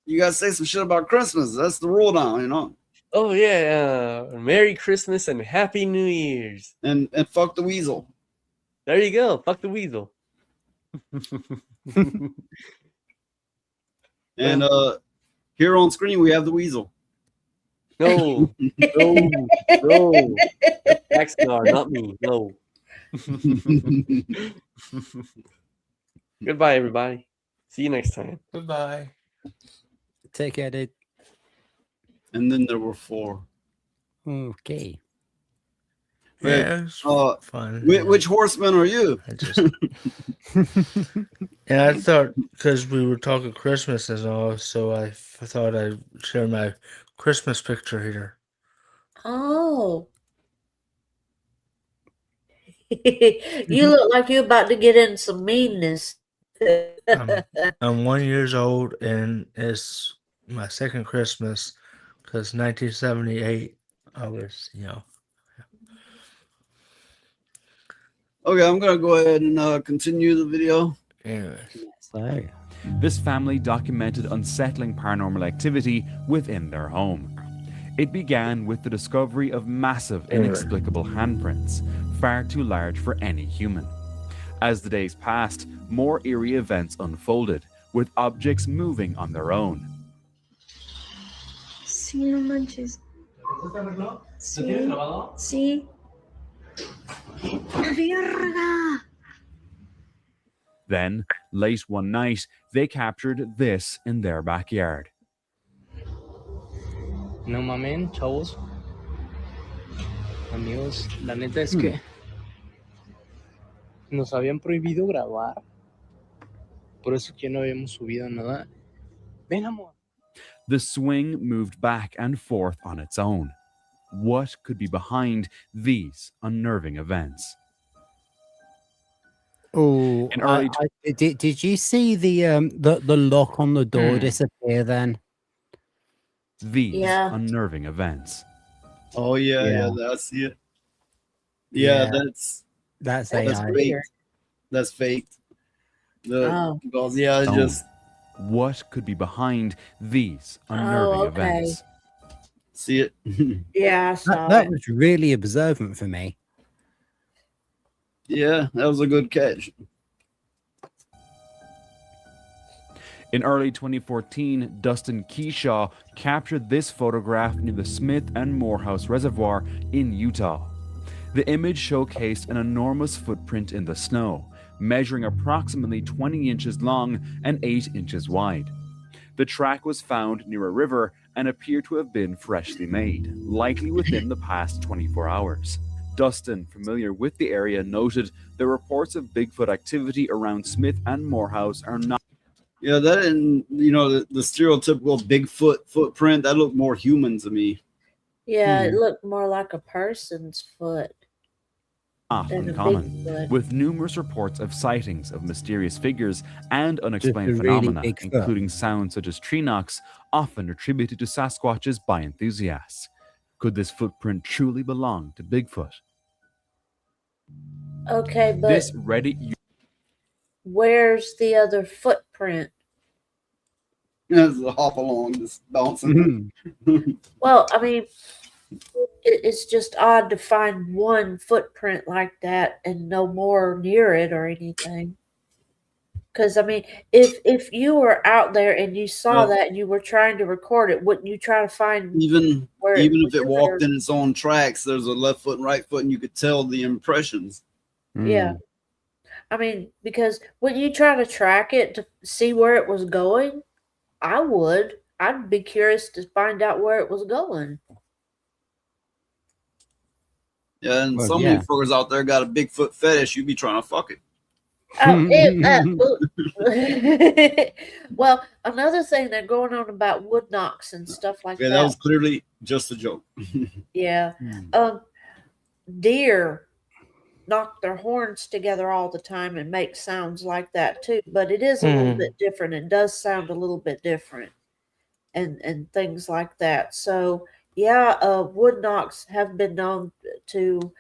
You guys say some shit about Christmas. That's the rule now, you know. Oh yeah, Merry Christmas and Happy New Year's. And fuck the weasel. There you go. Fuck the weasel. And here on screen we have the weasel. No, no. Axnar, not me. No. Goodbye, everybody. See you next time. Goodbye. Take care, dude. And then there were 4. Okay. Yeah, it's fun. Which horseman are you? I just I thought because we were talking Christmas and all, so I thought I'd share my Christmas picture here. Oh. You look like you're about to get in some meanness. I'm 1 year old, and it's my second Christmas because 1978 I was, Okay, I'm gonna go ahead and continue the video. So, this family documented unsettling paranormal activity within their home. It began with the discovery of massive, inexplicable handprints, far too large for any human. As the days passed, more eerie events unfolded, with objects moving on their own. Sí, no manches. Sí. Sí. Verga. Then, late one night, they captured this in their backyard. No mamen, chavos. Amigos, la neta es que nos habían prohibido grabar. Por eso que no habíamos subido nada. Ven, amor. The swing moved back and forth on its own. What could be behind these unnerving events? Oh, In early did you see the lock on the door disappear then? These Yeah. unnerving events. Oh yeah, I see it. Yeah, that's AI. AI. That's fake. Oh. Because it's Stone. just What could be behind these unnerving Oh, okay. events? see it. Yeah, I saw That it. was really observant for me. Yeah, that was a good catch. In early 2014, Dustin Keyshaw captured this photograph near the Smith and Morehouse Reservoir in Utah. The image showcased an enormous footprint in the snow, measuring approximately 20 inches long and 8 inches wide. The track was found near a river and appeared to have been freshly made, likely within the past 24 hours. Dustin, familiar with the area, noted the reports of Bigfoot activity around Smith and Morehouse are not. Yeah, that and the stereotypical Bigfoot footprint that looked more human to me. Yeah, it looked more like a person's foot. Not than a uncommon, Bigfoot. with numerous reports of sightings of mysterious figures and unexplained Just a really phenomena, big foot. including sounds such as tree knocks, often attributed to Sasquatches by enthusiasts. Could this footprint truly belong to Bigfoot? Okay, but This Reddit where's the other footprint? As a hop along, just bouncing. Well, I mean, it's just odd to find one footprint like that and no more near it or anything. Because I mean, if you were out there and you saw Yeah. that and you were trying to record it, wouldn't you try to find Even where if was it walked in its own tracks, there's a left foot and right foot, and you could tell the impressions. Yeah. I mean, because when you try to track it to see where it was going, I would. I'd be curious to find out where it was going. Yeah, and Well, some yeah. motherfuckers out there got a Bigfoot fetish. You be trying to fuck it. Well, another thing they're going on about wood knocks and stuff like Yeah, that that. was clearly just a joke. Yeah. Deer knock their horns together all the time and make sounds like that too, but it is a little bit different. It does sound a little bit different and things like that. So yeah, wood knocks have been known to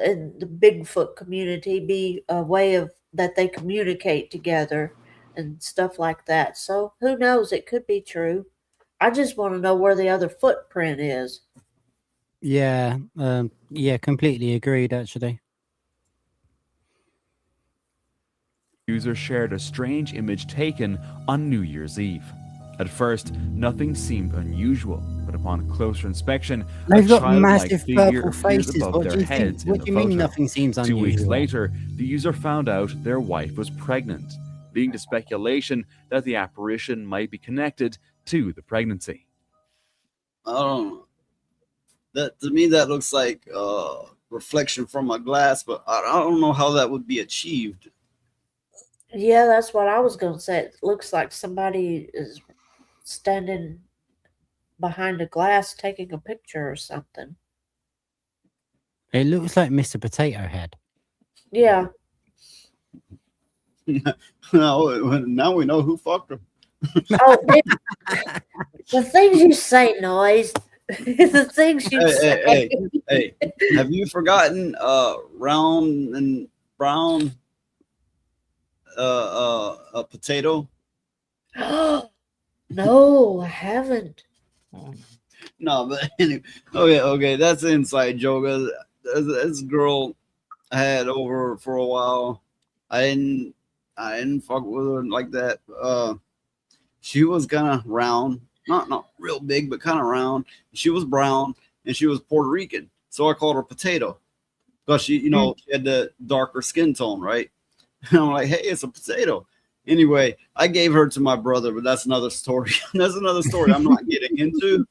in the Bigfoot community be a way of that they communicate together and stuff like that. So who knows? It could be true. I just want to know where the other footprint is. Yeah, completely agreed. Actually, User shared a strange image taken on New Year's Eve. At first, nothing seemed unusual, but upon closer inspection, they've a got childlike massive figure purple appeared faces. above What their do you think? heads in What the do you mean photo. nothing seems 2 weeks unusual? later, the user found out their wife was pregnant, leading to speculation that the apparition might be connected to the pregnancy. I don't know. That to me that looks like reflection from a glass, but I don't know how that would be achieved. Yeah, that's what I was going to say. It looks like somebody is standing behind a glass taking a picture or something. It looks like Mr. Potato Head. Yeah. Now we know who fucked him. Oh, the things you say, Noise. The things you say. Hey, have you forgotten round and brown a potato? No, I haven't. No, but anyway, okay, that's an inside joke. This girl I had over for a while. I didn't fuck with her like that. She was kind of round, not real big, but kind of round. She was brown and she was Puerto Rican, so I called her Potato because she had the darker skin tone, right? And I'm like, hey, it's a potato. Anyway, I gave her to my brother, but that's another story. That's another story I'm not getting into.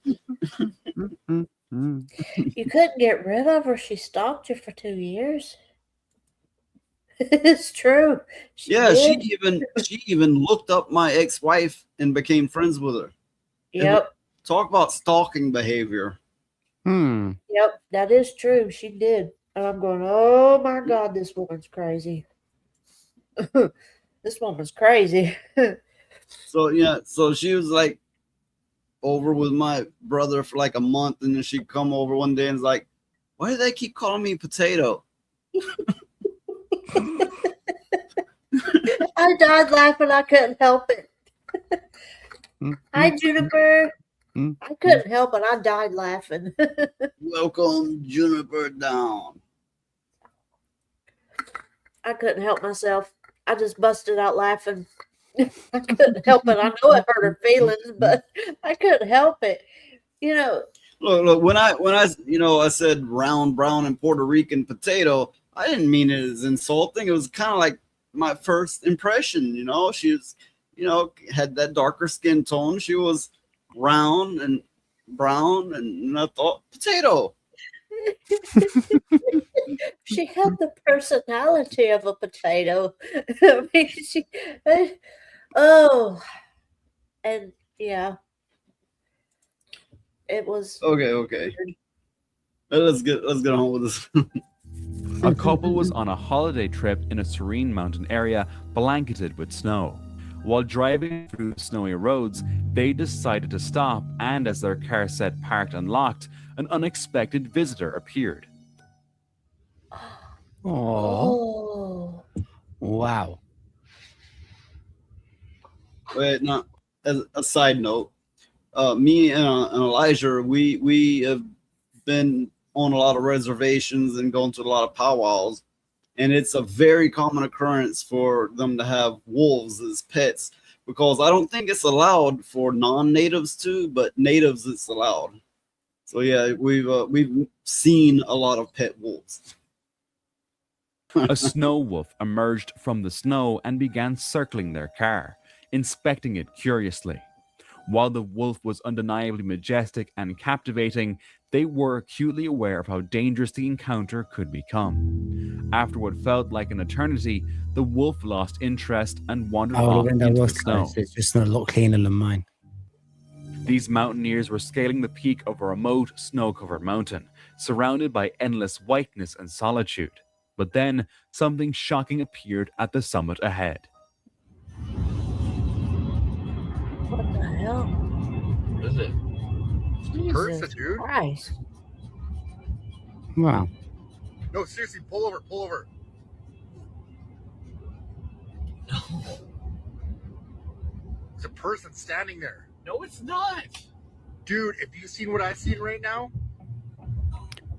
You couldn't get rid of her. She stalked you for 2 years. It's true. She even looked up my ex-wife and became friends with her. Yep. Talk about stalking behavior. Yep, that is true. She did. And I'm going, oh my God, this woman's crazy. This woman's crazy. So she was like over with my brother for like a month, and then she'd come over one day and was like, why do they keep calling me Potato? I died laughing. I couldn't help it. Hi, Juniper. I couldn't help it. I died laughing. Welcome, Juniper down. I couldn't help myself. I just busted out laughing. I couldn't help it. I know it hurt her feelings, but I couldn't help it. Look. When I said round, brown, and Puerto Rican potato, I didn't mean it as insulting. It was kind of like my first impression. She was, had that darker skin tone. She was round and brown, and I thought potato. She had the personality of a potato. I mean, and yeah, it was okay. Let's get on with this. A couple was on a holiday trip in a serene mountain area blanketed with snow. While driving through snowy roads, they decided to stop, and as their car sat parked and locked, an unexpected visitor appeared. Oh. Wow. Wait, no. As a side note, me and Elijah, we have been on a lot of reservations and going to a lot of powwows, and it's a very common occurrence for them to have wolves as pets, because I don't think it's allowed for non-natives too, but natives it's allowed. So yeah, we've seen a lot of pet wolves. A snow wolf emerged from the snow and began circling their car, inspecting it curiously. While the wolf was undeniably majestic and captivating, they were acutely aware of how dangerous the encounter could become. After what felt like an eternity, the wolf lost interest and wandered Oh, the off window into was the snow. closed. It's just a lot cleaner than mine. These mountaineers were scaling the peak of a remote, snow-covered mountain, surrounded by endless whiteness and solitude. But then, something shocking appeared at the summit ahead. What the hell? What is it? Jesus Person, dude. Christ. Wow. No, seriously, pull over, pull over. No. It's a person standing there. No, it's not. Dude, if you've seen what I've seen right now,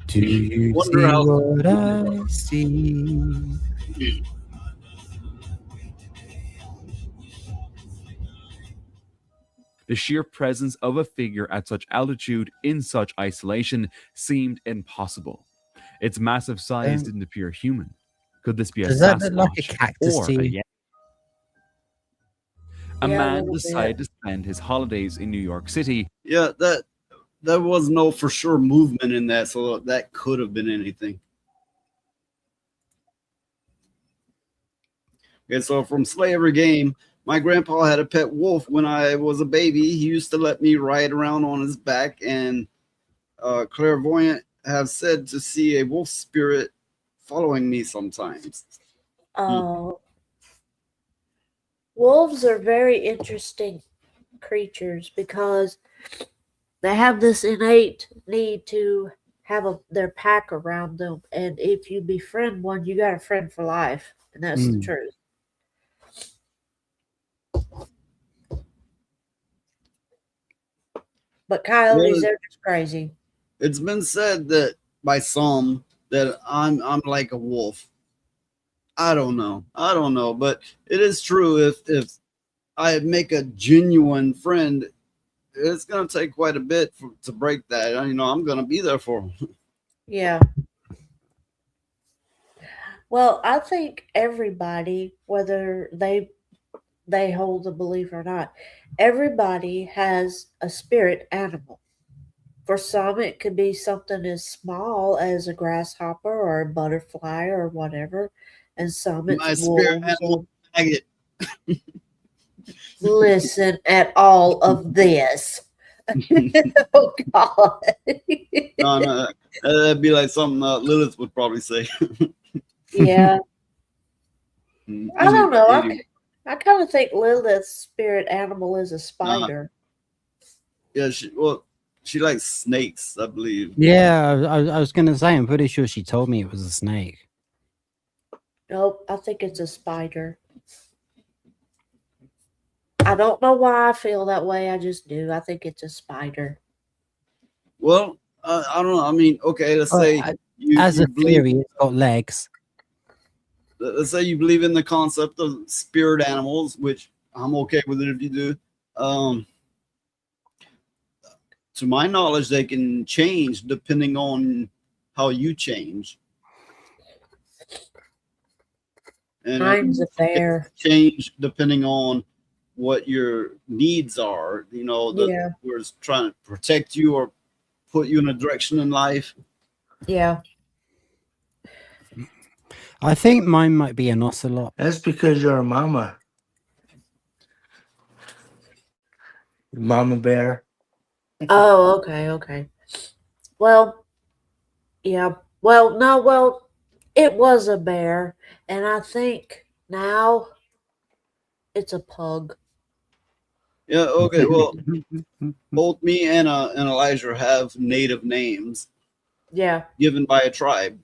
Do you Wonder see how- what I see? The sheer presence of a figure at such altitude in such isolation seemed impossible. Its massive size didn't appear human. Could this be a Does that look like a Sasquatch cactus or to a you? Yeti? A Yeah, a man little decided bit. to spend his holidays in New York City. Yeah, that was no for sure movement in that, so that could have been anything. Okay, so from Slavery Game, my grandpa had a pet wolf when I was a baby. He used to let me ride around on his back, and clairvoyant have said to see a wolf spirit following me sometimes. Wolves are very interesting creatures because they have this innate need to have their pack around them, and if you befriend one, you got a friend for life, and that's the truth. But coyotes, they're just crazy. It's been said that by some that I'm like a wolf. I don't know, but it is true. If I make a genuine friend, it's gonna take quite a bit to break that. You know, I'm gonna be there for them. Yeah. Well, I think everybody, whether they hold the belief or not, everybody has a spirit animal. For some, it could be something as small as a grasshopper or a butterfly or whatever, and some it's My spirit wolves. animal maggot. Listen at all of this. Oh God! No, that'd be like something Lilith would probably say. Yeah, Mm, I don't know. maybe. I kind of think Lilith's spirit animal is a spider. Yeah, she likes snakes, I believe. Yeah, I was going to say, I'm pretty sure she told me it was a snake. Nope, I think it's a spider. I don't know why I feel that way. I just do. I think it's a spider. Well, I don't know. I mean, okay, let's say As you a believe. theory, it's got legs. Let's say you believe in the concept of spirit animals, which I'm okay with it if you do. To my knowledge, they can change depending on how you change. And Mine's a bear. change depending on what your needs are. You know, Yeah. we're trying to protect you or put you in a direction in life. Yeah. I think mine might be an ocelot. That's because you're a mama. Mama bear. Oh, okay. Well, yeah. Well, no, well, it was a bear, and I think now it's a pug. Yeah. Okay. Well, both me and Elijah have native names Yeah. given by a tribe.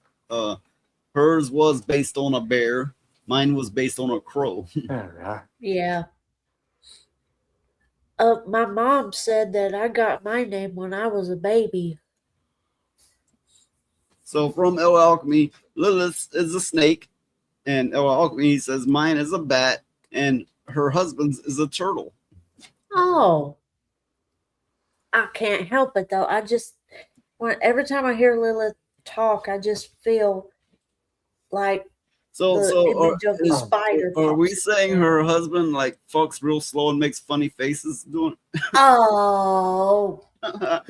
Hers was based on a bear. Mine was based on a crow. Yeah. My mom said that I got my name when I was a baby. So from El Alchemy, Lilith is a snake, and El Alchemy says mine is a bat, and her husband's is a turtle. Oh. I can't help it though. Every time I hear Lilith talk, I just feel like So the image of the spider. are we pops. saying her husband like fucks real slow and makes funny faces doing? Oh. I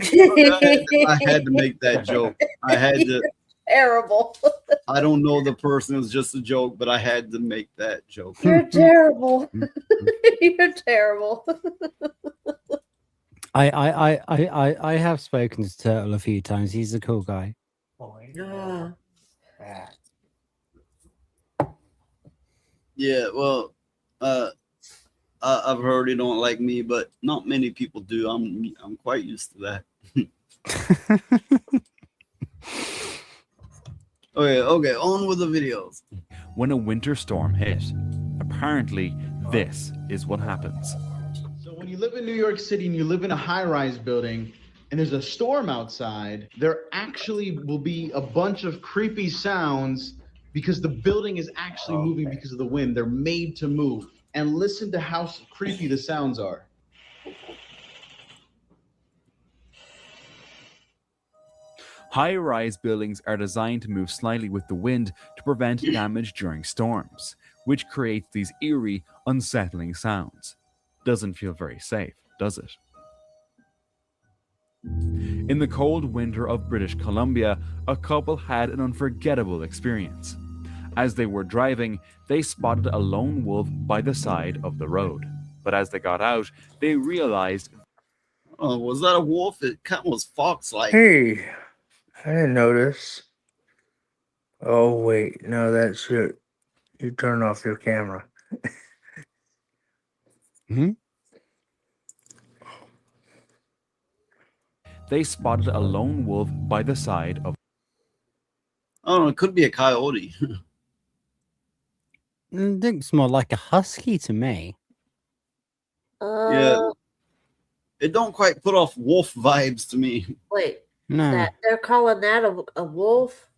had to make that joke. I had to. terrible. I don't know the person. It was just a joke, but I had to make that joke. You're terrible. You're terrible. I have spoken to Turtle a few times. He's a cool guy. Ah. Yeah, well, I've heard he don't like me, but not many people do. I'm quite used to that. Okay, on with the videos. When a winter storm hit, apparently this is what happens. So when you live in New York City and you live in a high-rise building and there's a storm outside, there actually will be a bunch of creepy sounds because the building is actually moving because of the wind. They're made to move. And listen to how creepy the sounds are. High-rise buildings are designed to move slightly with the wind to prevent damage during storms, which creates these eerie, unsettling sounds. Doesn't feel very safe, does it? In the cold winter of British Columbia, a couple had an unforgettable experience. As they were driving, they spotted a lone wolf by the side of the road. But as they got out, they realized... Oh, was that a wolf? It kind of was fox-like. Hey, I didn't notice. Oh, wait. No, that's your... You turn off your camera. They spotted a lone wolf by the side of... I don't know, it could be a coyote. It looks more like a husky to me. Yeah. It don't quite put off wolf vibes to me. Wait. No. That they're calling that a wolf?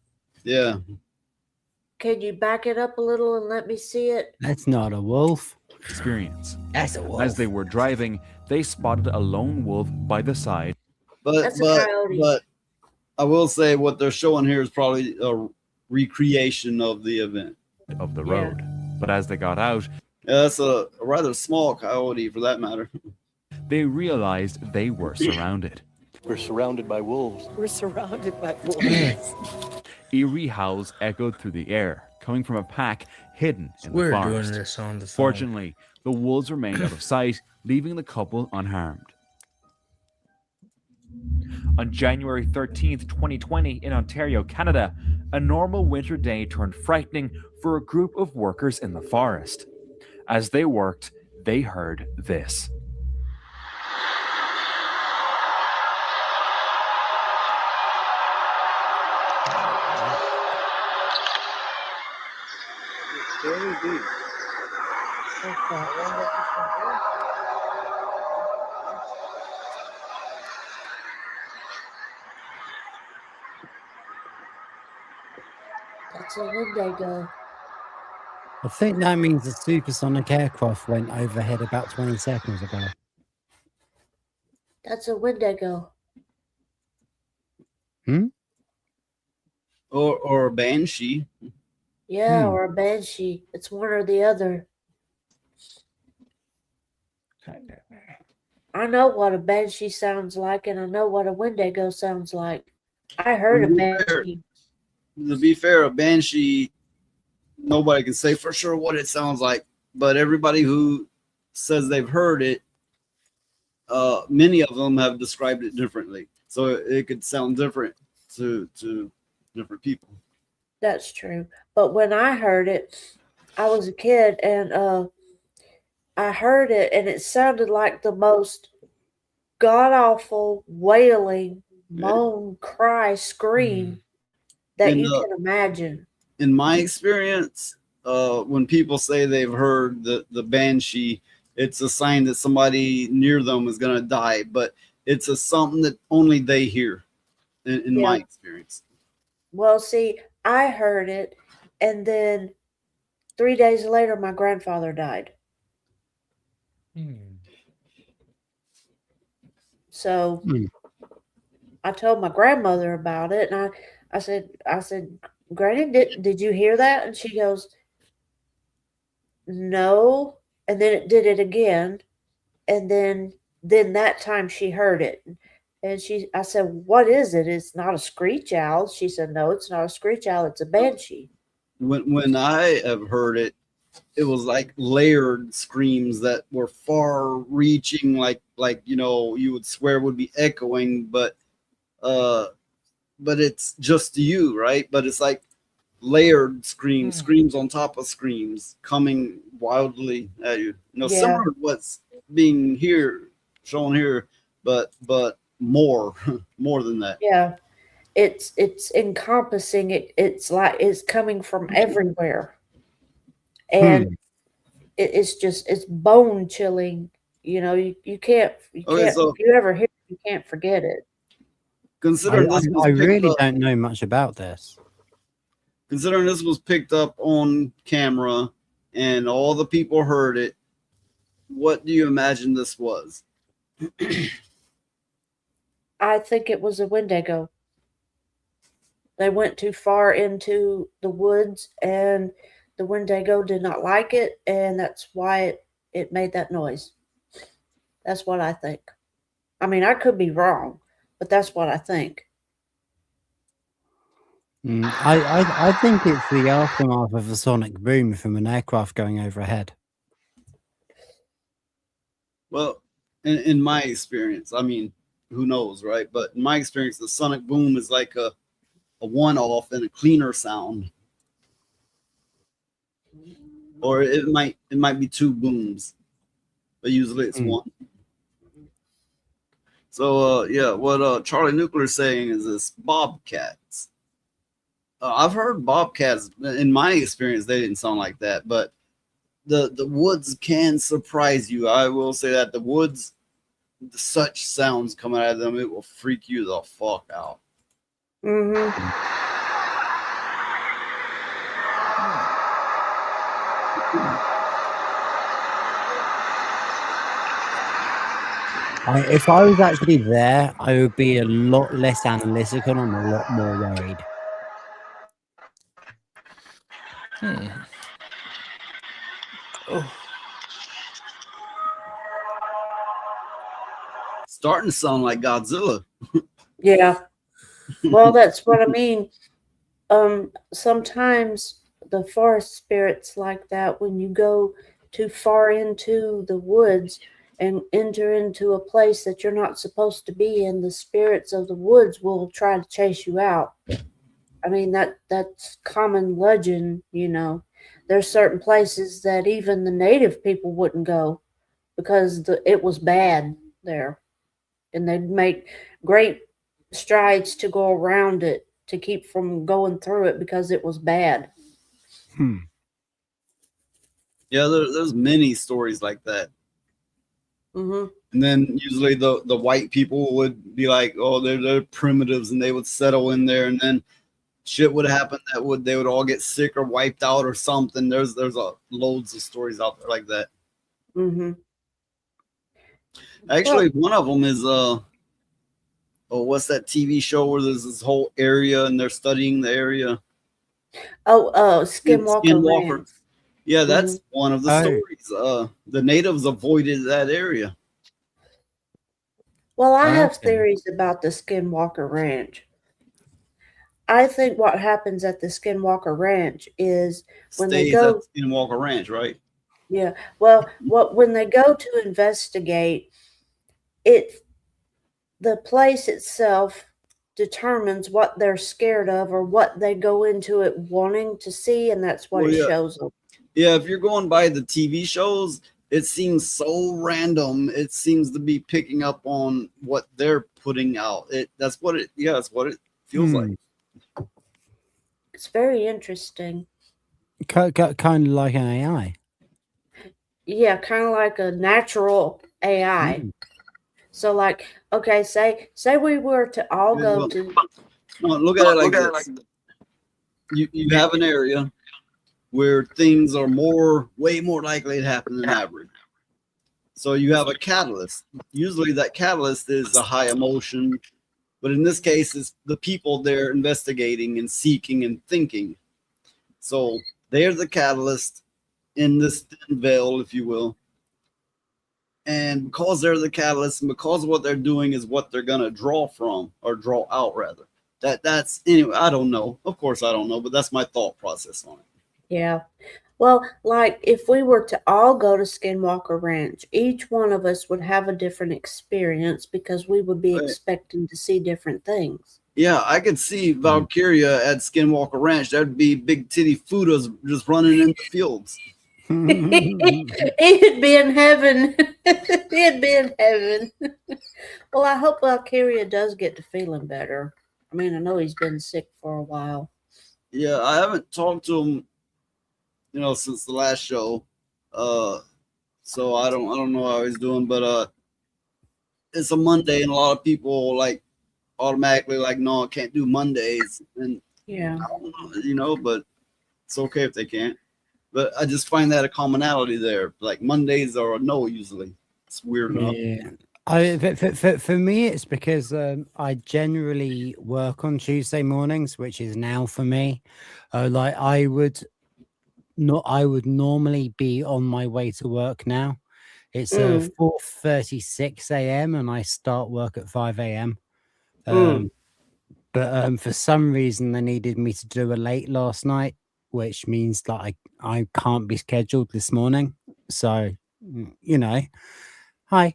Yeah. Can you back it up a little and let me see it? That's not a wolf. Experience. That's a wolf. As they were driving, they spotted a lone wolf by the side. That's a coyote. But I will say what they're showing here is probably a recreation of the event. Of the road. But as they got out... Yeah, that's a rather small coyote for that matter. They realized they were surrounded. We're surrounded by wolves. We're surrounded by wolves. Eerie howls echoed through the air, coming from a pack hidden in We're the doing forest. this on the phone. Fortunately, the wolves remained out of sight, leaving the couple unharmed. On January 13th, 2020, in Ontario, Canada, a normal winter day turned frightening for a group of workers in the forest. As they worked, they heard this. That's a Wendigo. I think that means the supersonic aircraft went overhead about 20 seconds ago. That's a Wendigo. Or a banshee. Yeah, or a banshee. It's one or the other. I know what a banshee sounds like, and I know what a Wendigo sounds like. I heard a banshee. To be fair, a banshee, nobody can say for sure what it sounds like, but everybody who says they've heard it, many of them have described it differently. So it could sound different to different people. That's true. But when I heard it, I was a kid, and I heard it, and it sounded like the most god-awful wailing, moan, cry, scream that you can imagine. In my experience, when people say they've heard the banshee, it's a sign that somebody near them is going to die, but it's something that only they hear in my experience. Well, see, I heard it, and then 3 days later, my grandfather died. So I told my grandmother about it, and I said, Granny, did you hear that? And she goes, no. And then it did it again, and then that time she heard it, And I said, "What is it? It's not a screech owl." She said, "No, it's not a screech owl. It's a banshee." When I have heard it, it was like layered screams that were far reaching, like you would swear would be echoing, but it's just you, right? But it's like layered screams on top of screams coming wildly at you. Yeah. Similar to what's being shown here, but more more than that. Yeah. It's encompassing. It's like it's coming from everywhere. And it's bone chilling. You can't Okay, so if you ever hear it, you can't forget it. considering this was I picked really up, don't know much about this. considering this was picked up on camera and all the people heard it, what do you imagine this was? I think it was a Wendigo. They went too far into the woods, and the Wendigo did not like it, and that's why it made that noise. That's what I think. I mean, I could be wrong, but that's what I think. I think it's the aftermath of a sonic boom from an aircraft going overhead. Well, in my experience, I mean, who knows, right? But in my experience, the sonic boom is like a one-off and a cleaner sound, or it might be two booms, but usually it's one. So yeah, what Charlie Nuclear is saying is this bobcats. I've heard bobcats. In my experience, they didn't sound like that, but the woods can surprise you. I will say that the woods, such sounds coming out of them, it will freak you the fuck out. If I was actually there, I would be a lot less analytical and a lot more worried. Starting to sound like Godzilla. Yeah. Well, that's what I mean. Sometimes the forest spirits like that, when you go too far into the woods and enter into a place that you're not supposed to be in, the spirits of the woods will try to chase you out. I mean, that's common legend, There's certain places that even the native people wouldn't go because it was bad there. And they'd make great strides to go around it to keep from going through it because it was bad. Yeah, there's many stories like that. Mm-hmm. And then usually the white people would be like, oh, they're primitives, and they would settle in there, and then shit would happen they would all get sick or wiped out or something. There's loads of stories out there like that. Mm-hmm. Actually, one of them is what's that TV show where there's this whole area and they're studying the area? Skinwalker Ranch. Yeah, that's one of the stories. The natives avoided that area. Well, I have theories about the Skinwalker Ranch. I think what happens at the Skinwalker Ranch is when they go at Skinwalker Ranch, right? Yeah. Well, when they go to investigate, the place itself determines what they're scared of or what they go into it wanting to see, and that's what it shows them. Yeah, if you're going by the TV shows, it seems so random. It seems to be picking up on what they're putting out. That's what it feels like. It's very interesting. Kind of like an AI. Yeah, kind of like a natural AI. So, like, okay, say we were to all go to. Look at it like this. You have an area where things are way more likely to happen than average. So you have a catalyst. Usually that catalyst is a high emotion, but in this case, it's the people there investigating and seeking and thinking. So they're the catalyst in this thin veil, if you will. And because they're the catalyst, and because what they're doing is what they're gonna draw from, or draw out rather. That's anyway. I don't know. Of course, I don't know, but that's my thought process on it. Yeah. Well, like if we were to all go to Skinwalker Ranch, each one of us would have a different experience because we would be Right. expecting to see different things. Yeah, I could see Valkyria at Skinwalker Ranch. There'd be big titty Fudas just running in the fields. It'd be in heaven. It'd be in heaven. Well, I hope Valkyria does get to feeling better. I mean, I know he's been sick for a while. Yeah, I haven't talked to him, since the last show. So I don't know how he's doing, but it's a Monday, and a lot of people like automatically like, no, I can't do Mondays, and Yeah. but it's okay if they can't. But I just find that a commonality there. Like Mondays are a no usually. It's weird enough. Yeah. For me, it's because I generally work on Tuesday mornings, which is now for me. Like I would normally be on my way to work now. It's 4:36 a.m. and I start work at 5 a.m. But for some reason they needed me to do a late last night, which means that I can't be scheduled this morning. So, hi.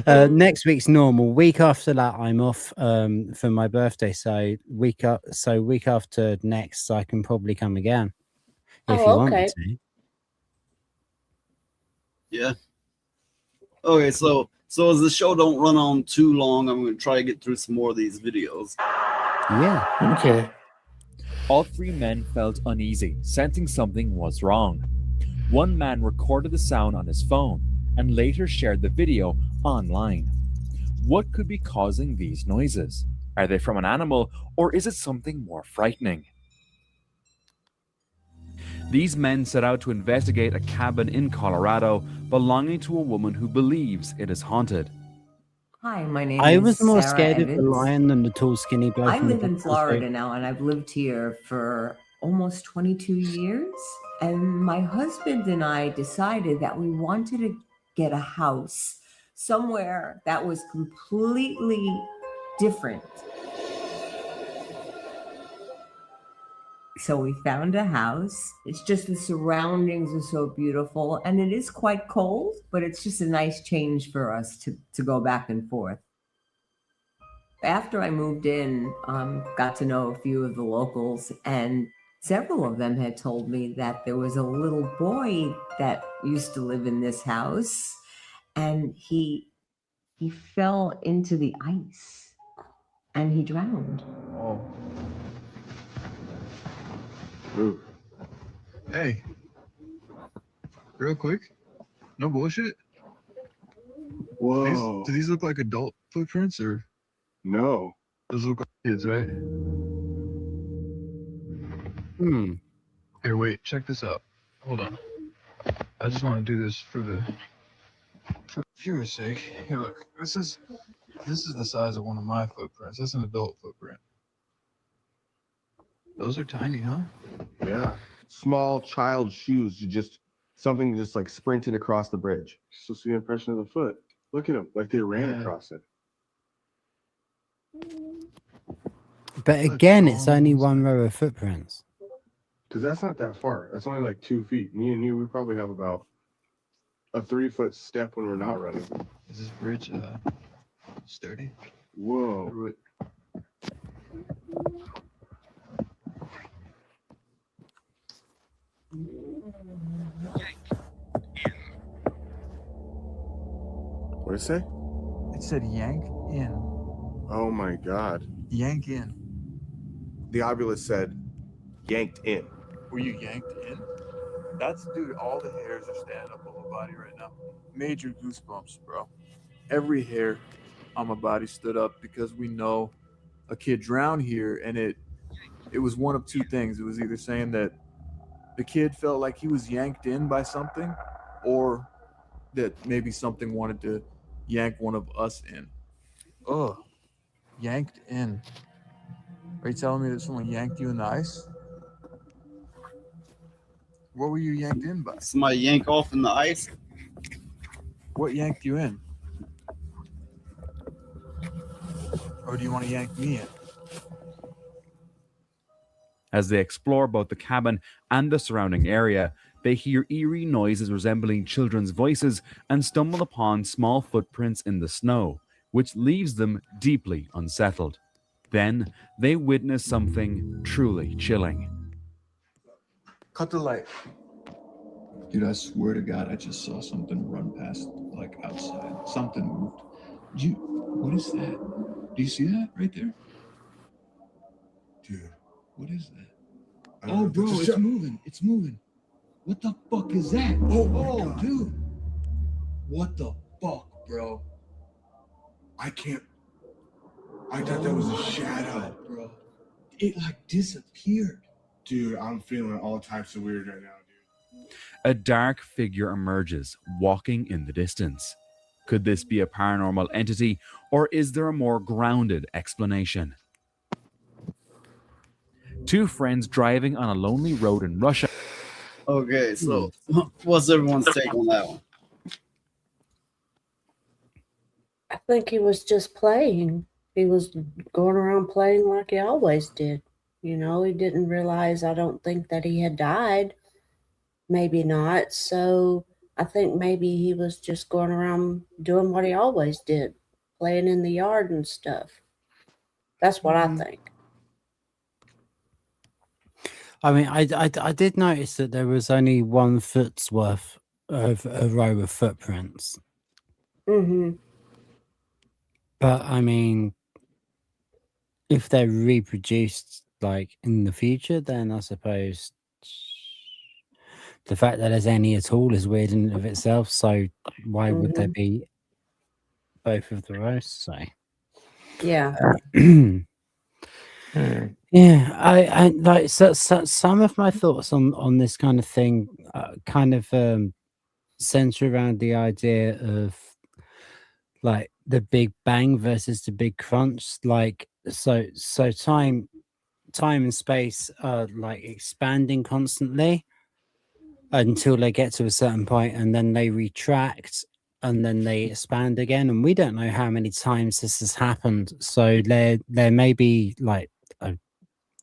Next week's normal. Week after that, I'm off for my birthday. So week after next, I can probably come again if you want me to. Yeah. Okay, so as the show don't run on too long, I'm going to try to get through some more of these videos. Yeah. Okay. All three men felt uneasy, sensing something was wrong. One man recorded the sound on his phone and later shared the video online. What could be causing these noises? Are they from an animal, or is it something more frightening? These men set out to investigate a cabin in Colorado belonging to a woman who believes it is haunted. Hi, my name I is was more Sarah scared of the Evans. lion than the tall, skinny bloke. I from the live in pictures, Florida though. now, and I've lived here for almost 22 years. And my husband and I decided that we wanted to get a house somewhere that was completely different. So we found a house. It's just the surroundings are so beautiful, and it is quite cold, but it's just a nice change for us to go back and forth. After I moved in, got to know a few of the locals, and several of them had told me that there was a little boy that used to live in this house, and he fell into the ice and he drowned. Oh. Ooh. Hey. Real quick. No bullshit. Whoa. Do these look like adult footprints or? No. Those look like kids, right? Here, wait. Check this out. Hold on. I just want to do this for viewers' sake. Here, look. This is the size of one of my footprints. That's an adult footprint. Those are tiny, huh? Yeah. Small child shoes. Something just like sprinted across the bridge. So see the impression of the foot. Look at them. Like they ran across it. But again, it's only one row of footprints. Because that's not that far. That's only like 2 feet. Me and you, we probably have about a 3-foot step when we're not running. Is this bridge sturdy? Whoa. What did it say? It said yank in. Oh my God. Yank in. The obulus said yanked in. Were you yanked in? Dude, all the hairs are standing up on my body right now. Major goosebumps, bro. Every hair on my body stood up because we know a kid drowned here, and it was one of two things. It was either saying that the kid felt like he was yanked in by something, or that maybe something wanted to yank one of us in. Ugh. Yanked in. Are you telling me that someone yanked you in the ice? What were you yanked in by? Somebody yank off in the ice. What yanked you in? Or do you want to yank me in? As they explore both the cabin and the surrounding area, they hear eerie noises resembling children's voices and stumble upon small footprints in the snow, which leaves them deeply unsettled. Then they witness something truly chilling. Cut the light. Dude, I swear to God, I just saw something run past, like outside. Something moved. What is that? Do you see that right there? Dude. What is that? Oh, bro, Just it's shut- moving. It's moving. What the fuck is that? Oh, dude. What the fuck, bro? I can't. I thought that was a shadow. Bro. It like disappeared. Dude, I'm feeling all types of weird right now, dude. A dark figure emerges, walking in the distance. Could this be a paranormal entity, or is there a more grounded explanation? Two friends driving on a lonely road in Russia. Okay, so what's everyone's take on that one? I think he was just playing. He was going around playing like he always did. You know, he didn't realize, I don't think, that he had died. Maybe not. So I think maybe he was just going around doing what he always did, playing in the yard and stuff. That's what I think. I mean, I did notice that there was only 1 foot's worth of a row of footprints. Mm-hmm. But I mean, if they're reproduced like in the future, then I suppose the fact that there's any at all is weird in and of itself. So why would there be both of the rows? So Yeah. yeah, I like so some of my thoughts on this kind of thing kind of center around the idea of like the Big Bang versus the Big Crunch. Like so time and space are like expanding constantly until they get to a certain point, and then they retract and then they expand again, and we don't know how many times this has happened. So there may be like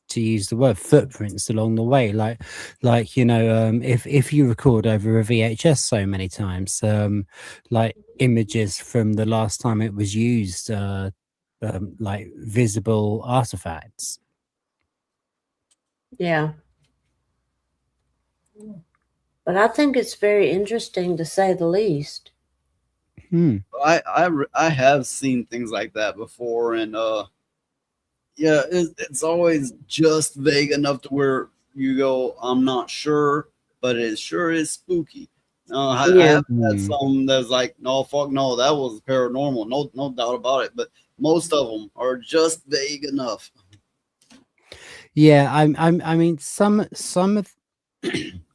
to use the word footprints along the way, like you know, if you record over a VHS so many times, like images from the last time it was used, like visible artifacts. Yeah. But I think it's very interesting, to say the least. I have seen things like that before, and yeah, it's always just vague enough to where you go, I'm not sure, but it sure is spooky. I have had some that's like, no, fuck no, that was paranormal, no doubt about it. But most of them are just vague enough. Yeah, I mean, some of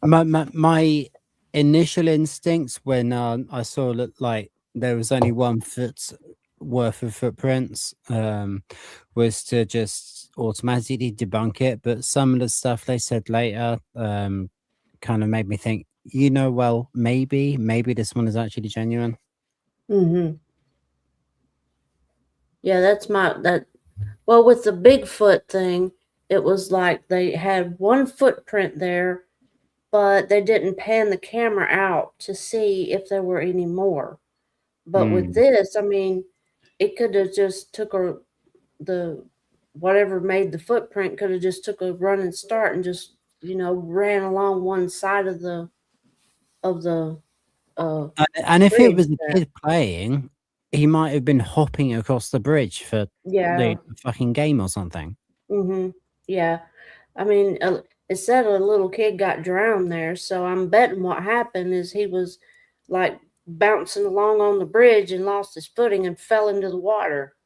my initial instincts when I saw that like there was only 1 foot's worth of footprints was to just automatically debunk it. But some of the stuff they said later kind of made me think, you know, well, maybe this one is actually genuine. Mm-hmm. Yeah, well, with the Bigfoot thing, it was like they had 1 footprint there, but they didn't pan the camera out to see if there were any more. But with this, I mean, it could have just took whatever made the footprint could have just took a running start and just, you know, ran along one side of the and if it bridge was a there. kid playing, he might have been hopping across the bridge for Yeah. the fucking game or something. Mm-hmm. Yeah. I mean, it said a little kid got drowned there, so I'm betting what happened is he was like bouncing along on the bridge and lost his footing and fell into the water.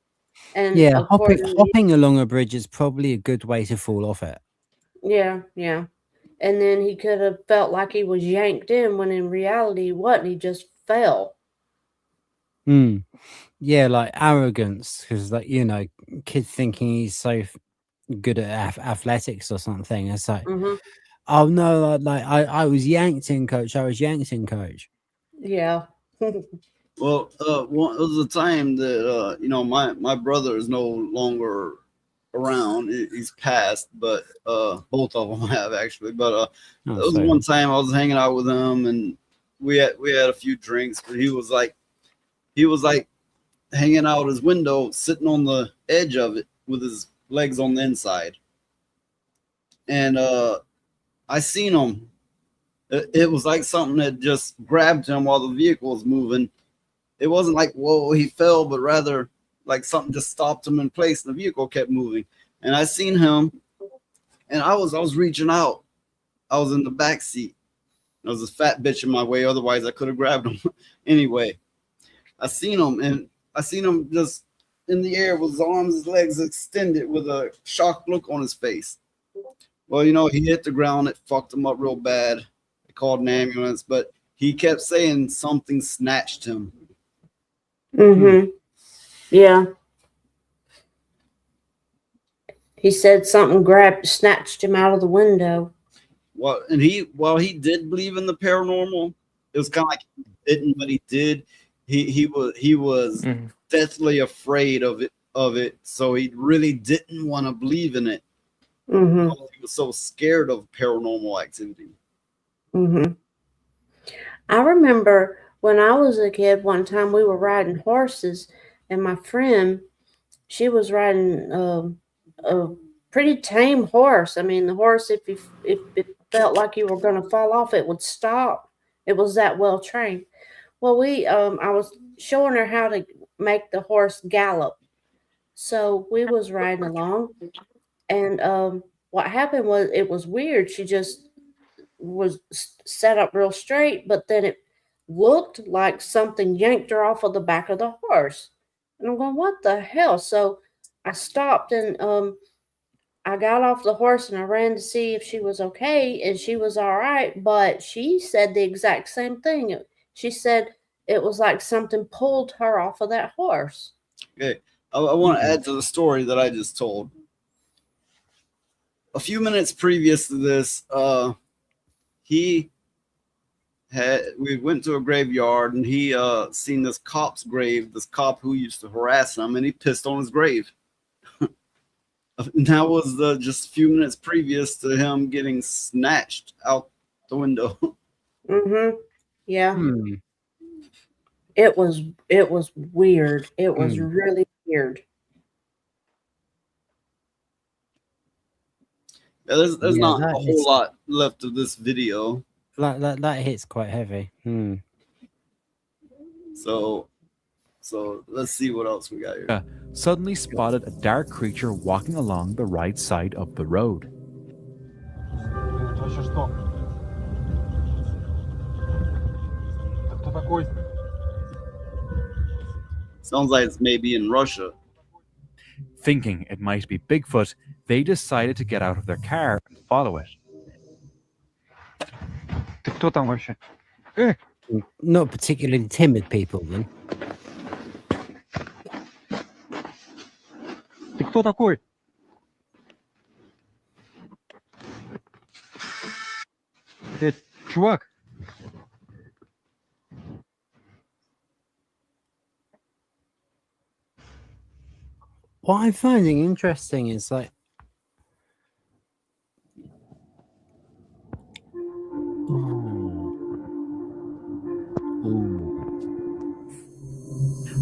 And Yeah, according hopping along a bridge is probably a good way to fall off it. Yeah. And then he could have felt like he was yanked in when in reality he wasn't. He just fell. Yeah, like arrogance, because like, you know, kid thinking he's so good at athletics or something. It's like, oh no, like I was yanked in, coach. I was yanked in, coach. Yeah. Well, it was a time that my brother is no longer around. He's passed, but both of them have actually. But Oh, there was sorry. one time I was hanging out with him, and we had a few drinks, but he was like hanging out his window, sitting on the edge of it with his legs on the inside, and I seen him. It was like something that just grabbed him while the vehicle was moving. It wasn't like, whoa, he fell, but rather like something just stopped him in place and the vehicle kept moving. And I seen him, and I was reaching out. I was in the back seat. There was a fat bitch in my way. Otherwise, I could have grabbed him. Anyway, I seen him just in the air with his arms, his legs extended with a shocked look on his face. Well, he hit the ground. It fucked him up real bad. They called an ambulance, but he kept saying something snatched him. Mm-hmm. Yeah. He said something snatched him out of the window. Well, and while he did believe in the paranormal, it was kind of like he didn't, but he did. He was deathly afraid of it, so he really didn't want to believe in it. Mm-hmm. He was so scared of paranormal activity. Mm-hmm. I remember when I was a kid, one time we were riding horses, and my friend, she was riding a pretty tame horse. I mean, the horse, if it felt like you were going to fall off, it would stop. It was that well trained. Well, I was showing her how to make the horse gallop. So we was riding along, and what happened was it was weird. She just was set up real straight, but then it looked like something yanked her off of the back of the horse. And I'm going, what the hell? So I stopped and I got off the horse and I ran to see if she was okay, and she was all right. But she said the exact same thing. She said it was like something pulled her off of that horse. Okay, I want to add to the story that I just told. A few minutes previous to this, we went to a graveyard, and he seen this cop's grave, this cop who used to harass him, and he pissed on his grave. And that was just a few minutes previous to him getting snatched out the window. Mm-hmm. Yeah. It was weird. It was really weird. Yeah, there's not a whole lot left of this video. That hits quite heavy. So let's see what else we got here. Suddenly spotted a dark creature walking along the right side of the road. Sounds like it's maybe in Russia. Thinking it might be Bigfoot, they decided to get out of their car and follow it. Not particularly timid people, then. Ты кто такой? Чувак. What I'm finding interesting is like,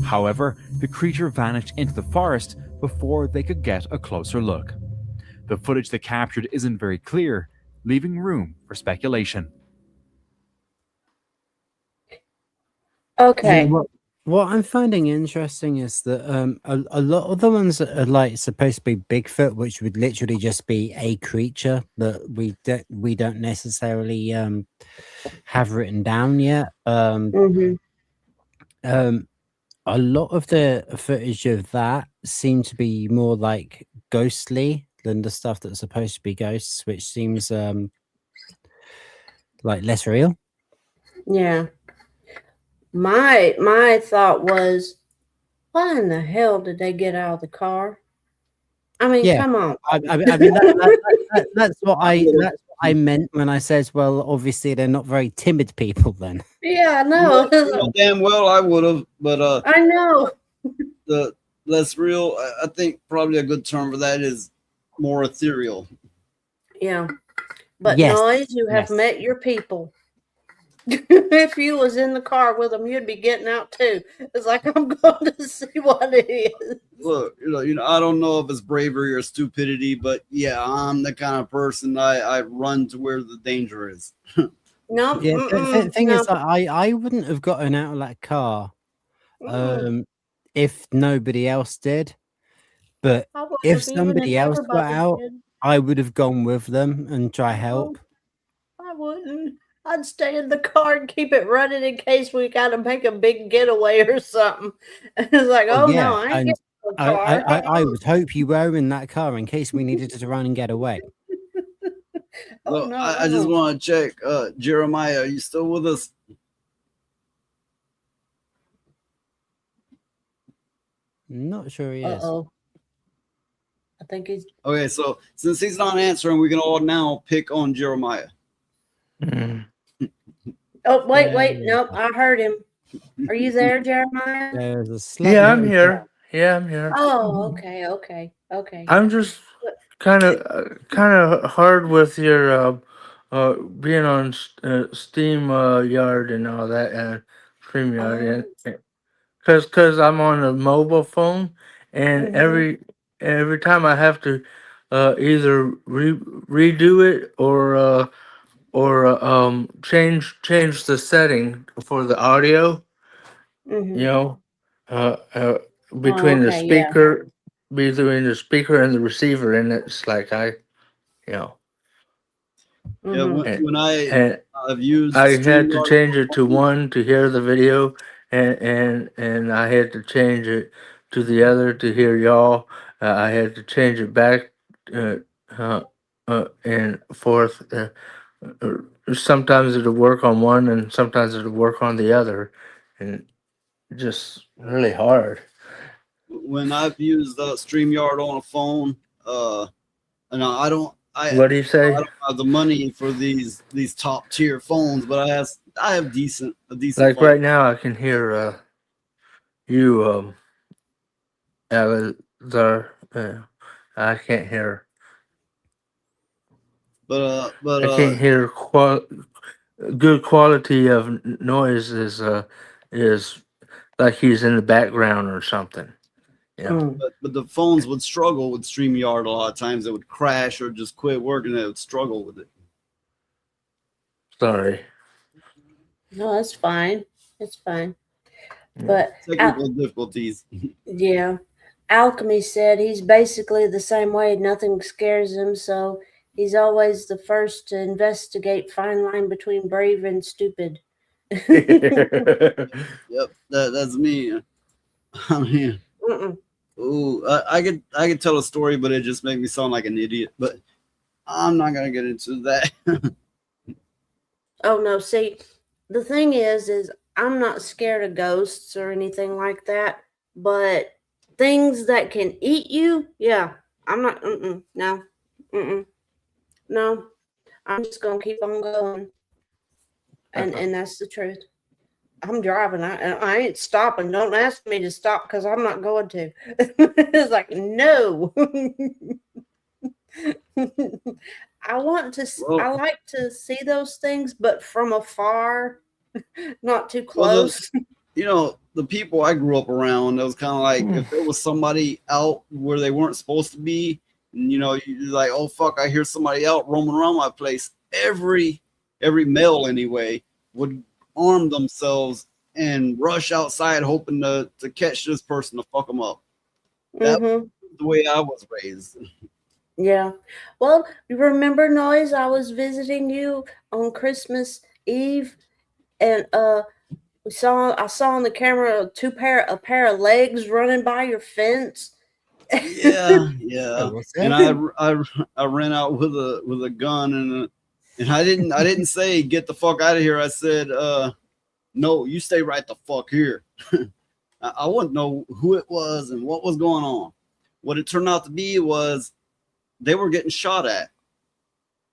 However, the creature vanished into the forest before they could get a closer look. The footage they captured isn't very clear, leaving room for speculation. Okay. Yeah, what I'm finding interesting is that a lot of the ones that are like supposed to be Bigfoot, which would literally just be a creature that we don't necessarily have written down yet. A lot of the footage of that seem to be more like ghostly than the stuff that's supposed to be ghosts, which seems like less real. Yeah. My thought was, why in the hell did they get out of the car? I mean, Yeah. come on. I mean that's what I meant when I said, well, obviously they're not very timid people then. Yeah, I know. You know damn well I would have, but I know. the less real. I think probably a good term for that is more ethereal. Yeah. But Yes, Noise, you have yes. met your people. If you was in the car with them, you'd be getting out too. It's like, I'm going to see what it is. Look, I don't know if it's bravery or stupidity, but yeah, I'm the kind of person I run to where the danger is. No, Yeah, the thing no. is, that I wouldn't have gotten out of that car if nobody else did. But I wouldn't if have, even if somebody else got everybody out, did. I would have gone with them and try help. I wouldn't. I'd stay in the car and keep it running in case we got to make a big getaway or something. It's like, Oh, oh yeah, no, I ain't and getting in the I, car. I would hope you were in that car in case we needed to run and get away. Oh Look, no, I just want to check, Jeremiah, are you still with us? Not sure he is. Uh-oh. I think he's. Okay, so since he's not answering, we can all now pick on Jeremiah. Oh, wait. Nope, I heard him. Are you there, Jeremiah? There's a slight Yeah, I'm notice- here. Yeah, I'm here. Oh, okay. I'm just kind of hard with your being on Steam Yard and all that and StreamYard and because I'm on a mobile phone and every time I have to either redo it or change the setting for the audio, you know, uh, uh, between the okay, yeah. speaker, between the speaker and the receiver, and it's like you know, Yeah, Mm-hmm. when and I've used I had to StreamYard, change it to one to hear the video, and I had to change it to the other to hear y'all. I had to change it back uh, uh, and forth. Sometimes it'll work on one, and sometimes it'll work on the other, and just really hard. when I've used StreamYard on a phone, and I don't, What do you say? I don't have the money for these top tier phones, but I have a decent Like phone. right now, I can hear you, Alazar. I can't hear. But I can't hear good quality of noise is like he's in the background or something. Yeah. but the phones would struggle with StreamYard a lot of times. It would crash or just quit working. It would struggle with it. Sorry. No, that's fine. It's fine. But Technical difficulties. yeah, Alchemy said he's basically the same way. Nothing scares him, so he's always the first to investigate fine line between brave and stupid. Yep, that's me. I mean, ooh, I could tell a story, but it just made me sound like an idiot. But I'm not gonna get into that. Oh no, see, the thing is I'm not scared of ghosts or anything like that, but things that can eat you, yeah, I'm not. No, I'm just gonna keep on going, and that's the truth. I'm driving. I ain't stopping. Don't ask me to stop because I'm not going to. It's like no. I want to. I like to see those things, but from afar, not too close. Well, the people I grew up around, it was kind of like if there was somebody out where they weren't supposed to be, and you're like, oh fuck, I hear somebody out roaming around my place. Every male anyway would arm themselves and rush outside hoping to catch this person to fuck them up. That was the way I was raised. Yeah. Well, you remember, Noise? I was visiting you on Christmas Eve, and I saw on the camera a pair of legs running by your fence. Yeah. And I ran out with a gun and I didn't say get the fuck out of here. I said, no, you stay right the fuck here. I wouldn't know who it was and what was going on. What it turned out to be was they were getting shot at.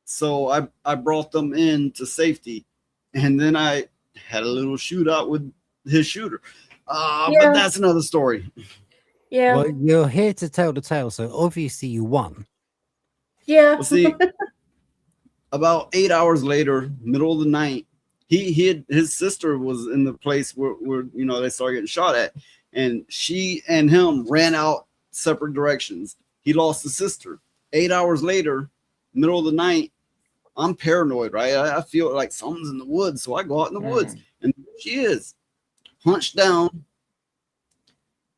So I brought them in to safety, and then I had a little shootout with his shooter. Yeah. But that's another story. Yeah. Well, you're here to tell the tale, so obviously you won. Yeah. Well, see, about 8 hours later, middle of the night, his sister was in the place where you know they started getting shot at, and she and him ran out separate directions. He lost his sister. 8 hours later, middle of the night, I'm paranoid, right? I feel like something's in the woods, so I go out in the woods, and she is hunched down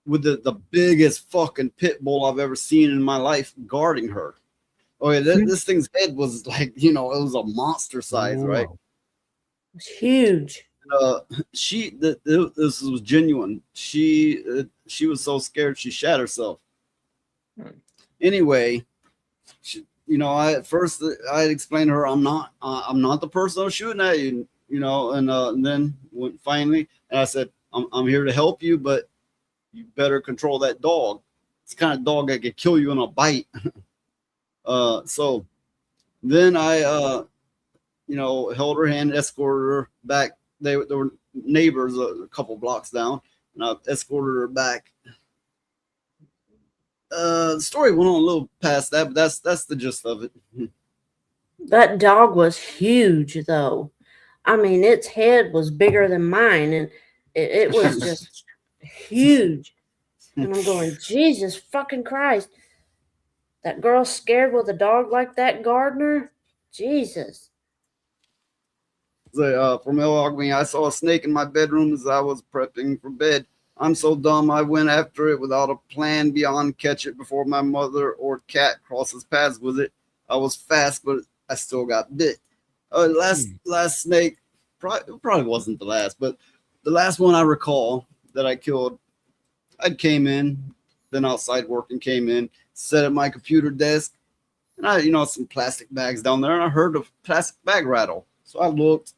with the biggest fucking pit bull I've ever seen in my life guarding her. Oh yeah, this thing's head was like, you know, it was a monster size, right? It's huge. This was genuine. She was so scared she shat herself. Anyway, you know, I explained to her I'm not the person I'm shooting at, you know, and then finally, and I said I'm here to help you, but you better control that dog. It's the kind of dog that could kill you in a bite. So then I you know, held her hand, escorted her back. They were neighbors a couple blocks down, and I escorted her back. The story went on a little past that, but that's the gist of it. That dog was huge, though. I mean, its head was bigger than mine, and it was just huge. And I'm going, Jesus fucking Christ. That girl scared with a dog like that, Gardner? Jesus. From Milwaukee, I saw a snake in my bedroom as I was prepping for bed. I'm so dumb I went after it without a plan beyond catch it before my mother or cat crosses paths with it. I was fast, but I still got bit. Last snake, probably wasn't the last, but the last one I recall that I killed, I came in, been outside working, came in, sat at my computer desk, and I, you know, some plastic bags down there, and I heard a plastic bag rattle. So I looked,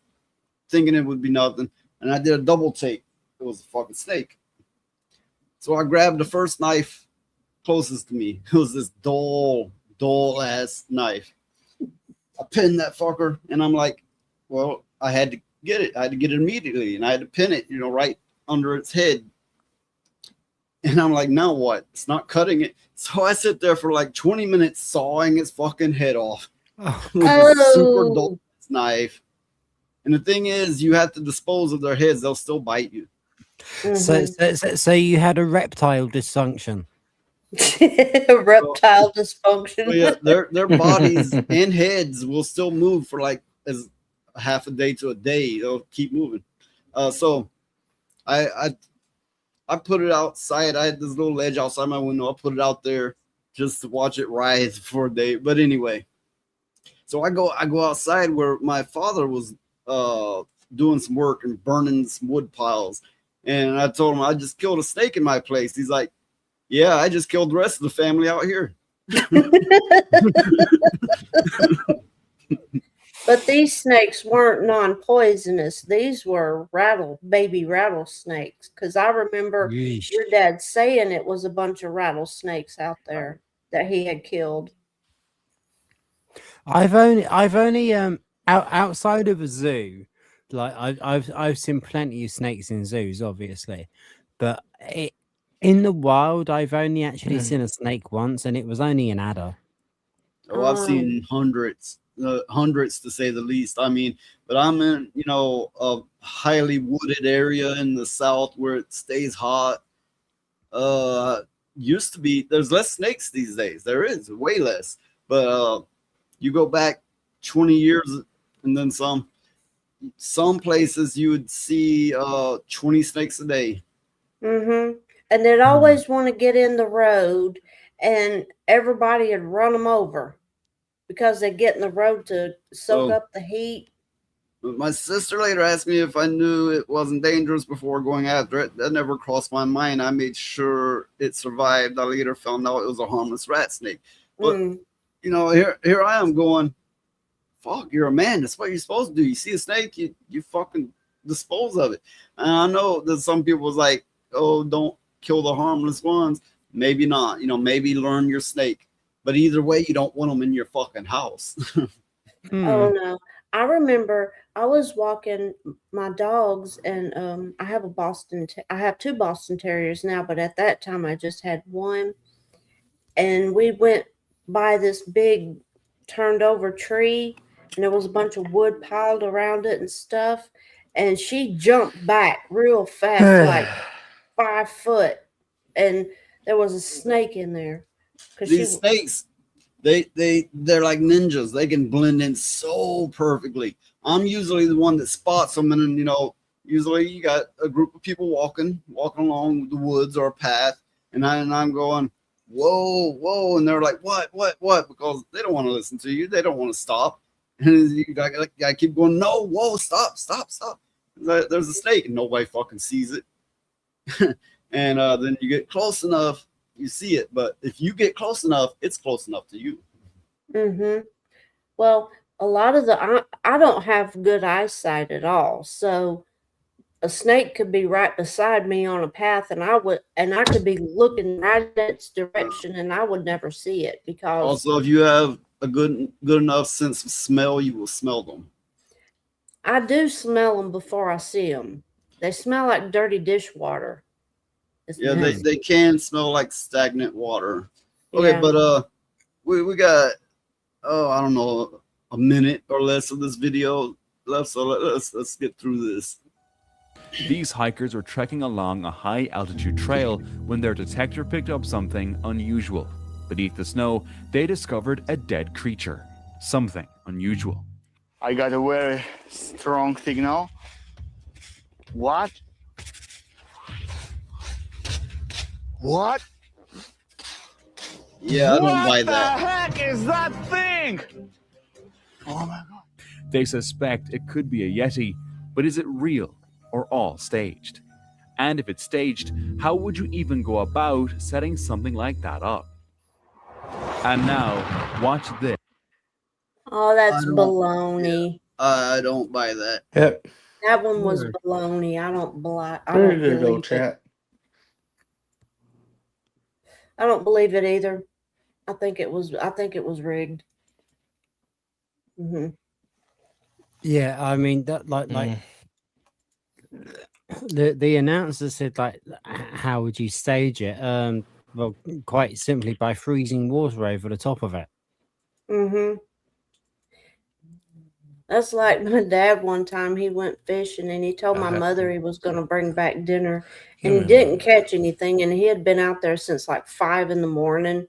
thinking it would be nothing, and I did a double take. It was a fucking snake. So I grabbed the first knife closest to me. It was this dull ass knife. I pinned that fucker, and I'm like, well, I had to get it. I had to get it immediately, and I had to pin it, you know, right under its head. And I'm like, now what? It's not cutting it. So I sit there for like 20 minutes sawing its fucking head off with a super dull knife. And the thing is, you have to dispose of their heads. They'll still bite you. So you had a reptile dysfunction. Reptile dysfunction. So yeah, their bodies and heads will still move for like as half a day to a day. They'll keep moving. So I put it outside. I had this little ledge outside my window. I put it out there just to watch it rise for a day. But anyway, so I go outside where my father was doing some work and burning some wood piles. And I told him I just killed a snake in my place. He's like, yeah, I just killed the rest of the family out here. But these snakes weren't non-poisonous. These were baby rattlesnakes. Because I remember your dad saying it was a bunch of rattlesnakes out there that he had killed. I've only outside of a zoo, like I've seen plenty of snakes in zoos, obviously, but in the wild, I've only actually seen a snake once, and it was only an adder. Oh, I've seen hundreds to say the least. I mean, but I'm in, you know, a highly wooded area in the south where it stays hot. Used to be, there's less snakes these days. There is way less, but you go back 20 years and then some places you would see 20 snakes a day. Mm-hmm. And they'd always want to get in the road, and everybody would run them over because they get in the road to soak up the heat. My sister later asked me if I knew it wasn't dangerous before going after it. That never crossed my mind. I made sure it survived. I later found out it was a harmless rat snake. But you know, here I am going, fuck, you're a man. That's what you're supposed to do. You see a snake, you fucking dispose of it. And I know that some people was like, oh, don't kill the harmless ones. Maybe not. You know, maybe learn your snake. But either way, you don't want them in your fucking house. Oh no. I remember I was walking my dogs and I have I have two Boston Terriers now, but at that time I just had one, and we went by this big turned over tree, and there was a bunch of wood piled around it and stuff, and she jumped back real fast, like 5 foot, and there was a snake in there because These snakes, they're like ninjas. They can blend in so perfectly. I'm usually the one that spots them, and then, usually you got a group of people walking along the woods or a path, and I'm going, whoa, whoa, and they're like, what, because they don't want to listen to you. They don't want to stop, and you got to keep going. No, whoa, stop. There's a snake, and nobody fucking sees it. And then you get close enough, you see it. But if you get close enough, it's close enough to you. Mm-hmm. Well, a lot of I don't have good eyesight at all, so a snake could be right beside me on a path, and I could be looking right at its direction, and I would never see it because Also, if you have a good enough sense of smell, you will smell them. I do smell them before I see them. They smell like dirty dishwater. Yeah, they can smell like stagnant water. Okay, Yeah. but we got I don't know, a minute or less of this video left, so let's get through this. These hikers were trekking along a high altitude trail when their detector picked up something unusual. Beneath the snow, they discovered a dead creature. Something unusual. I got a very strong signal. What? What? Yeah, I don't buy that. What the heck is that thing? Oh my god. They suspect it could be a Yeti, but is it real or all staged? And if it's staged, how would you even go about setting something like that up? And now, watch this. Oh, that's baloney. I don't buy that. Yep. That one was baloney. I don't Very good, believe old chat. I don't believe it either. I think it was rigged. Mm-hmm. Yeah, I mean that like the announcer said, like, how would you stage it? Well, quite simply by freezing water over the top of it. Mm-hmm. That's like my dad one time. He went fishing and he told my mother he was going to bring back dinner, and he didn't catch anything. And he had been out there since like 5 a.m.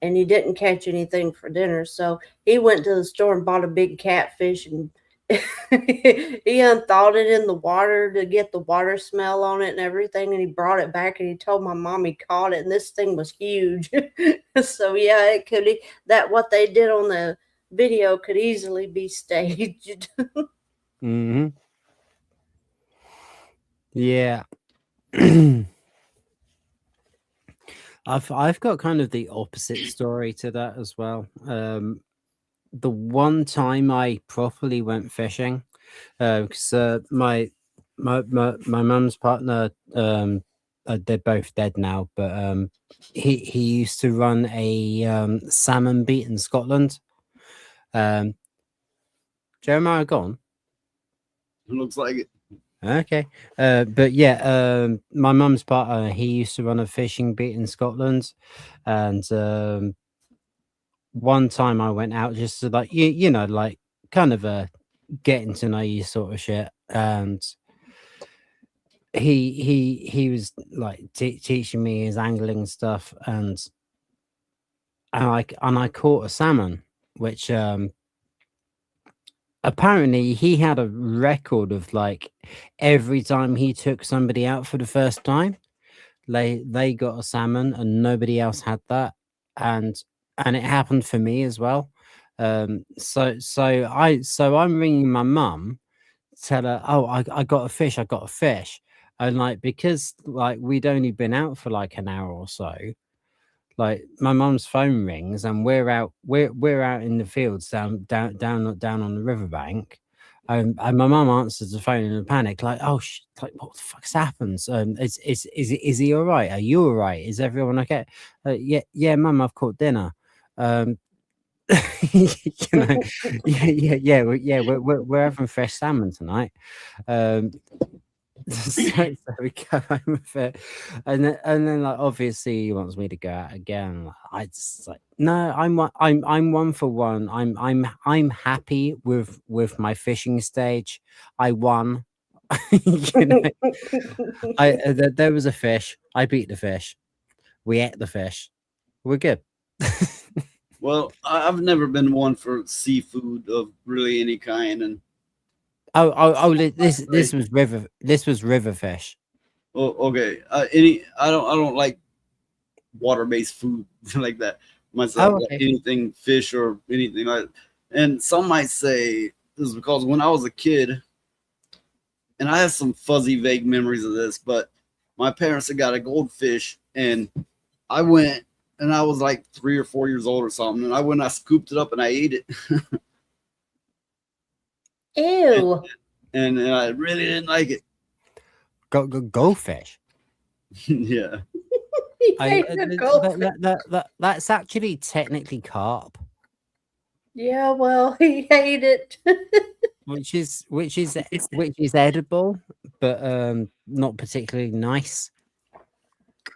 and he didn't catch anything for dinner. So he went to the store and bought a big catfish, and he unthawed it in the water to get the water smell on it and everything. And he brought it back and he told my mom he caught it, and this thing was huge. So yeah, it could that what they did on the video could easily be staged. Mm-hmm. Yeah. I've got kind of the opposite story to that as well. The one time I properly went fishing, because my mum's partner, they're both dead now, but he used to run a salmon beat in Scotland. Jeremiah gone? Looks like it. Okay. But yeah, my mum's partner, he used to run a fishing beat in Scotland, and one time I went out just to, like, you know, like kind of a getting to know you sort of shit, and he was like teaching me his angling stuff, and I caught a salmon, which apparently he had a record of, like, every time he took somebody out for the first time, they got a salmon and nobody else had that, and it happened for me as well. So I'm ringing my mum, tell her, oh, I got a fish, and like, because like we'd only been out for like an hour or so, like my mum's phone rings and we're out in the fields down on the riverbank, and my mum answers the phone in a panic, like, oh like, what the fuck's happened? Is he all right? Are you all right? Is everyone okay? Yeah, mum, I've caught dinner. We're having fresh salmon tonight. So we go home with it, and then like obviously he wants me to go out again. I just like no, I'm one for one. I'm happy with my fishing stage. I won. There was a fish. I beat the fish. We ate the fish. We're good. Well, I've never been one for seafood of really any kind, and This was river fish. okay. I don't like water-based food like that myself. Okay. Like anything fish or anything like. And some might say this is because when I was a kid, and I have some fuzzy, vague memories of this, but my parents had got a goldfish, and I went and I was like 3 or 4 years old or something, and I went, I scooped it up and I ate it. Ew. And I really didn't like it. Goldfish. Yeah. That's actually technically carp, Yeah, well, he ate it. which is edible, but not particularly nice.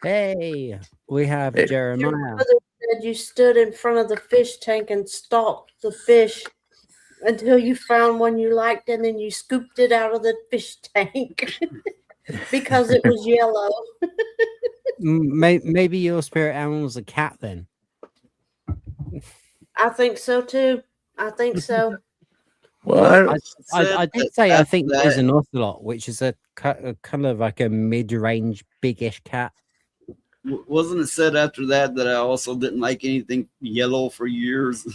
Hey, we have Your Jeremiah. mother said you stood in front of the fish tank and stalked the fish until you found one you liked, and then you scooped it out of the fish tank because it was yellow. Maybe your spirit animal was a cat then. I think so too. I think so. Well, I did say I think there's an ocelot, which is a kind of like a mid-range, biggish cat. Wasn't it said after that I also didn't like anything yellow for years?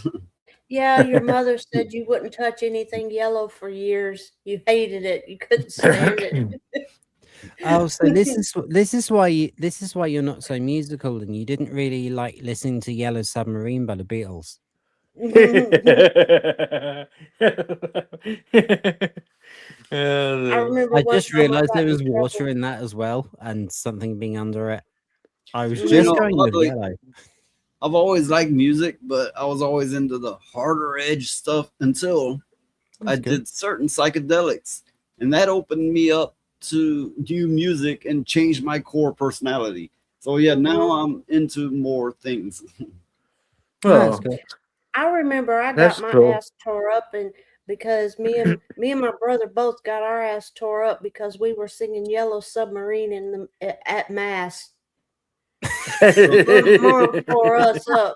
Yeah, your mother said you wouldn't touch anything yellow for years. You hated it. You couldn't stand it. Oh, so this is why you're not so musical, and you didn't really like listening to Yellow Submarine by the Beatles. I just realized there was water in that as well, and something being under it. I was just going with yellow. I've always liked music, but I was always into the harder edge stuff until I did certain psychedelics, and that opened me up to new music and changed my core personality. So yeah, now I'm into more things. That's good. I remember I got my ass tore up, and because me and my brother both got our ass tore up because we were singing Yellow Submarine at mass. Mom tore us up.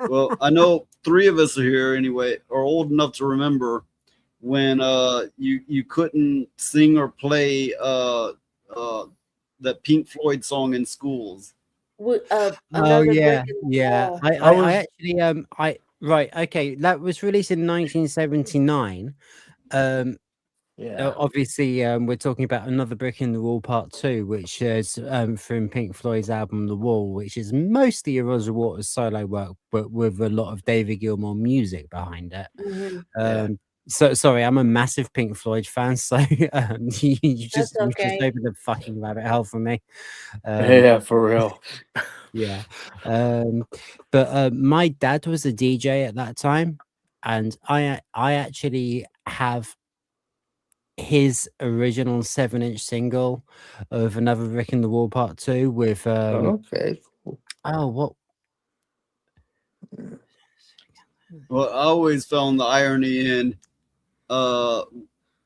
Well, I know 3 of us are here anyway, are old enough to remember when you couldn't sing or play that Pink Floyd song in schools. Oh yeah. I actually right, okay, that was released in 1979. Obviously, we're talking about Another Brick in the Wall Part 2, which is from Pink Floyd's album The Wall, which is mostly a Roger Waters solo work, but with a lot of David Gilmour music behind it. So sorry, I'm a massive Pink Floyd fan, so you just opened the fucking rabbit hole for me. Yeah, for real. Yeah. But my dad was a DJ at that time, and I actually have his original 7-inch single of Another Brick in the Wall Part 2 with okay. Oh, what? Well, I always found the irony in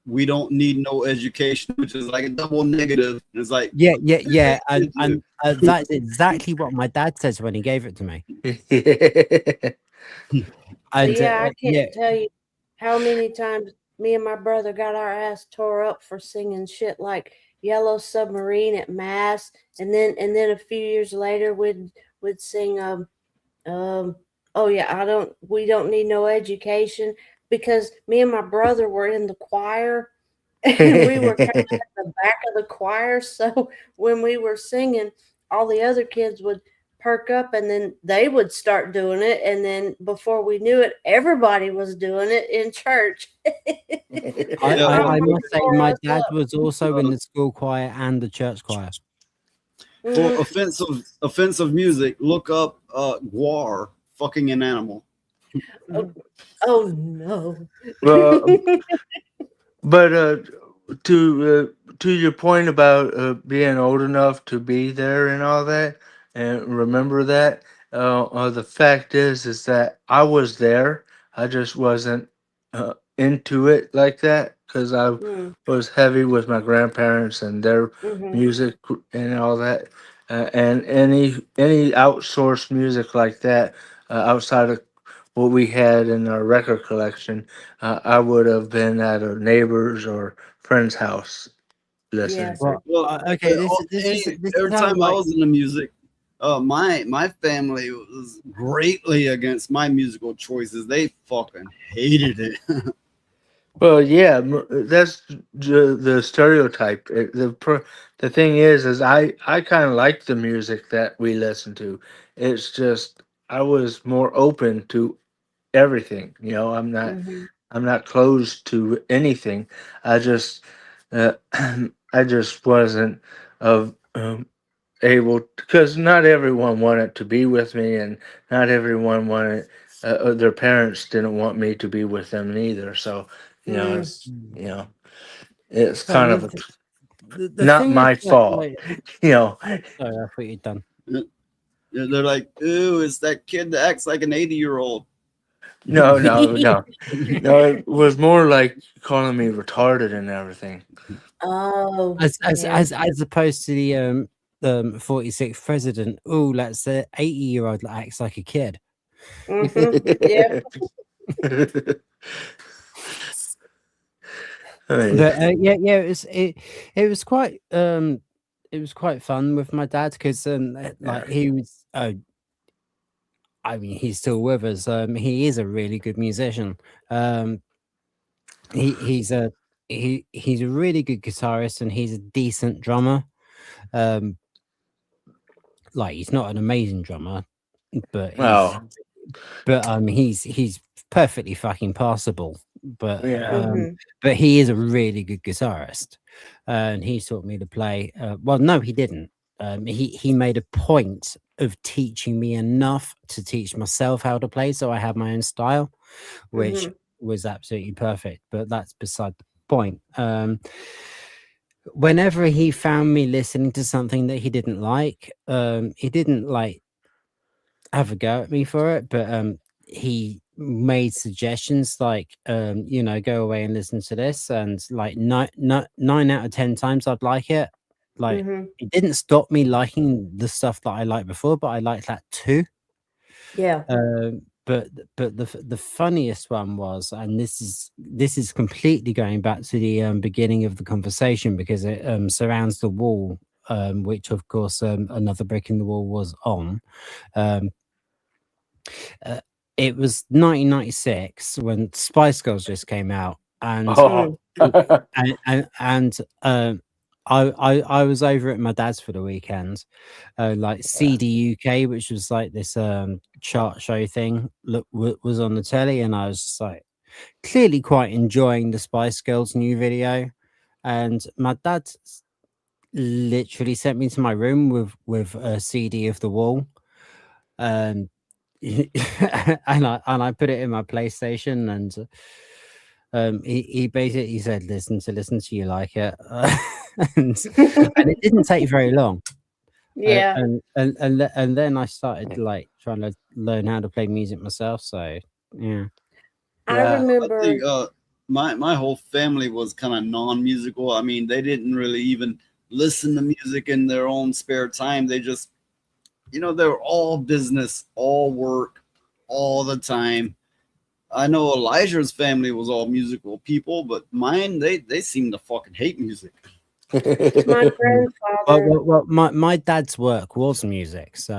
we don't need no education, which is like a double negative. It's like yeah, and that's exactly what my dad says when he gave it to me. And I can't tell you how many times me and my brother got our ass tore up for singing shit like Yellow Submarine at mass, and then a few years later we'd sing we don't need no education, because me and my brother were in the choir and we were kind of at the back of the choir, so when we were singing, all the other kids would perk up and then they would start doing it, and then before we knew it, everybody was doing it in church. I must say my dad was also in the school choir and the church choir. For offensive music, look up Guar, Fucking an Animal. Oh no. Well, but to your point about being old enough to be there and all that, and remember that, the fact is that I was there. I just wasn't into it like that because I Mm, was heavy with my grandparents and their mhm. music and all that, and any outsourced music like that outside of what we had in our record collection, I would have been at a neighbor's or friend's house Yeah, listening for to. Well, Okay, this is every how time I like was in the music, my family was greatly against my musical choices. They fucking hated it. Well, yeah, that's the stereotype. The thing is I kind of like the music that we listen to. It's just I was more open to everything. You know, Mhm. I'm not closed to anything. I just uh, I just wasn't of able because not everyone wanted to be with me, and not everyone wanted their parents didn't want me to be with them neither. So Mm. you know it's so kind of the not thing is my fault. You know, sorry, I thought you'd done. They're like, "Ooh, it's that kid that acts like an 80-year-old." no. It was more like calling me retarded and everything. Oh, As yeah. as opposed to the 46th president. Oh, that's the 80-year-old that acts like a kid. Yeah. But yeah, it was quite fun with my dad because like he was I mean he's still with us. He is a really good musician. Um, he's a he's a really good guitarist and he's a decent drummer. Um, like he's not an amazing drummer, but Well, he's perfectly fucking passable. But yeah. but he is a really good guitarist, and he taught me to play. Well, no, he didn't. He made a point of teaching me enough to teach myself how to play, so I have my own style, which Mhm. was absolutely perfect. But that's beside the point. Whenever he found me listening to something that he didn't like have a go at me for it, but he made suggestions like go away and listen to this, and like 9 out of 10 times I'd like it. Like Mhm. it didn't stop me liking the stuff that I liked before, but I liked that too. Yeah. But the funniest one was, and this is completely going back to the beginning of the conversation because it surrounds the wall, which of course another brick in the wall was on. Um, it was 1996 when Spice Girls just came out, and Oh. I was over at my dad's for the weekend, like CD UK, which was like this chart show thing. Was on the telly, and I was just like clearly quite enjoying the Spice Girls new video, and my dad literally sent me to my room with a CD of The Wall, and I put it in my PlayStation, and he basically said, listen to you like it," and it didn't take very long. Yeah. And then I started like trying to learn how to play music myself. So yeah. I I remember. think my whole family was kind of non-musical. I mean, they didn't really even listen to music in their own spare time. They just, they were all business, all work, all the time. I know Elijah's family was all musical people, but mine, they seem to fucking hate music. My grandfather. Well, my dad's work was music, so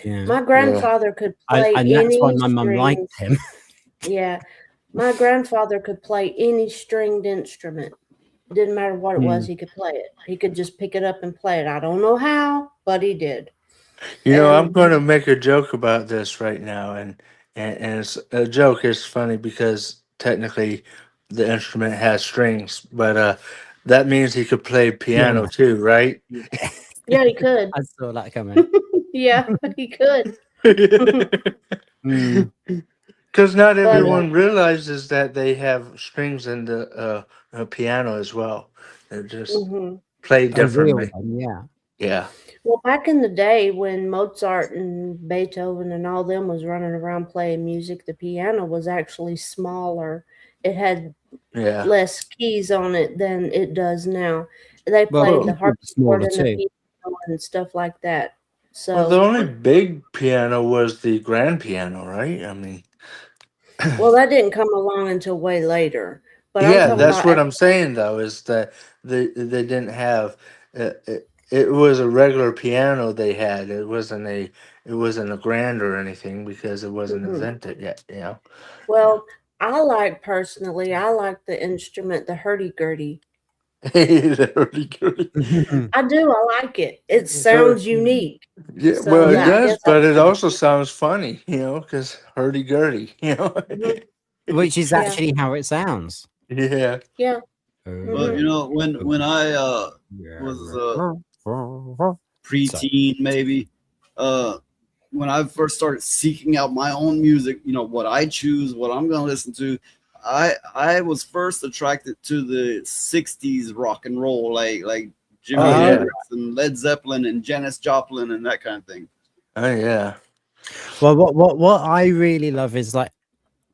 yeah. My grandfather could play And that's why any my mum liked strings. him. Yeah. My grandfather could play any stringed instrument. Didn't matter what it was, he could play it. He could just pick it up and play it. I don't know how, but he did. I'm And going to make a joke about this right now, and it's, a joke is funny because technically the instrument has strings, but that means he could play piano too, right? yeah, he could. I saw that coming. Yeah, he could. Mm. Because not But everyone realizes that they have strings in the piano as well. They're just mhm. played A real differently. one, yeah. Yeah. Well, back in the day when Mozart and Beethoven and all them was running around playing music, the piano was actually smaller. It had Yeah. less keys on it than it does now. They Well, played the people were harpsichord smaller and the too. piano and stuff like that. Well, the So, only big piano was the grand piano, right? I mean, well, that didn't come along until way later. But I'm yeah, talking that's about what at I'm saying though, is that they didn't have it was a regular piano they had. It wasn't a grand or anything because it wasn't mhm. invented yet, you know. Well, personally, I like the instrument, the hurdy-gurdy. The hurdy-gurdy. I do. I like it. It Uh, sounds unique. yeah, So well, it that I does, guess that's but it why. also sounds funny, you know, because hurdy-gurdy, you know. Mhm. Which is Yeah. actually how it sounds. Yeah. Yeah. But Mhm. you know, when I was So, preteen, maybe, uh, when I first started seeking out my own music, you know, what I choose, what I'm gonna listen to, I was first attracted to the '60s rock and roll, like Oh Jimi yeah. Hendrix and Led Zeppelin and Janis Joplin and that kind of thing. Oh yeah. well, what I really love is like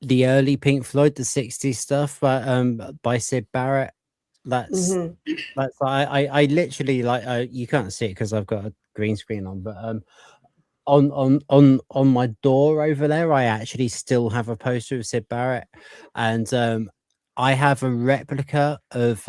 the early Pink Floyd, the '60s stuff, but by Sid Barrett. That's Mhm. that's I literally like you can't see it because I've got a green screen on, but on my door over there, I actually still have a poster of Sid Barrett, and I have a replica of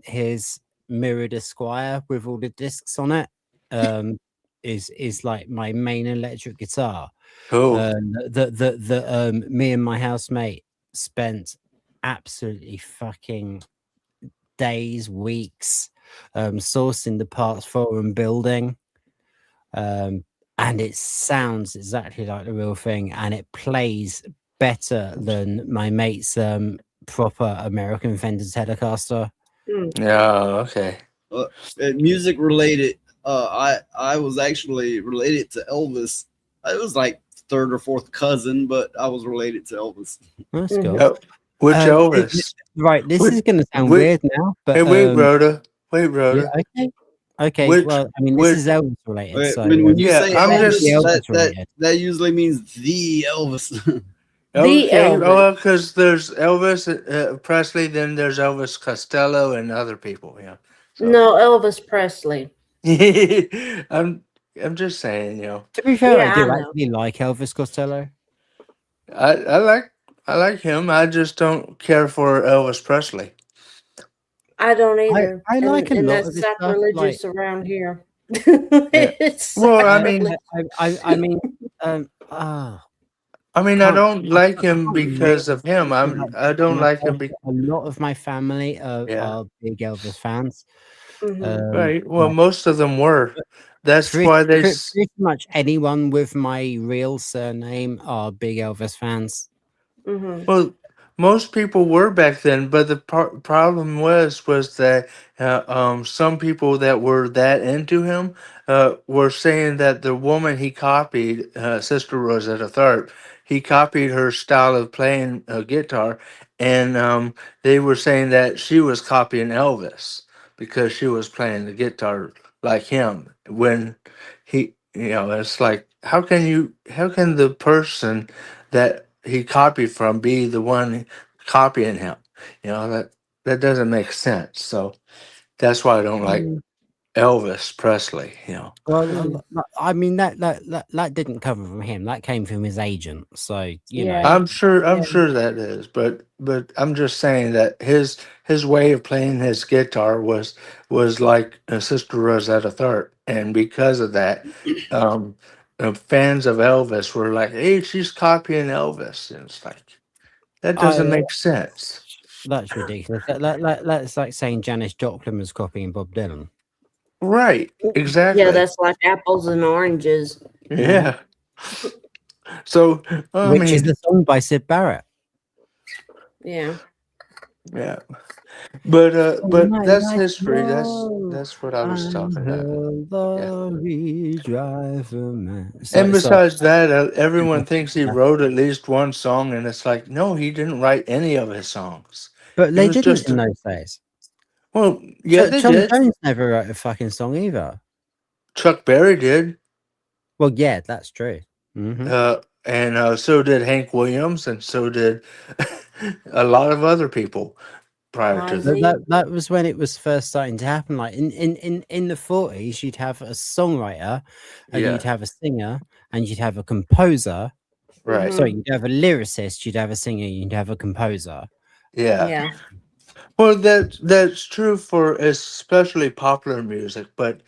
his mirrored Esquire with all the discs on it. Um, is like my main electric guitar. Cool. The me and my housemate spent absolutely fucking days, weeks, sourcing the parts for and building. And it sounds exactly like the real thing, and it plays better than my mate's proper American Fender Telecaster. Mm. Yeah, okay. Music related, I was actually related to Elvis. I was like third or fourth cousin, but I was related to Elvis. That's Mhm. cool. Which It- Elvis? right, this Which, is going to sound which, weird now, hey, but wait, Rhoda. Wait, yeah, Rhoda. okay. Which, Well, I mean, this which, is Elvis related, so When you yeah, say I'm Elvis, definitely just, Elvis that related. that usually means the Elvis. The okay. Elvis. Oh, because there's Elvis Presley, then there's Elvis Costello and other people, yeah. So, No, Elvis Presley. I'm, I'm just saying, you know, To be fair, I Yeah, I do know. actually like Elvis Costello. I, I like, I like him. I just don't care for Elvis Presley. I don't either. I like a And lot of that's his stuff. Like, sacrilegious around here. Yeah. It's Well, sacrilege. I mean, ah. I mean, I Can't don't like I him can't really because of him. say that I for don't like him. myself, but a lot of my family Yeah. are big Elvis fans. Mhm. Right. Well, Like, most of them were. That's pretty, why they. pretty much anyone with my real surname are big Elvis fans. Mhm. Well, most people were back then, but the problem was that some people that were that into him were saying that the woman he copied, Sister Rosetta Tharpe, he copied her style of playing guitar, and they were saying that she was copying Elvis because she was playing the guitar like him. When he, you know, it's like how can the person that he copied from be the one copying him? You know, that doesn't make sense. So that's why I don't like Mm. Elvis Presley, you know. Well, I mean that didn't come from him. That came from his agent. So you know, Yeah. I'm sure Yeah. that is, but I'm just saying that his way of playing his guitar was like Sister Rosetta Tharpe, and because of that, fans of Elvis were like, "Hey, she's copying Elvis," and it's like that doesn't I, make sense. that's ridiculous. That's like saying Janis Joplin was copying Bob Dylan. Right, Yeah, exactly. that's like apples and oranges. Yeah. So I Which is mean, the song by Sid Barrett. Yeah. Yeah. But I that's like history. love. That's what I was I'm talking about. the Yeah. lorry driver man. And So besides that, everyone thinks he wrote at least one song, and it's like, no, he didn't write any of his songs. but He they was didn't just in those days. well, yeah, they Tom did. Jones never wrote a fucking song either. Chuck Berry did, Well, yeah, that's true. Hmm. and so did Hank Williams, and so did a lot of other people prior to But that. that was when it was first starting to happen. Like in the 40s, you'd have a songwriter, and you'd Yeah, have a singer, and you'd have a composer. right. Sorry, you'd have a lyricist, you'd have a singer, you'd have a composer. Yeah. Yeah. Well, that's true for especially popular music, but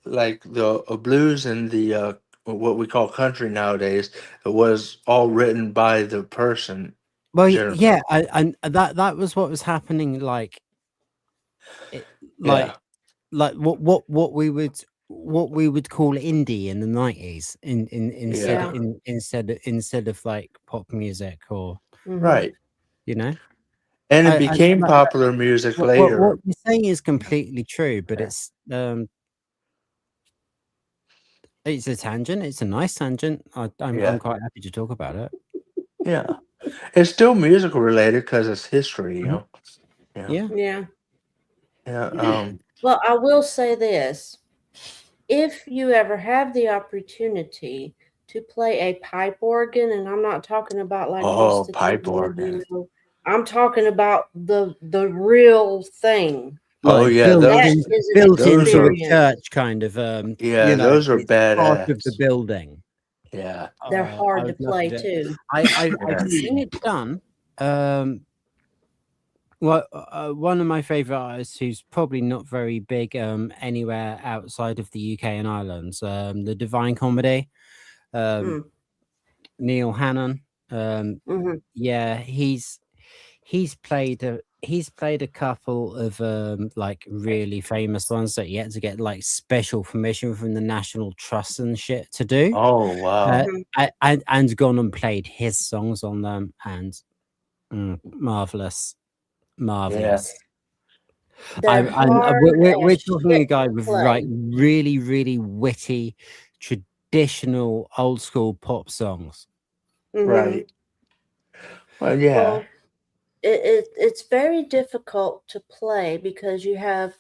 like the blues and the what we call country nowadays, it was all written by the person Well, generally. yeah, and that was what was happening. Like, it, Yeah, like what we would call indie in the 90s, in instead yeah, Yeah. instead of like pop music, or Hmm. right. you know. And it And became like, popular music what later. you're saying is completely true, but it's a tangent. It's a nice tangent. I'm Yeah, quite happy to talk about it. yeah. It's still musical related because it's history, Mhm. Yeah, Yeah. Yeah. yeah. Well, I will say this. If you ever have the opportunity to play a pipe organ, and I'm not talking about like Oh, just the pipe keyboard, organ. I'm talking about the real thing. Oh Like yeah, That is an built those into a are experience. church, kind of. yeah, those are It's part of the badass. building. Yeah, They're I hard to would love to play do it. too. I've yeah, seen it done. Well, one of my favorite artists who's probably not very big anywhere outside of the UK and Ireland, the Divine Comedy, um, Mm. Neil Hannon. Hmm. Yeah, he's played a couple of like really famous ones that he had to get like special permission from the National Trust and shit to do. Oh wow. Hmm. And gone and played his songs on them, and marvelous, Yeah. marvelous. They're hard We're as talking a shit guy to with like play. really, really witty, traditional, old school pop songs. Hmm. Right. Well, yeah. Well, it's very difficult to play because you have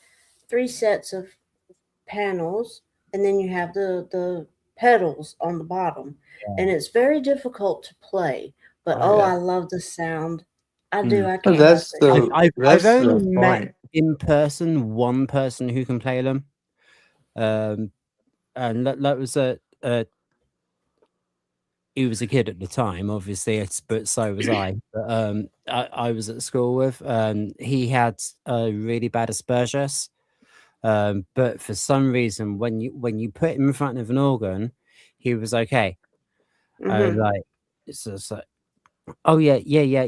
three sets of panels, and then you have the pedals on the bottom, and it's very difficult to play. But Oh oh, yeah. I love the sound. I do. I Well, can't help it. I've that's only the met point. in person one person who can play them, and that was he was a kid at the time, obviously, but so was I. But I was at school with. He had a really bad aspergus, but for some reason, when you put him in front of an organ, he was okay. Hmm. Like it's just like, oh yeah, yeah.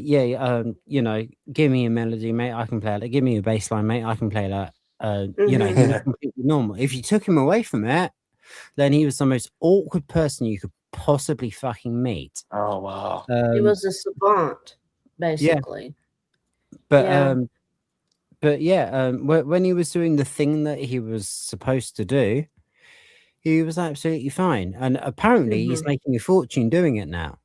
Give me a melody, mate. I can play that. Give me a bass line, mate. I can play that. He was Yeah. completely normal. If you took him away from it, then he was the most awkward person you could possibly fucking meet. Oh wow. He was a savant, Yeah, basically. but Yeah. yeah, when he was doing the thing that he was supposed to do, he was absolutely fine, and apparently Hmm. he's making a fortune doing it now.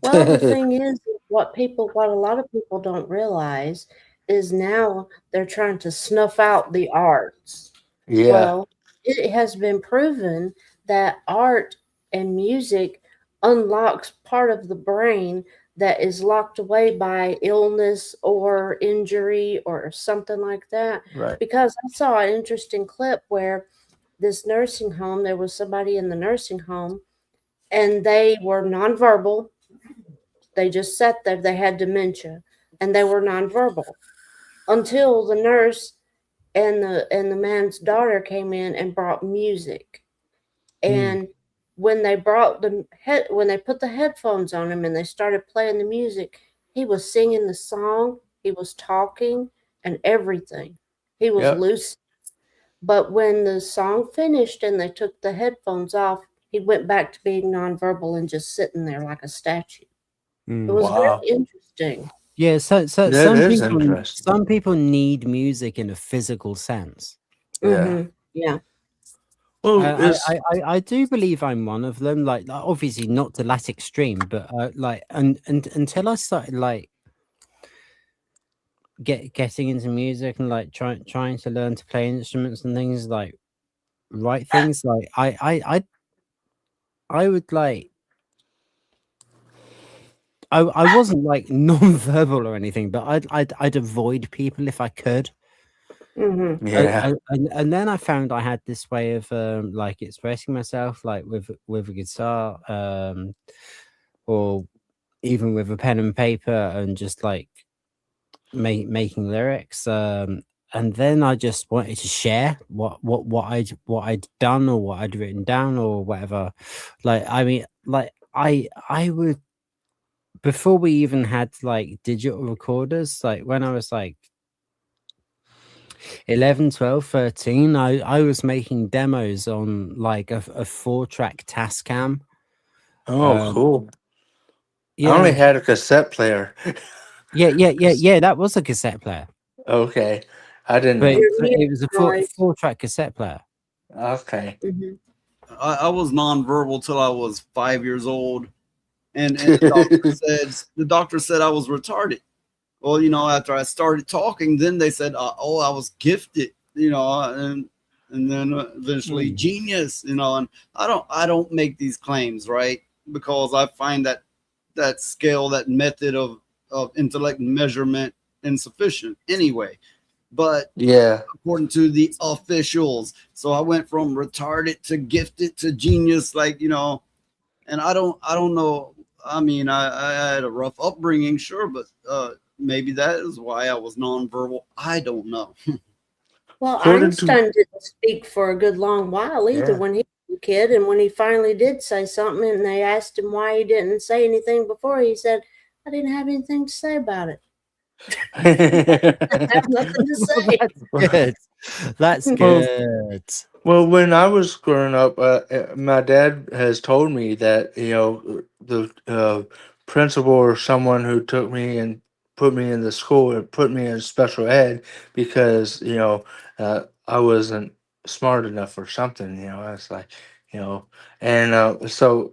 Well, the thing is, what a lot of people don't realize is now they're trying to snuff out the arts. Yeah. Well, it has been proven that art and music unlocks part of the brain that is locked away by illness or injury or something like that. Right. Because I saw an interesting clip where this nursing home, there was somebody in the nursing home and they were nonverbal. They just sat there, they had dementia, and they were nonverbal until the nurse and the man's daughter came in and brought music. And when they when they put the headphones on him and they started playing the music, he was singing the song, he was talking and everything. He was Yep. loose. But when the song finished and they took the headphones off, he went back to being nonverbal and just sitting there like a statue. It was Wow. very interesting. Yeah, so That is interesting. some people need music in a physical sense. Yeah. Yeah. Well, I do believe I'm one of them. Like obviously not to that extreme, but like and until I started like getting into music and like trying to learn to play instruments and things, like write things, like I would like I wasn't like non-verbal or anything, but I'd avoid people if I could. Mm-hmm. Yeah. And then I found I had this way of like expressing myself, like with a guitar, or even with a pen and paper, and just like making lyrics. And then I just wanted to share what I'd done or what I'd written down or whatever. Like I mean, like I would, before we even had like digital recorders, like when I was like 11, 12, 13, I was making demos on like a 4-track Tascam. Oh, cool. I only Yeah. had a cassette player. Yeah, that was a cassette player. Okay. I didn't But know. it was a Right. 4-track cassette player. Okay. Mm-hmm. I was nonverbal till I was 5 years old, and the doctor said I was retarded. Well, after I started talking, then they said, "Oh, I was gifted," and then eventually genius, and I don't make these claims, right? Because I find that scale, that method of intellect measurement insufficient anyway. But Yeah. according to the officials, so I went from retarded to gifted to genius, and I don't know. I mean, I had a rough upbringing, sure, but maybe that is why I was nonverbal. I don't know. Well, According to Einstein didn't speak for a good long while either Yeah. when he was a kid. And when he finally did say something and they asked him why he didn't say anything before, he said, I didn't have anything to say about it. I have nothing to say. Good. That's Well, good. Well, when I was growing up, my dad has told me that the principal or someone who took me and put me in the school and put me in special ed because I wasn't smart enough or something. I was like, and so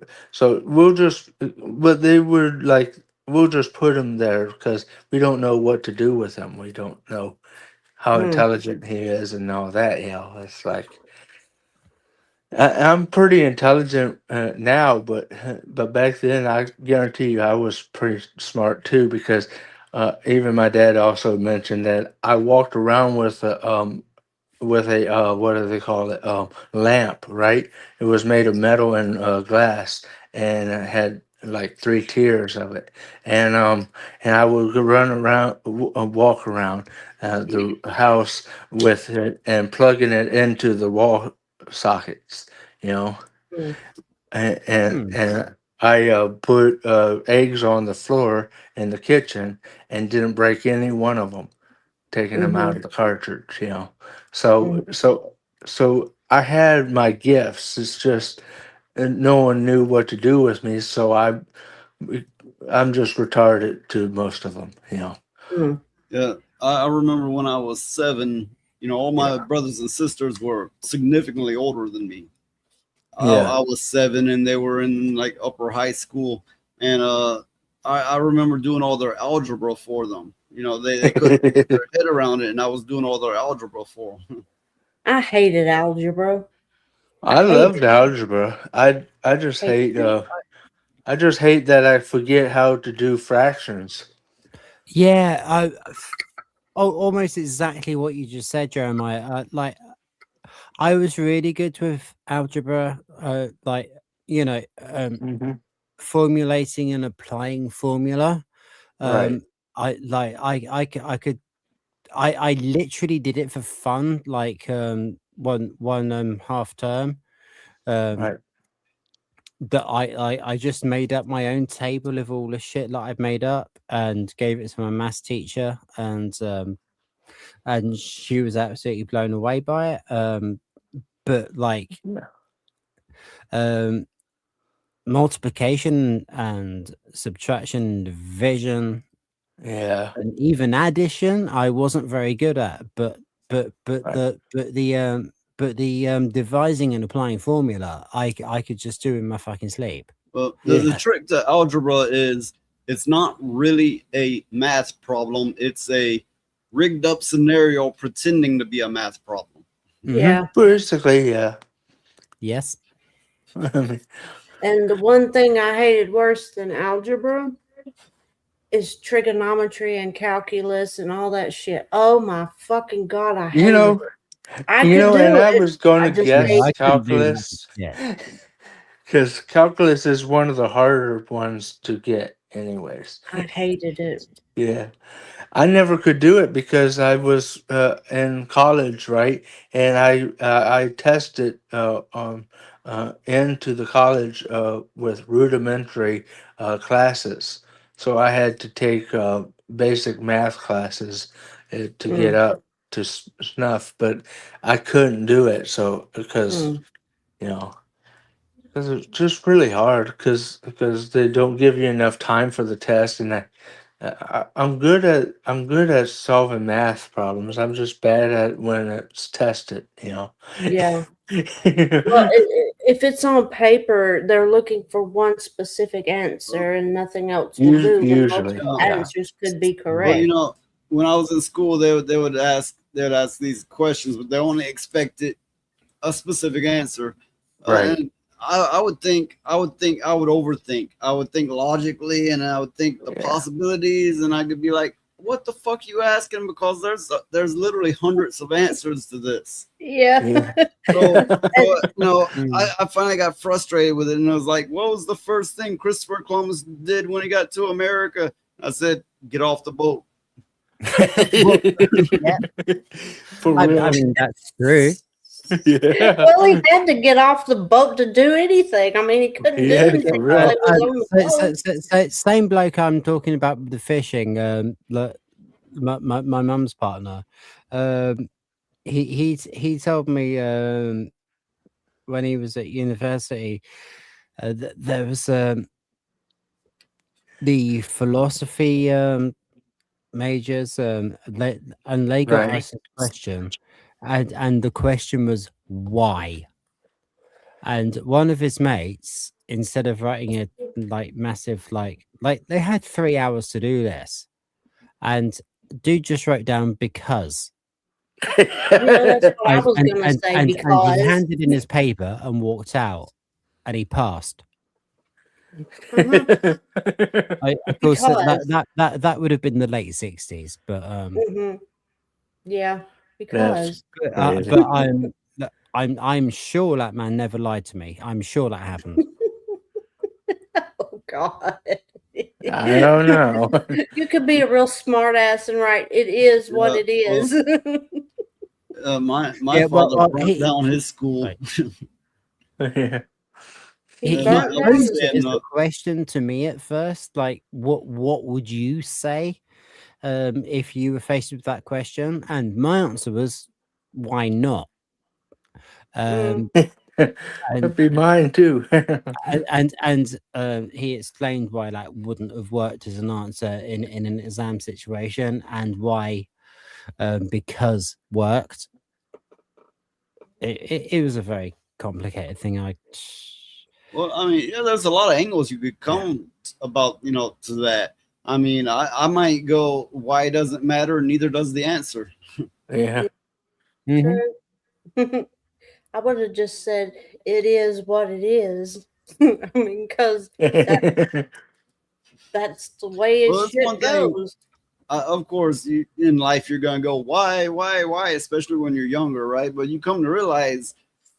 we'll just, but they were like, we'll just put him there because we don't know what to do with him. We don't know how Mm. intelligent he is and all that. It's like. I'm pretty intelligent now, but back then I guarantee you I was pretty smart too because even my dad also mentioned that I walked around with a what do they call it, lamp, right? It was made of metal and glass, and it had like 3 tiers of it, and I would go run around, walk around the house with it and plugging it into the wall sockets, you know, Mm. and I put eggs on the floor in the kitchen and didn't break any one of them, taking them out Mm-hmm. of the cartridge, Mm-hmm. So I had my gifts. It's just no one knew what to do with me, so I'm just retarded to most of them. Mm. Yeah, I remember when I was 7. All my brothers and sisters were significantly older than me. Yeah. I was 7 and they were in like upper high school, and I remember doing all their algebra for them. They couldn't get their head around it, and I was doing all their algebra for them. I hated algebra. I Hated loved algebra. I just it. hate I just hate that I forget how to do fractions. Yeah, almost exactly what you just said, Jeremiah. Like, I was really good with algebra, like, you know, Hmm. formulating and applying formula. Right. I like, I could, I literally did it for fun, like, one half term. Right. That I just made up my own table of all the shit that I'd made up and gave it to my maths teacher, and she was absolutely blown away by it. But like Yeah. multiplication and subtraction, division, Yeah. And even addition, I wasn't very good at, but devising and applying formula, I could just do in my fucking sleep. Well, the Yeah. trick to algebra is it's not really a math problem. It's a rigged up scenario pretending to be a math problem. Yeah. Basically, yeah. Yes. And the one thing I hated worse than algebra is trigonometry and calculus and all that shit. Oh my fucking god, I You hated know, it. I could do and I it. was going I to just guess hate calculus because calculus is one of the harder ones to get, anyways. I hated it. Yeah. I never could do it because I was in college, right? And I tested into the college with rudimentary classes, so I had to take basic math classes to get Mm. up to snuff. But I couldn't do it, so because Mm. you know. Because it's just really hard because they don't give you enough time for the test, and I'm good at solving math problems. I'm just bad at when it's tested. Yeah. Well, if it's on paper, they're looking for one specific answer and nothing else will do. When Usually, multiple yeah. answers could be Well, correct. when I was in school, they would ask these questions, but they only expected a specific answer. Right. And I would overthink. I would think logically, and I would think the possibilities, and I could be like, "What the fuck you asking?" Because there's literally hundreds of answers to this. Yeah. So, I finally got frustrated with it, and I was like, "What was the first thing Christopher Columbus did when he got to America?" I said, "Get off the boat." For I real. mean, that's true. Yeah. Well, he had to get off the boat to do anything. I mean, he couldn't do Yeah, anything for while he real. was on the boat. So same bloke I'm talking about with the fishing. My mum's partner. He told me when he was at university there was the philosophy majors and they got Right. asked a question, and the question was why. And one of his mates, instead of writing a massive like they had 3 hours to do this, and dude just wrote down because. Yeah, that's what I was gonna say, And he because handed in his paper and walked out, and he passed. Of course, Because. that would have been the late 60s, but Yeah, That's because. crazy. but I'm sure that man never lied to me. I'm sure that happened. Oh God. I don't know. You could be a real smart ass and write it is what it is. My Yeah, father well, burnt down his school. Yeah. He My- burnt my down was his saying, Is the question to me at first, like, what would you say if you were faced with that question? And my answer was, why not? That'd be mine too. and he explained why that wouldn't have worked as an answer in an exam situation, and why because worked. It was a very complicated thing. Well, I mean, yeah, there's a lot of angles you could come about, to that. I mean, I might go, why doesn't matter, neither does the answer. Yeah. True. I would have just said it is what it is. I mean, because that's the way Well, it that's one shit thing. goes. Of course, in life, you're going to go, why, especially when you're younger, right? But you come to realize,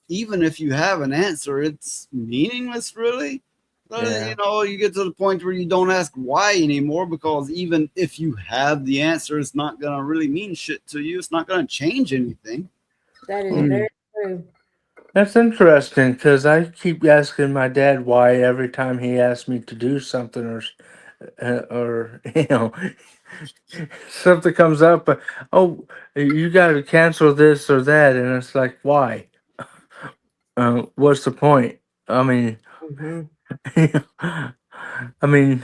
even if you have an answer, it's meaningless, really. Yeah. You get to the point where you don't ask why anymore, because even if you have the answer, it's not going to really mean shit to you. It's not going to change anything. That is very true. That's interesting because I keep asking my dad why every time he asks me to do something, or something comes up. Oh, you got to cancel this or that, and it's like, why? What's the point? I mean, Mhm. I mean,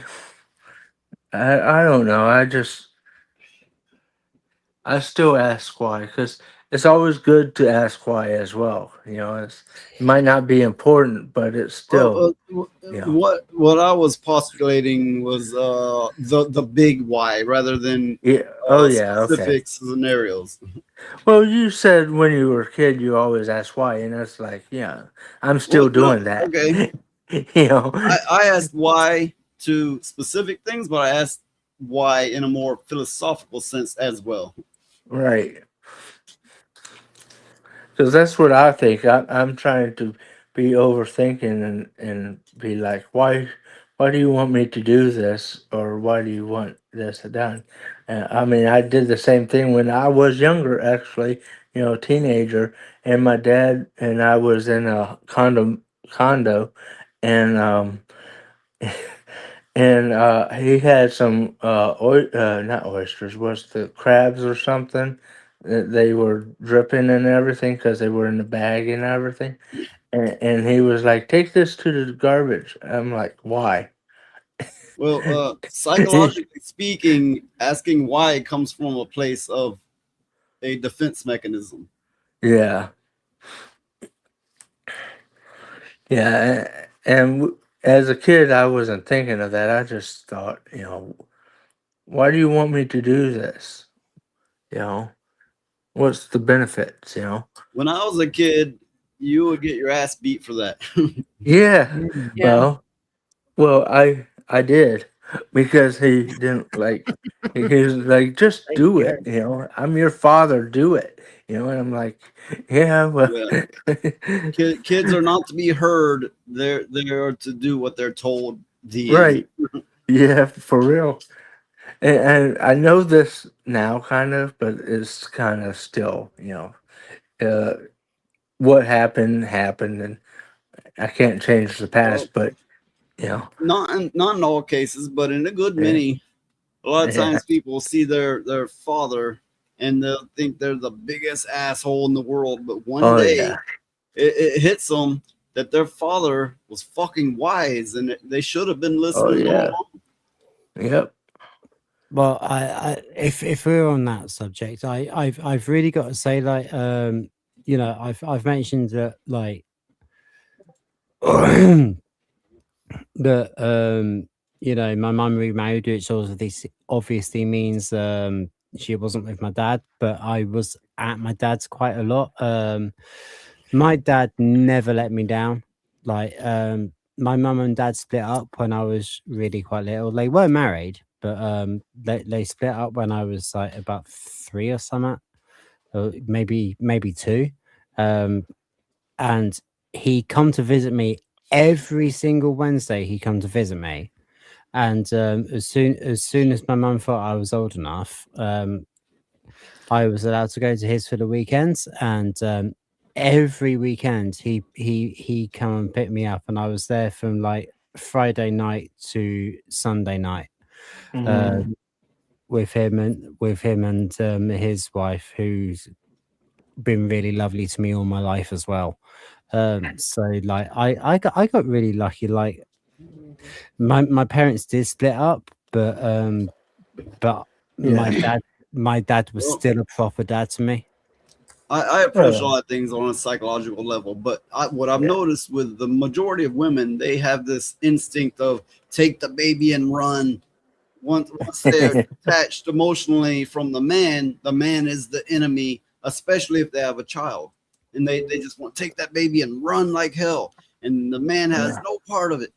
I don't know. I still ask why because it's always good to ask why as well. It might not be important, but it's still, What I was postulating was the big why rather than yeah. Oh yeah. Okay. specific scenarios. Well, you said when you were a kid, you always ask why, and that's like, yeah, I'm still Well, no, doing that. okay. you know. I asked why to specific things, but I asked why in a more philosophical sense as well. Right. Because that's what I think. I'm trying to be overthinking and be like, why do you want me to do this, or why do you want this done? I mean, I did the same thing when I was younger, actually, teenager, and my dad and I was in a condo, and he had some not oysters, was the crabs or something. They were dripping and everything because they were in the bag and everything. And he was like, "Take this to the garbage." I'm like, "Why?" Well, psychologically speaking, asking why comes from a place of a defense mechanism. Yeah, yeah. As a kid, I wasn't thinking of that. I just thought, why do you want me to do this? You know, what's the benefits? When I was a kid, you would get your ass beat for that. Yeah. Yeah. Well, I did because he didn't like. He was like, "Just Thank do you. it." I'm your father. Do it. And I'm like, "Yeah, well." Yeah. Kids are not to be heard. They're to do what they're told. The end. Right. Yeah, for real. And I know this now, kind of, but it's kind of still, uh, what happened happened, and I can't change the Well, past. But not in all cases, but in a good yeah, many. A lot of yeah. times people see their father and they'll think they're the biggest asshole in the world, but one Oh day yeah. it hits them that their father was fucking wise and they should have been Oh listening all yeah. along. Yep. Well, if we're on that subject, I've really got to say, like, I've mentioned that, like, that my mum remarried, which obviously means she wasn't with my dad, but I was at my dad's quite a lot. My dad never let me down. Like, my mum and dad split up when I was really quite little. They were married, but they split up when I was like about 3 or something, or maybe 2. And he come to visit me every single Wednesday. He come to visit me, and as soon as my mum thought I was old enough, I was allowed to go to his for the weekends, and every weekend he come and pick me up, and I was there from like Friday night to Sunday night, uh, Mhm. with him and his wife, who's been really lovely to me all my life as well. So like I got really lucky. Like my parents did split up, but my Yeah. dad was Well, still a proper dad to me. I approach a Oh, lot of things on a psychological level, but what I've yeah. noticed with the majority of women, they have this instinct of take the baby and run. Once they're detached emotionally from the man is the enemy, especially if they have a child. And they just want to take that baby and run like hell. And the man has Yeah. no part of it.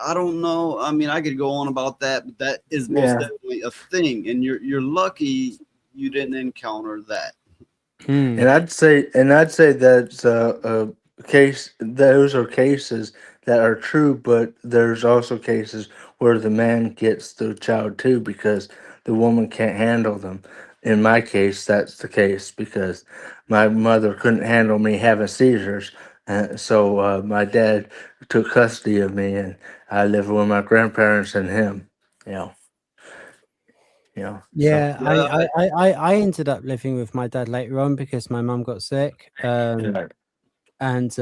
I don't know. I mean, I could go on about that, but that is most Yeah. definitely a thing. And you're lucky you didn't encounter that. Hmm. And I'd say that's a case. Those are cases that are true, but there's also cases where the man gets the child too because the woman can't handle them. In my case, that's the case because my mother couldn't handle me having seizures, so my dad took custody of me, and I lived with my grandparents and him. You know, so Yeah, Yeah, I ended up living with my dad later on because my mum got sick. yeah. And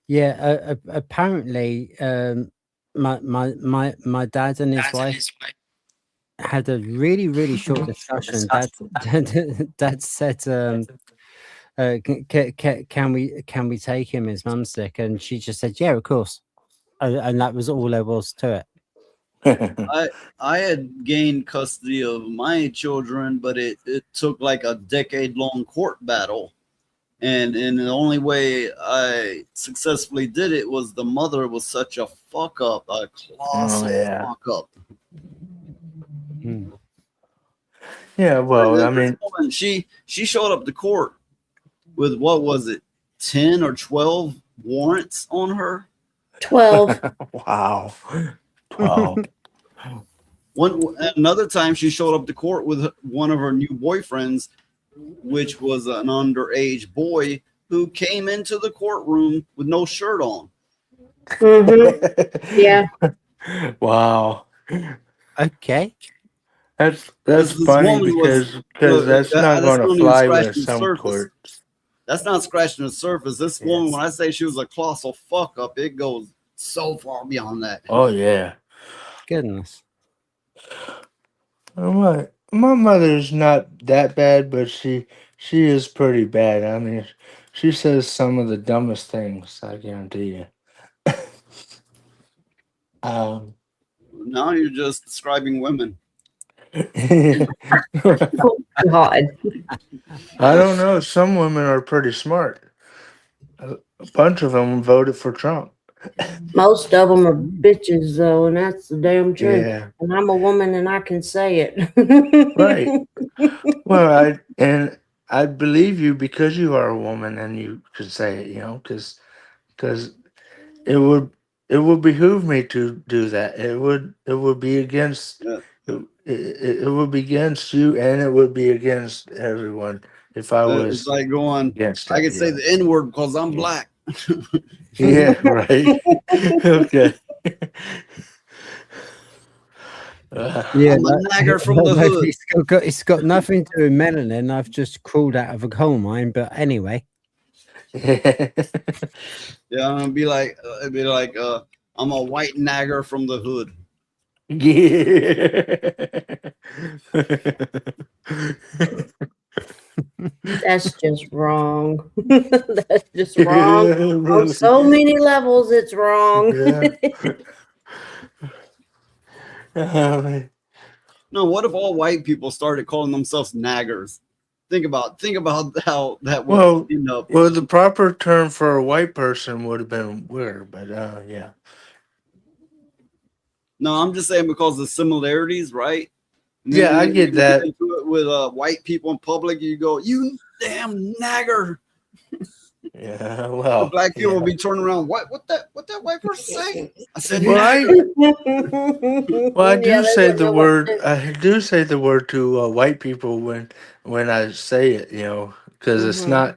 yeah, apparently, my dad and his wife had a really short discussion. Dad said, can we take him? His mum's sick, and she just said, yeah, of course, and that was all there was to it. I had gained custody of my children, but it took like a decade-long court battle. And the only way I successfully did it was the mother was such a fuck up, a colossal fuck up. Yeah, well, I This mean, woman, she showed up to court with, what was it, 10 or 12 warrants on her. 12. Wow. 12. Another time she showed up to court with one of her new boyfriends, which was an underage boy who came into the courtroom with no shirt on. Yeah. Wow. Okay. That's This funny woman was because that's not going to not even fly with scratching the some surface. courts. That's not scratching the surface. This woman, when I say she was a colossal fuck up, it goes so far beyond that. Oh yeah. Goodness. My mother's not that bad, but she is pretty bad. I mean, she says some of the dumbest things. I guarantee you. Now you're just describing women. Oh, God. I don't know. Some women are pretty smart. A bunch of them voted for Trump. Most of them are bitches, though, and that's the damn truth. Yeah. And I'm a woman, and I can say it. Right. Well, I believe you because you are a woman and you could say it. You know, because it would behoove me to do that. It would be against it would be against you, and it would be against everyone if I was It's like going, against I that. can say the N word because I'm black. Yeah, right. Okay. Yeah, I'm a nagger from the hood. It's got nothing to do with melanin. I've just crawled out of a coal mine. But anyway. Yeah, I'm gonna be like, I'm a white nagger from the hood. That's just wrong. That's just wrong. On so many levels, it's wrong. No, what if all white people started calling themselves naggers? Think about how that would Well, end up. the proper term for a white person would have been weird, but yeah. No, I'm just saying because of similarities, right? And Yeah, I get you that. into it with white people in public, you go, "You damn nagger." Yeah, well, The black people will be turning around. What that white person say? I said, Well, I do Yeah, they say wouldn't the know what word. to do. I do say the word to white people when I say it. You know, because it's not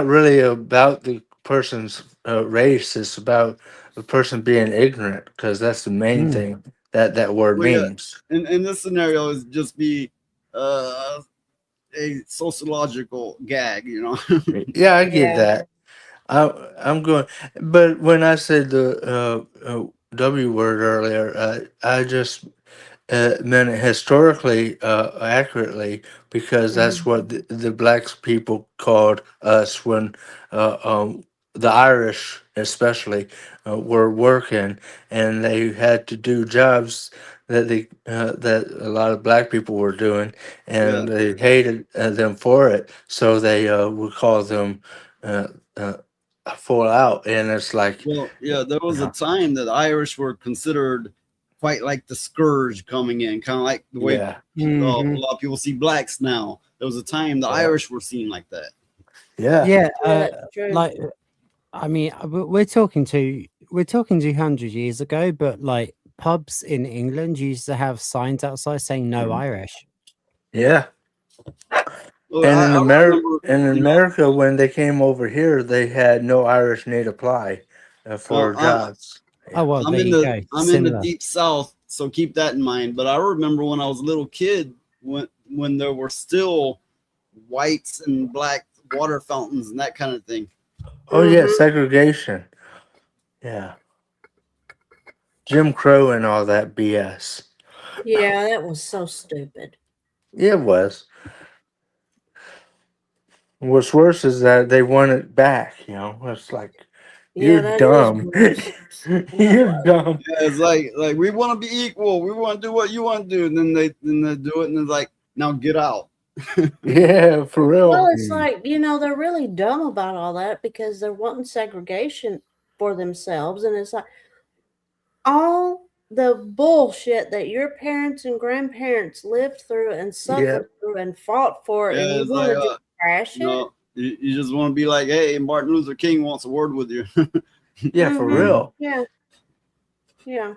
really about the person's race. It's about the person being ignorant. Because that's the main thing that word Well, yeah, means. in this scenario is just be a sociological gag, you know. Yeah, I get that. I'm going, but when I said the W word earlier, I just meant it historically accurately because that's what the black people called us when the Irish, especially, were working and they had to do jobs that a lot of black people were doing, and they hated them for it, so they would call them. Uh, uh, Fall out, and it's like, Well, yeah, there was a time that Irish were considered quite like the scourge coming in, kind of like the way yeah, a lot of people see blacks now. There was a time the Irish were seen like that. Yeah. that's true. Like, I mean, we're talking 200 years ago, but like pubs in England used to have signs outside saying "No Irish." yeah. Well, And in I remember, America, when they came over here, they had no Irish need apply for well, jobs. Oh well, I'm there in you the go. I'm in the Similar. deep south, so keep that in mind. But I remember when I was a little kid, when there were still whites and black water fountains and that kind of thing. Oh yeah, segregation. Yeah. Jim Crow and all that BS. Yeah, that was so stupid. Yeah, it was. What's worse is that they want it back. You know, it's like Yeah, you're that is dumb. worse. You're dumb. Yeah, it's like we want to be equal. We want to do what you want to do. And then they do it, and it's like, now get out. Yeah, for real. Well, it's like, they're really dumb about all that because they're wanting segregation for themselves. And it's like all the bullshit that your parents and grandparents lived through and suffered through and fought for, and Yeah, you it's want like to just trash it? you just want to be like, hey, Martin Luther King wants a word with you. Yeah, for real. Yeah. Yeah.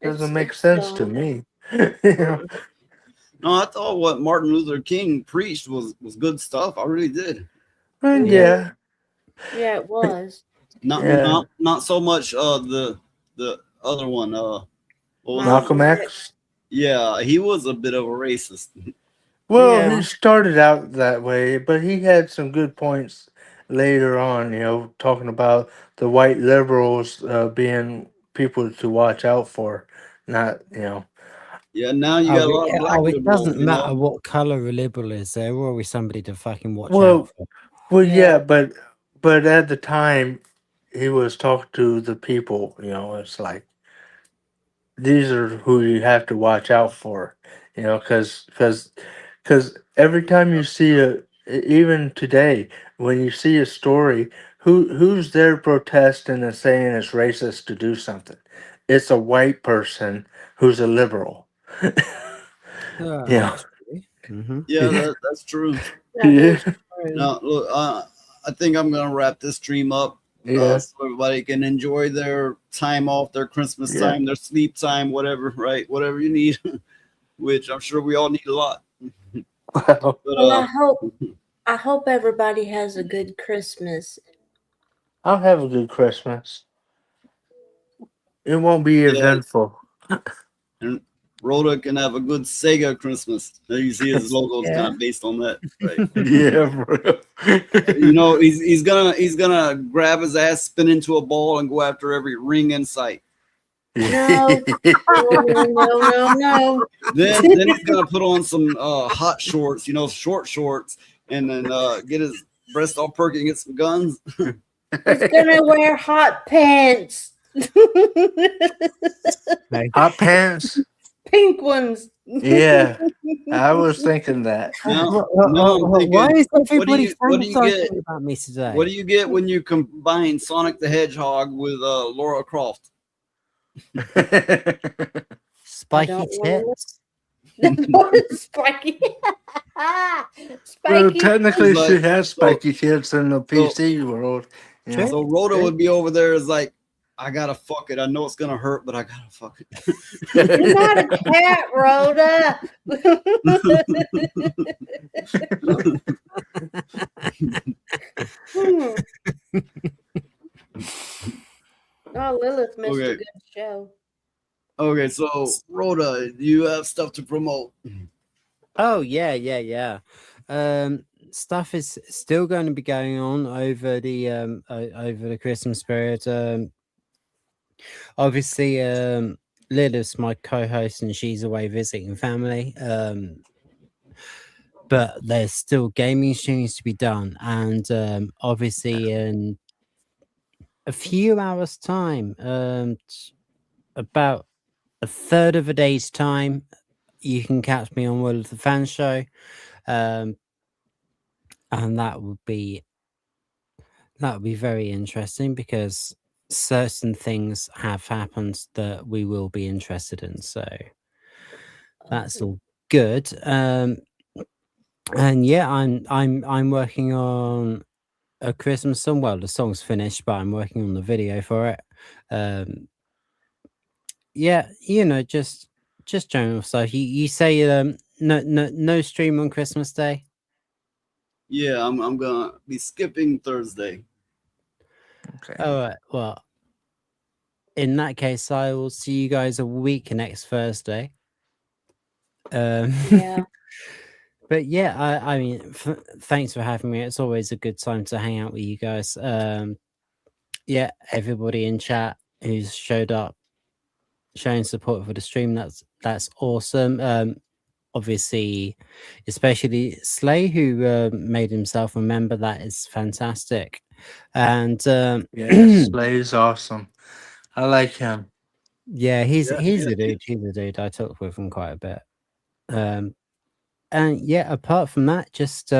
Doesn't make it's sense to dumb. me. No, I thought what Martin Luther King preached was good stuff. I really did. Yeah. Yeah, it was. Not so much the other one. What was Malcolm it? X. Yeah, he was a bit of a racist. Well, he started out that way, but he had some good points later on. You know, talking about the white liberals being people to watch out for, not Yeah, now you got a lot of black it liberals, doesn't you matter know. what color a liberal is. They're always somebody to fucking watch Well, out for. yeah, but at the time, he was talking to the people. You know, it's like these are who you have to watch out for. You know, because every time you see even today, when you see a story, who's there protesting and saying it's racist to do something? It's a white person who's a liberal. Yeah. Yeah, that's true. Yeah. Now, look, I think I'm gonna wrap this stream up. Yeah. So everybody can enjoy their time off, their Christmas Yeah. time, their sleep time, whatever, right? Whatever you need, which I'm sure we all need a lot. But, Well, I hope everybody has a good Christmas. I'll have a good Christmas. It won't be eventful. And Rhoda can have a good Sega Christmas. Now you see his logo is kind of based on that, right? Yeah, bro. You know, he's gonna grab his ass, spin into a ball, and go after every ring in sight. No, no. Then he's gonna put on some hot shorts, short shorts, and then get his breast all perky and get some guns. He's gonna wear hot pants. Hot pants. Pink ones. Yeah, I was thinking that. Why is everybody what do you get? fantasizing about me today? What do you get when you combine Sonic the Hedgehog with Laura Croft? Spiky tits. Spiky. Well, Spiky. technically, Like, she has spiky tits in the PC world. Yeah. So Rhoda would be over there is like, I gotta fuck it. I know it's gonna hurt, but I gotta fuck it. You're not a cat, Rhoda. Oh, Lilith missed a Okay. good show. Okay, so Rhoda, you have stuff to promote. Oh yeah. Stuff is still going to be going on over the Christmas period. Obviously, Lilith's my co-host and she's away visiting family. But there's still gaming streams to be done, and obviously in a few hours' time, about a third of a day's time, you can catch me on World of the Fan Show, and that would be very interesting because certain things have happened that we will be interested in. So that's all good. And yeah, I'm working on a Christmas song. Well, the song's finished, but I'm working on the video for it. Yeah, just general stuff. You say no stream on Christmas Day. Yeah, I'm gonna be skipping Thursday. Okay. All right. Well, in that case, I will see you guys a week next Thursday. Yeah. But yeah, I mean, thanks for having me. It's always a good time to hang out with you guys. Yeah, everybody in chat who's showed up, showing support for the stream. That's awesome. Obviously, especially Slay, who made himself a member. That is fantastic. And Yeah, Slay's awesome. I like him. yeah, he's Yeah, he's yeah, a dude. He's a dude. I talk with him quite a bit. And yeah, apart from that, just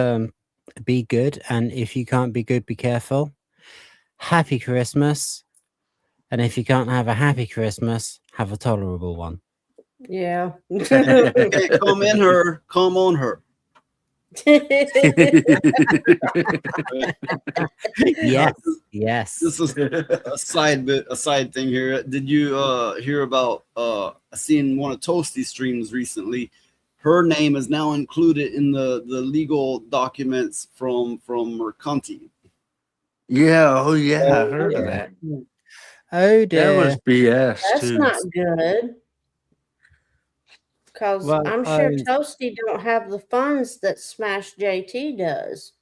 be good. And if you can't be good, be careful. Happy Christmas. And if you can't have a happy Christmas, have a tolerable one. Yeah. Hey, come in her, come on her. Yes, yes. This is a side thing here. Did you hear about I seen one of Toasty's streams recently? Her name is now included in the legal documents from Mercanti. Yeah, oh yeah, I heard of that. Oh That was dear. BS That's too. not good. Because Well, I'm sure Toasty don't have the funds that Smash JT does.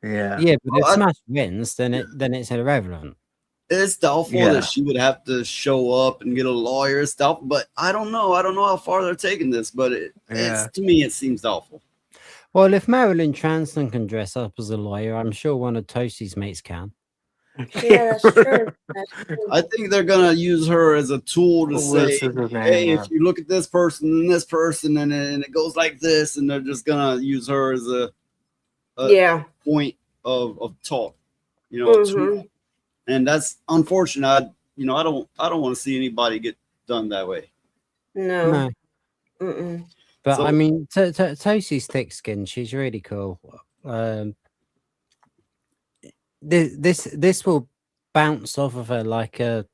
Yeah. Yeah, but if Well, Smash wins, then it's irrelevant. It's doubtful Yeah. that she would have to show up and get a lawyer stuff, but I don't know. I don't know how far they're taking this, but Yeah. it's to me it seems doubtful. Well, if Marilyn Transon can dress up as a lawyer, I'm sure one of Toasty's mates can. Yeah, that's true. That's true. I think they're gonna use her as a tool to What's say, his name, hey, if you look at this person and this person, and it goes like this, and they're just gonna use her as a Yeah. point of talk, you know, a tool. And that's unfortunate. I don't want to see anybody get done that way. No. No. Mm-mm. But So- I mean, Toasty's thick skin. She's really cool. This will bounce off of her like a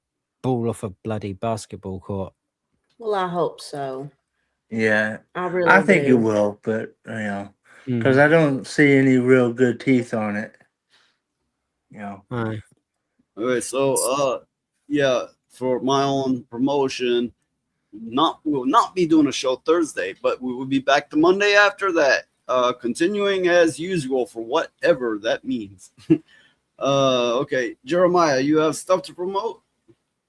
ball off a bloody basketball court. Well, I hope so. Yeah. I really I think do. it will, but you know, Mm. because I don't see any real good teeth on it. You know. Aye. Okay, so yeah, for my own promotion, we will not be doing a show Thursday, but we will be back the Monday after that, continuing as usual for whatever that means. Okay, Jeremiah, you have stuff to promote?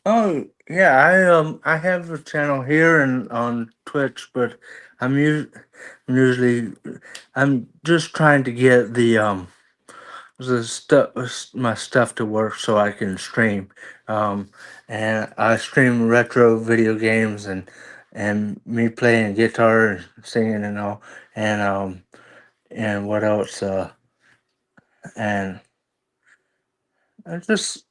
Oh yeah, I have a channel here and on Twitch, but I'm usually I'm just trying to get the stuff my stuff to work so I can stream. And I stream retro video games and me playing guitar and singing and all and what else and I just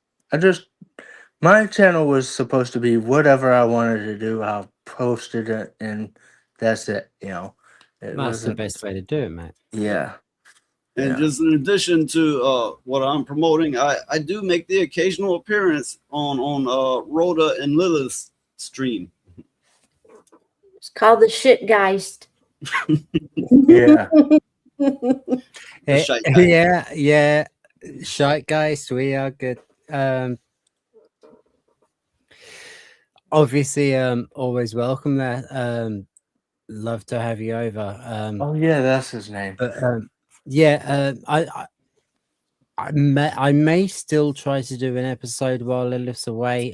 my channel was supposed to be whatever I wanted to do. I'll post it and that's it. You know, it That's the wasn't. best way to do it, mate. Yeah. And Yeah. just in addition to what I'm promoting, I do make the occasional appearance on Rhoda and Lilith's stream. It's called the Shitgeist. Yeah. Shite guy. Yeah. Shite guys, we are good. Obviously, always welcome there. Love to have you over. Oh yeah, that's his name. But yeah, I may still try to do an episode while Lilith's away,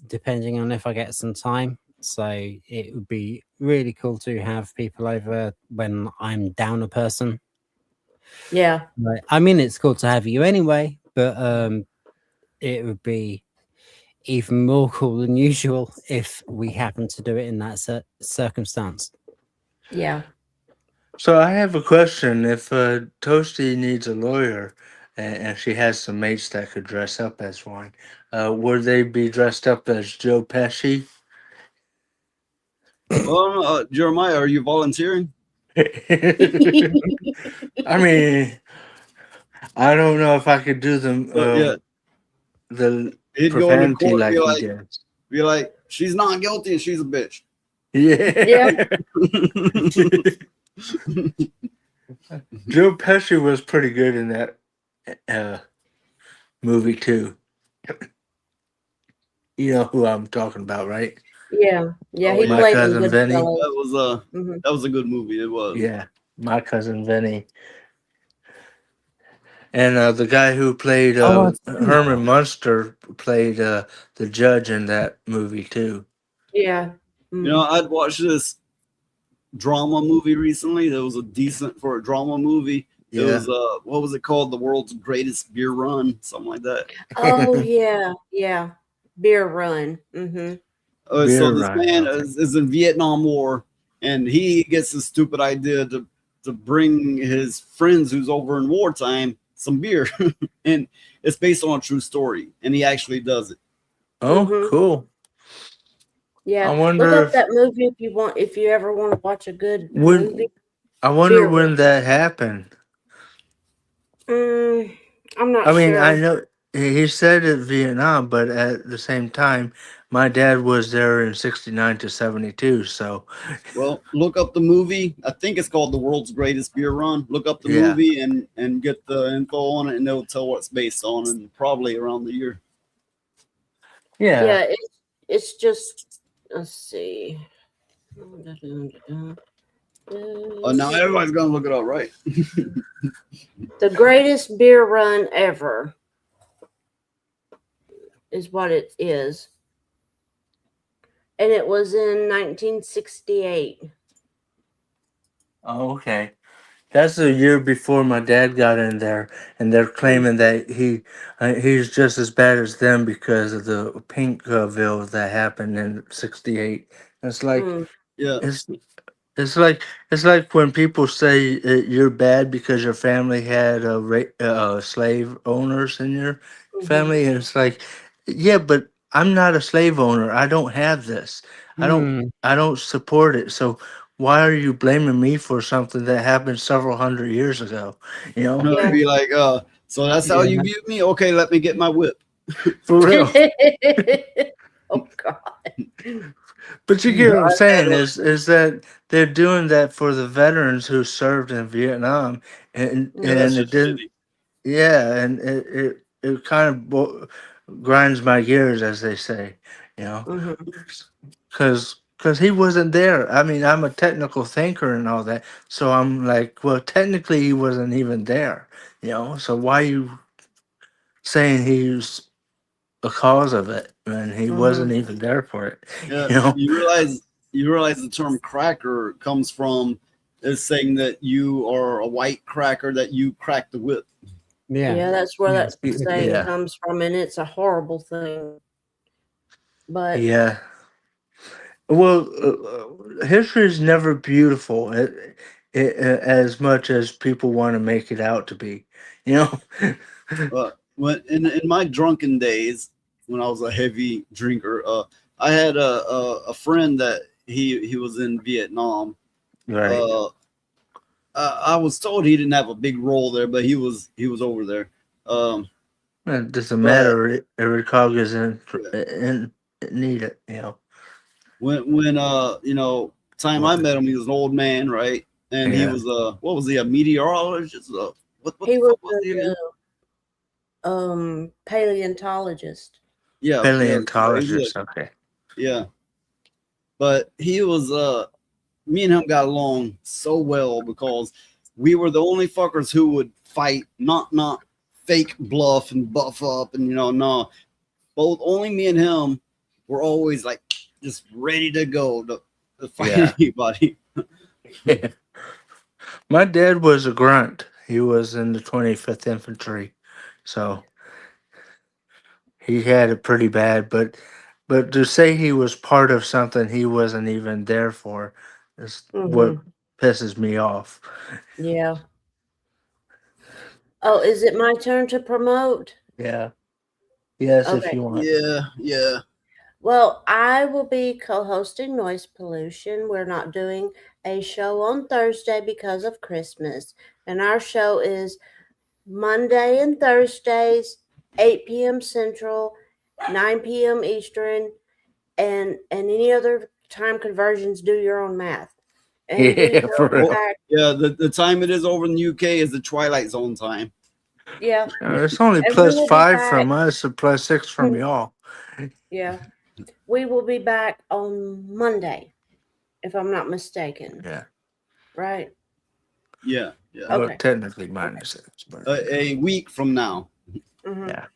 depending on if I get some time. So it would be really cool to have people over when I'm down a person. Yeah. Right. I mean, it's cool to have you anyway, but it would be even more cool than usual if we happen to do it in that circumstance. Yeah. So I have a question. If Toasty needs a lawyer and she has some mates that could dress up as one, would they be dressed up as Joe Pesci? Well, Jeremiah, are you volunteering? I mean, I don't know if I could do them. Yeah. The He'd go into profanity court, like be he like, does. be like, she's not guilty and she's a bitch. Yeah. Joe Pesci was pretty good in that movie too. You know who I'm talking about, right? Yeah. Yeah. Oh, He My played in cousin Vinny. Goodfellas. That was a good movie. It was. Yeah, my cousin Vinny. And the guy who played Oh, I've seen that Herman one. Munster played the judge in that movie too. Yeah. You know, I'd watched this drama movie recently. That was a decent for a drama movie. It Yeah. was what was it called? The World's Greatest Beer Run, something like that. Oh yeah, yeah. Beer run. Mm-hmm. So Beer this run. man Okay. is in Vietnam War, and he gets the stupid idea to bring his friends who's over in wartime some beer, and it's based on a true story, and he actually does it. Oh, Mm-hmm. cool. I Yeah. Look wonder up if that movie if you want. If you ever want to watch a good when movie. I wonder Beer run. when that happened. I'm not I mean, I sure. know he said it Vietnam, but at the same time, my dad was there in '69 to '72. So, Well, look up the movie. I think it's called The World's Greatest Beer Run. Look up the yeah, movie and get the info on it, and they'll tell what it's based on, and probably around the year. yeah. Yeah, it's just let's see. Oh, now everybody's gonna look it up, right? The greatest beer run ever is what it is. And it was in 1968. Oh, okay. That's a year before my dad got in there, and they're claiming that he's just as bad as them because of the Pinkville that happened in '68. It's like Mm. Yeah. it's it's like when people say you're bad because your family had slave owners in your Mm-hmm. family, and it's like, yeah, but I'm not a slave owner. I don't have this. Hmm. I don't support it. So why are you blaming me for something that happened several hundred years ago? You know, No, it'd Yeah. be like, so that's how you yeah, view me? Okay, let me get my whip. for real. Oh God. But you You get know, what I'm I had saying a, is that they're doing that for the veterans who served in Vietnam, yeah, that's and Mm-hmm. it just didn't. shitty. Yeah, and it kind of grinds my gears, as they say, you know, Mm-hmm. because he wasn't there. I mean, I'm a technical thinker and all that, so I'm like, well, technically he wasn't even there, you know. So why you saying he's the cause of it when he Mm-hmm. wasn't even there for it, Yeah, you know? you realize the term cracker comes from is saying that you are a white cracker, that you crack the whip. Yeah. Yeah, that's where Yeah. that saying Yeah, comes from, and it's a horrible thing. But yeah. Well, history is never beautiful as much as people want to make it out to be. You know? When in my drunken days, when I was a heavy drinker, I had a friend that he was in Vietnam. Right. Uh, I was told he didn't have a big role there, but he was over there. Um, It doesn't but matter. Every cog is yeah, in need it. You know. when time I What? met him, he was an old man, right? And he Yeah. was what was he, a meteorologist? What he the was fuck was he again? a paleontologist. Yeah, yeah, he's Paleontologist. Okay. yeah. But he was me and him got along so well because we were the only fuckers who would fight, not fake bluff and buff up, and no. Both only me and him were always like just ready to go to fight Yeah. anybody. My dad was a grunt. He was in the 25th Infantry, so he had it pretty bad. But to say he was part of something he wasn't even there for is what Mm-hmm. pisses me off. Yeah. Oh, is it my turn to promote? Yeah. Yes, if Okay. you want. Yeah. Well, I will be co-hosting Noise Pollution. We're not doing a show on Thursday because of Christmas, and our show is Monday and Thursdays, 8 p.m. Central, 9 p.m. Eastern, and any other time conversions, do your own math. And we Yeah, for will be real. back. Yeah, the time it is over in the UK is the Twilight Zone time. Yeah. It's only And we plus will be 5 back. from us or plus 6 from y'all. Yeah. We will be back on Monday, if I'm not mistaken. Yeah. Right? Yeah. Well, Okay. technically minus 6, but A week from now. Mm-hmm. yeah.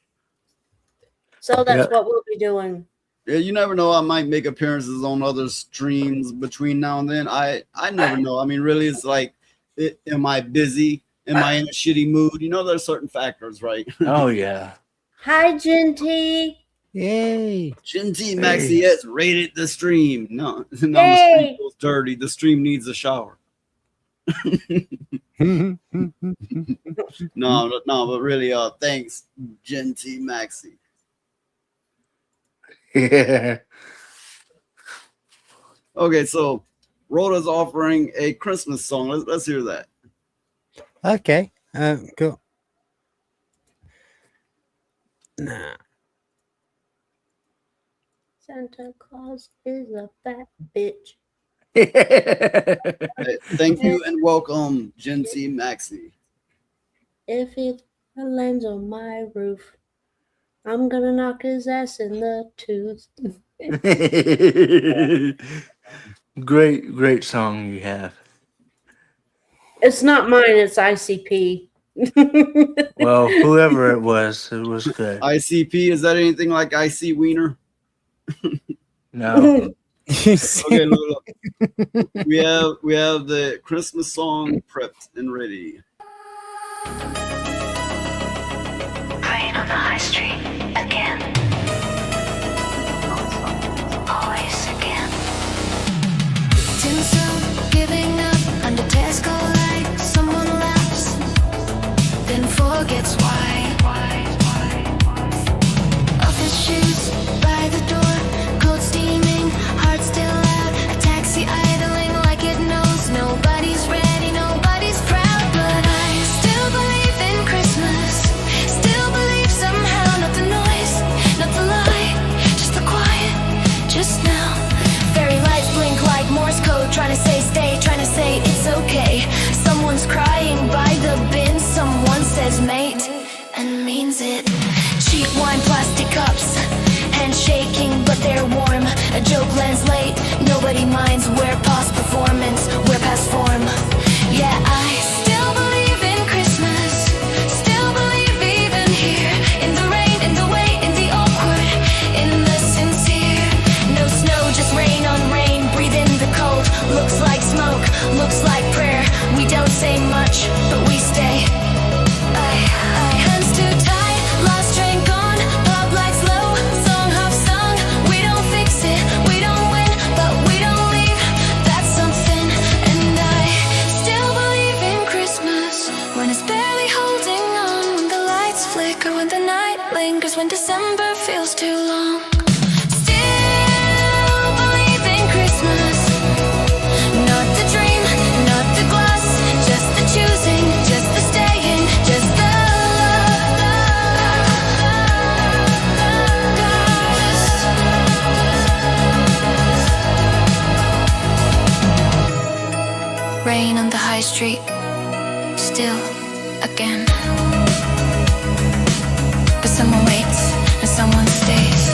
So that's Yeah. what we'll be doing. Yeah, you never know. I might make appearances on other streams between now and then. I never know. I mean, really, it's like, am I busy? Am I in a shitty mood? You know, there's certain factors, right? Oh yeah. Hi, Genty. Yay. Shinty Maxi has rated the stream. No, the stream Yay. feels dirty. The stream needs a shower. No, but really, thanks, Genty Maxi. Yeah. Okay, so Rhoda's offering a Christmas song. Let's hear that. Okay. Cool. Nah. Santa Claus is a fat bitch. Hey, thank you and welcome, Genty Maxi. If he lands on my roof, I'm gonna knock his ass in the tooth. Great song you have. It's not mine, it's ICP. Well, whoever it was good. ICP, is that anything like IC Wiener? No. Okay, look. We have the Christmas song prepped and ready. Praying on the high street again. Always again. Too soon, giving up under Tesco light. Someone laughs, then forgets why. Office shoes by the door, cold steaming, heart still out. A taxi idling like it knows nobody's ready, nobody's proud. But I still believe in Christmas. Still believe somehow, not the noise, not the light, just the quiet, just now. Fairy lights blink like Morse code, trying to say stay, trying to say it's okay. Someone's crying by the bin, someone says mate and means it. Cheap wine, plastic cups, hands shaking but they're warm. A joke lands late, nobody minds. We're past performance, we're past form. Yeah, I still believe in Christmas. Still believe even here, in the rain, in the wait, in the awkward, in the sincere. No snow, just rain on rain. Breathe in the cold, looks like smoke, looks like prayer. We don't say much, but we stay. Hands too tight, lost train gone, pop lights low, song half sung. We don't fix it, we don't win, but we don't leave. That's something. And I still believe in Christmas, when it's barely holding on, when the lights flicker, when the night lingers, when December feels too long. Still believe in Christmas, not the dream, not the gloss, just the choosing, just the staying, just the rain on the high street, still again. But someone waits and someone stays,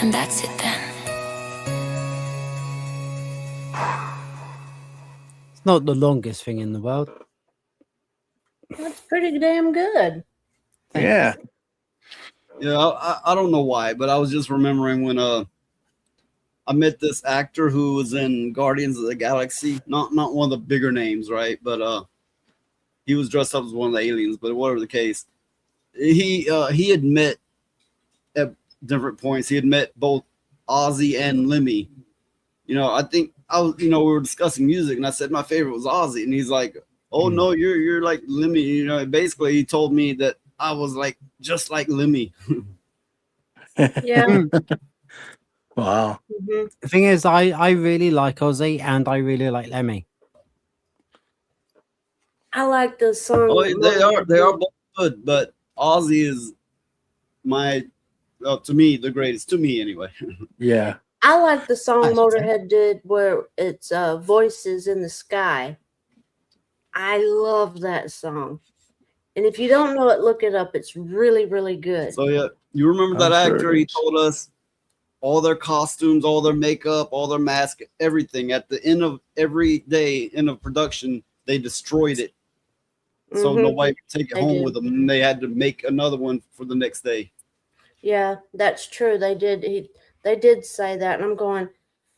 and that's it then. It's not the longest thing in the world. That's pretty damn good. Yeah. Yeah, I don't know why, but I was just remembering when I met this actor who was in Guardians of the Galaxy. Not one of the bigger names, right? But he was dressed up as one of the aliens. But whatever the case, he had met at different points. He had met both Ozzy and Lemmy. You know, I think we were discussing music, and I said my favorite was Ozzy, and he's like, "Oh no, you're like Lemmy." You know, basically he told me that I was like just like Lemmy. Yeah. Wow. Mm-hmm. The thing is, I really like Ozzy and I really like Lemmy. I like the song. Oh, they are both good, but Ozzy is to me the greatest. To me, anyway. Yeah. I like the song Motorhead did where it's Voices in the Sky. I love that song. And if you don't know it, look it up. It's really, really good. So yeah, you remember that I'm sure actor? it He is. told us all their costumes, all their makeup, all their mask, everything. At the end of every day in of production, they destroyed it, so Mhm. nobody could take it They home did. with them, and they had to make another one for the next day. Yeah, that's true. They did say that, and I'm going,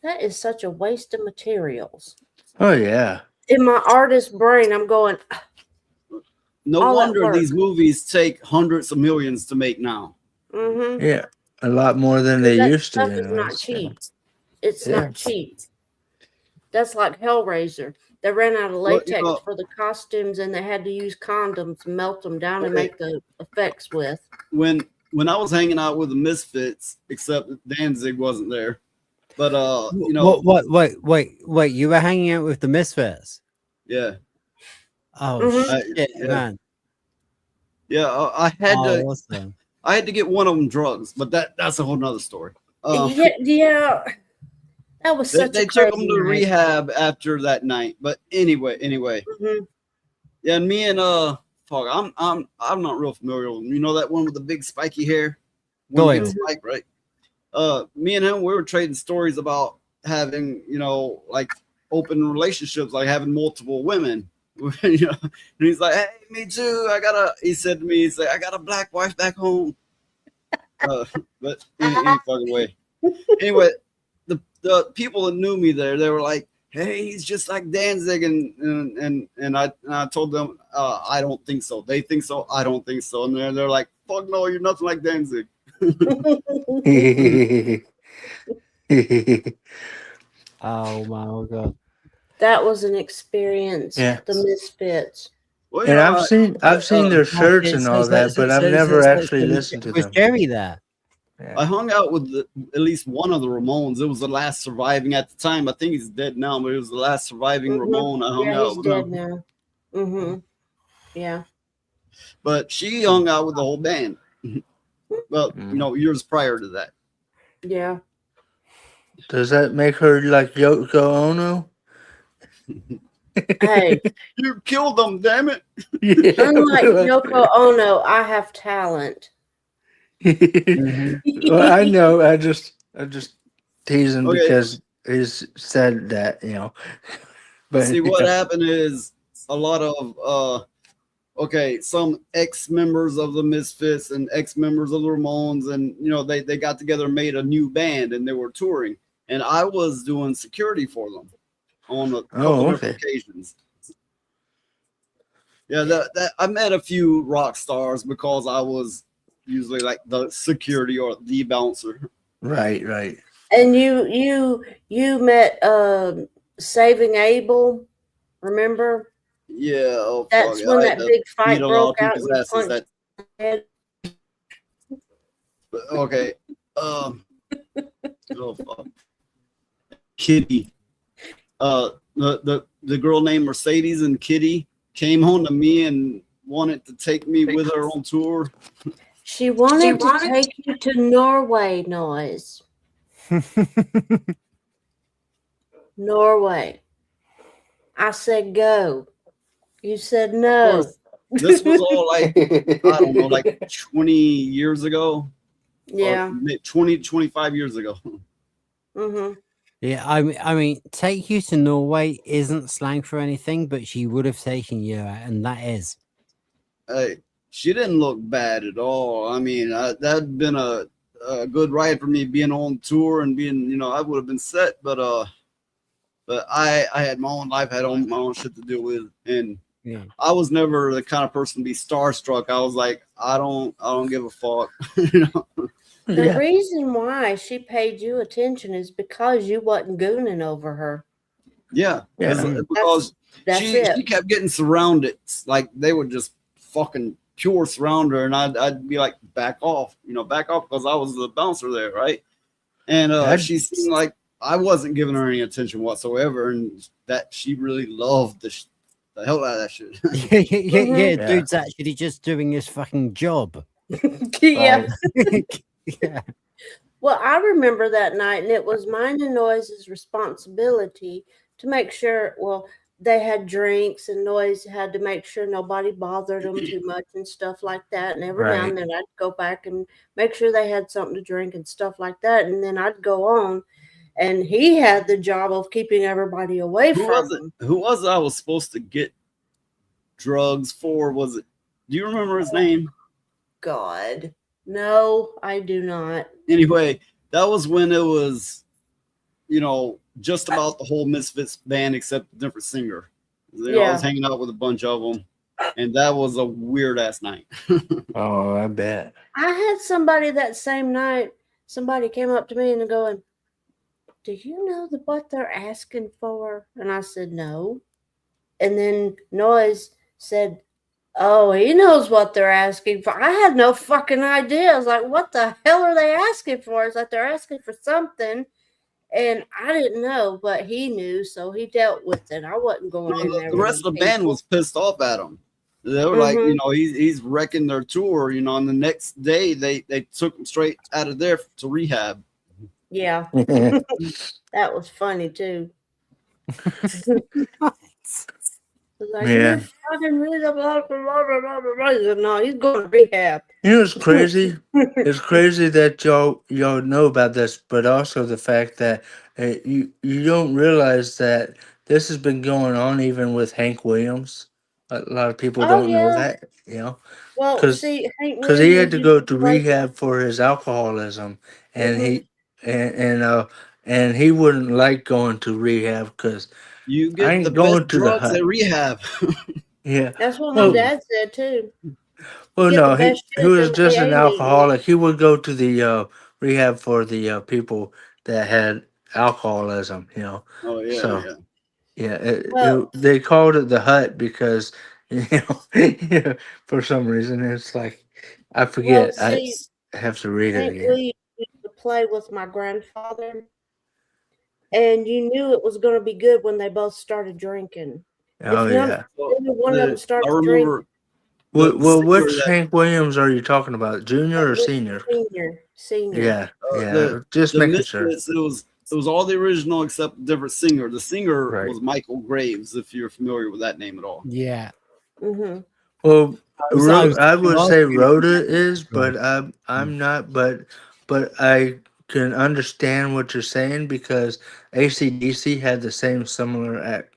that is such a waste of materials. Oh yeah. In my artist brain, I'm going, No all that wonder work. these movies take hundreds of millions to make now. Mm-hmm. Yeah. A lot more than they That used to, stuff is not anyways. cheap. It's Yeah. not cheap. That's like Hellraiser. They ran out of Well, you latex know, for the costumes, and they had to use condoms, melt them down, and okay, make the effects with. when I was hanging out with the Misfits, except Danzig wasn't there. But you know, Wait! You were hanging out with the Misfits? yeah, Oh Mm-hmm. shit, yeah, man! yeah. I had Oh, to awesome. I had to get one of them drugs, but that's a whole nother story. Yeah, that was such They a took crazy him to night. rehab after that night. But anyway, Mm-hmm. yeah. And me and fuck, I'm not real familiar with him. You know that one with the big spiky hair? One big Doyle. spike, right? Me and him, we were trading stories about having, you know, like open relationships, like having multiple women. You know, and he's like, "Hey, me too. He said to me, he said, I got a black wife back home." But any fucking way. Anyway, the people that knew me there, they were like, "Hey, he's just like Danzig," and I told them, I don't think so. They think so. I don't think so. And they're like, "Fuck no, you're nothing like Danzig." Oh my god! That was an experience. Yeah. The Misfits. Well, you And know, I've seen their Oh, shirts and all that, but I've never actually listened to Was them. Jerry there? I hung out with at least one of the Ramones. It was the last surviving at the time. I think he's dead now, but it was the last surviving Ramone I hung Yeah, out he's with. dead now. Mm-hmm. Yeah. But she hung out with the whole band. Well, you know, years prior to that. Yeah. Does that make her like Yoko Ono? Hey, you killed them, damn it. unlike Yoko Ono, I have talent. Well, I know. I just teasing Okay. because he's said that, you know. But See, what happened is a lot of some ex-members of the Misfits and ex-members of the Ramones, and you know, they got together and made a new band, and they were touring, and I was doing security for them on a couple different occasions. Yeah, that I met a few rock stars because I was usually like the security or the bouncer. Right. And you met Saving Abel, remember? Yeah, oh, That's fuck. when I that big fight beat a lot broke of out. people's And asses punched that head. Okay. Oh fuck. Kitty. The girl named Mercedes and Kitty came home to me and wanted to take me with her on tour. She wanted to take you to Norway, Noise. Norway. I said go. You said no. This was all like, I don't know, like 20 years ago. Yeah. 25 years ago. Mm-hmm. Yeah, I mean, take you to Norway isn't slang for anything, but she would have taken you out, and that is. Hey, she didn't look bad at all. I mean, that'd been a good ride for me being on tour and being, you know, I would have been set, but I had my own life, had my own shit to deal with, and yeah. I was never the kind of person to be starstruck. I was like, I don't give a fuck. You know? The reason why she paid you attention is because you wasn't gooning over her. Yeah. Because she kept getting surrounded. Like they would just fucking pure surround her, and I'd be like, back off, because I was the bouncer there, right? And she seemed like I wasn't giving her any attention whatsoever, and that she really loved the hell out of that shit. Yeah, dude's actually just doing his fucking job. Yeah. Yeah. Well, I remember that night, and it was mine and Noise's responsibility to make sure, well, they had drinks, and Noise had to make sure nobody bothered them too much and stuff like that. And every now and then I'd go back and make sure they had something to drink and stuff like that. And then I'd go on, and he had the job of keeping everybody away from them. Who was it I was supposed to get drugs for? Was it? Do you remember his name? God. No, I do not. Anyway, that was when it was, just about the whole Misfits band except a different singer. I was Yeah. hanging out with a bunch of them, and that was a weird ass night. Oh, I bet. I had somebody that same night, somebody came up to me and going, "Do you know what they're asking for?" And I said, "No." And then Noise said, "Oh, he knows what they're asking for." I had no fucking idea. I was like, "What the hell are they asking for?" It's like they're asking for something, and I didn't know, but he knew, so he dealt with it. I wasn't going in there The with rest them of the band people. was pissed off at him. They were like, he's wrecking their tour, and the next day they took him straight out of there to rehab. Yeah. That was funny too. Like, Yeah. you're fucking really blah, blah, blah, blah, blah, blah. No, he's going to rehab. You know, it's crazy. It's crazy that y'all know about this, but also the fact that you don't realize that this has been going on even with Hank Williams. A lot of people Oh don't know yeah. that, Well, because see, Hank he had Williams to used go to to play. rehab for his alcoholism, and Mhm. and he wouldn't like going to rehab because You I get the ain't going best to the drugs hut. at rehab. Yeah. That's what my Well, dad said too. Well, Get the no, best he shit at was them just an AA meetings. alcoholic. He would go to the rehab for the people that had alcoholism. Oh yeah, So yeah. yeah, Well, they called it the hut because for some reason it's like I well, forget. I see, have to read it Hank again. Williams used to play with my grandfather, and you knew it was going to be good when they both started drinking. If Oh none, yeah. only one of them I starts drinking, remember the Well, singer which that Hank Williams are you talking about? Junior or Hank senior? Williams Senior. Yeah, yeah. the Just the making sure. Misfits. It was all the original except a different singer. The singer Right. was Michael Graves, if you're familiar with that name at all. Yeah. Mm-hmm. Well, I was I would not say really Rhoda is, right. but I'm not. But I can understand what you're saying because AC/DC had the same similar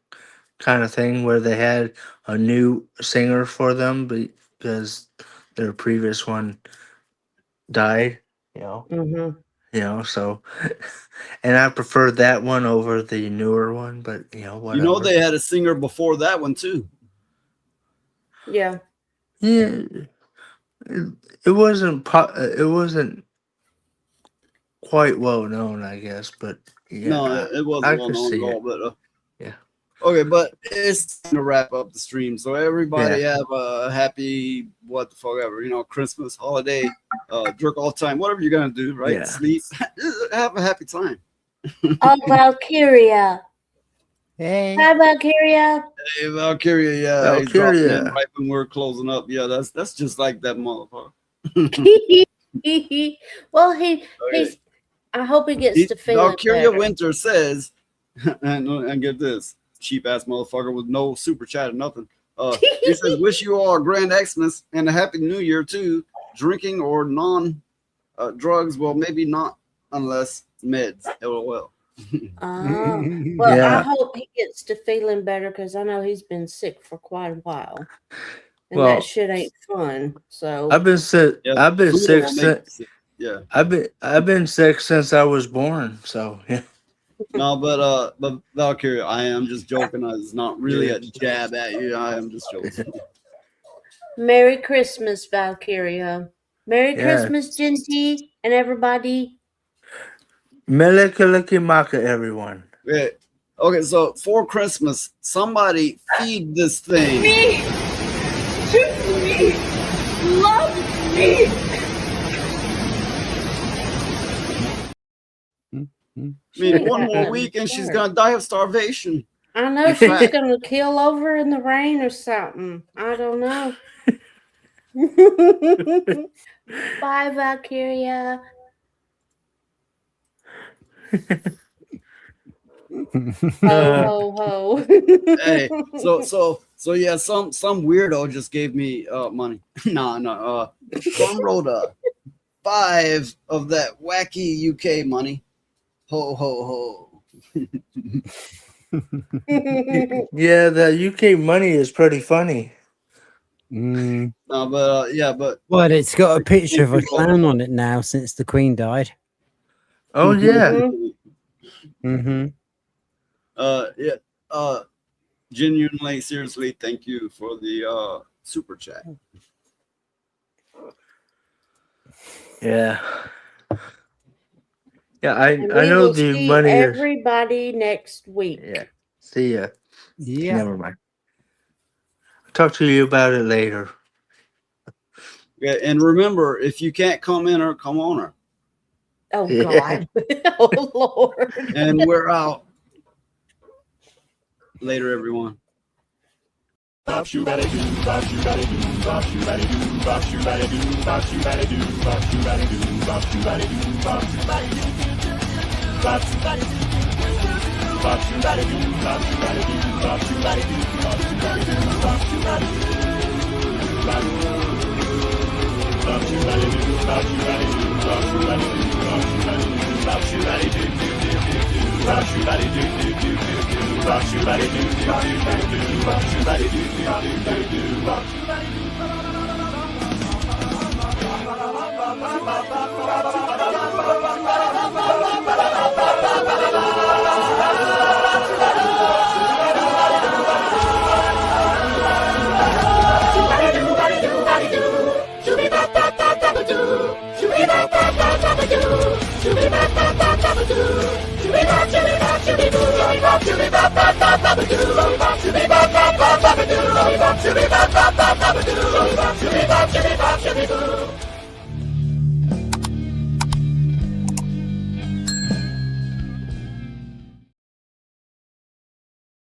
kind of thing where they had a new singer for them because their previous one died. Mm-hmm. So and I prefer that one over the newer one, but whatever. They had a singer before that one too. Yeah. Yeah, it wasn't it wasn't quite well known, I guess, but yeah, No, it I wasn't well could known at see all. it. But Yeah, okay, but it's time to wrap up the stream. So everybody yeah, have a happy what the fuck ever, Christmas, holiday, jerk off time, whatever you're gonna do, right? yeah. Sleep, have a happy time. Oh, Valkyria. Hey. Hi, Valkyria. Hey, Valkyria, yeah, he's dropping in Valkyria. right when we're closing up. Yeah, that's just like that motherfucker. Well, Okay. he's. I hope he gets to feeling Valkyria better. Winter says, and get this, cheap ass motherfucker with no super chat or nothing. He says, "Wish you all a grand Xmas and a happy New Year too. Drinking or non drugs, well, maybe not unless meds. LOL." Oh, well, I Yeah. hope he gets to feeling better because I know he's been sick for quite a while, and that Well, shit ain't fun. So I've been sick. Yeah, I've been food sick will make you since. sick. Yeah. I've been sick since I was born. So yeah. No, but Valkyria, I am just joking. It's not really a jab at you. I am just joking. Merry Christmas, Valkyria. Merry Yeah. Christmas, Genty, and everybody. Melekalikimaka, everyone. Yeah. Okay, so for Christmas, somebody feed this thing. Me! Choose me! Love me! I mean, one more week and she's gonna die of starvation. I know she's gonna keel over in the rain or something. I don't know. Bye, Valkyria. Ho ho ho. Hey, so yeah, some weirdo just gave me money. No. From Rhoda, 5 of that wacky UK money. Ho ho ho. Yeah, the UK money is pretty funny. Mm. No, but yeah, but Well, it's got a picture of a people- clown on it now since the Queen died. Oh yeah. Mm-hmm. Yeah. Genuinely, seriously, thank you for the super chat. Yeah. Yeah, And I we know will the see money is. everybody next week. Yeah. See ya. Yeah. Never mind. I'll talk to you about it later. Yeah, and remember, if you can't come in or come on her. Oh Yeah. God. Oh Lord. And we're out. Later, everyone. Shoo-be-bop,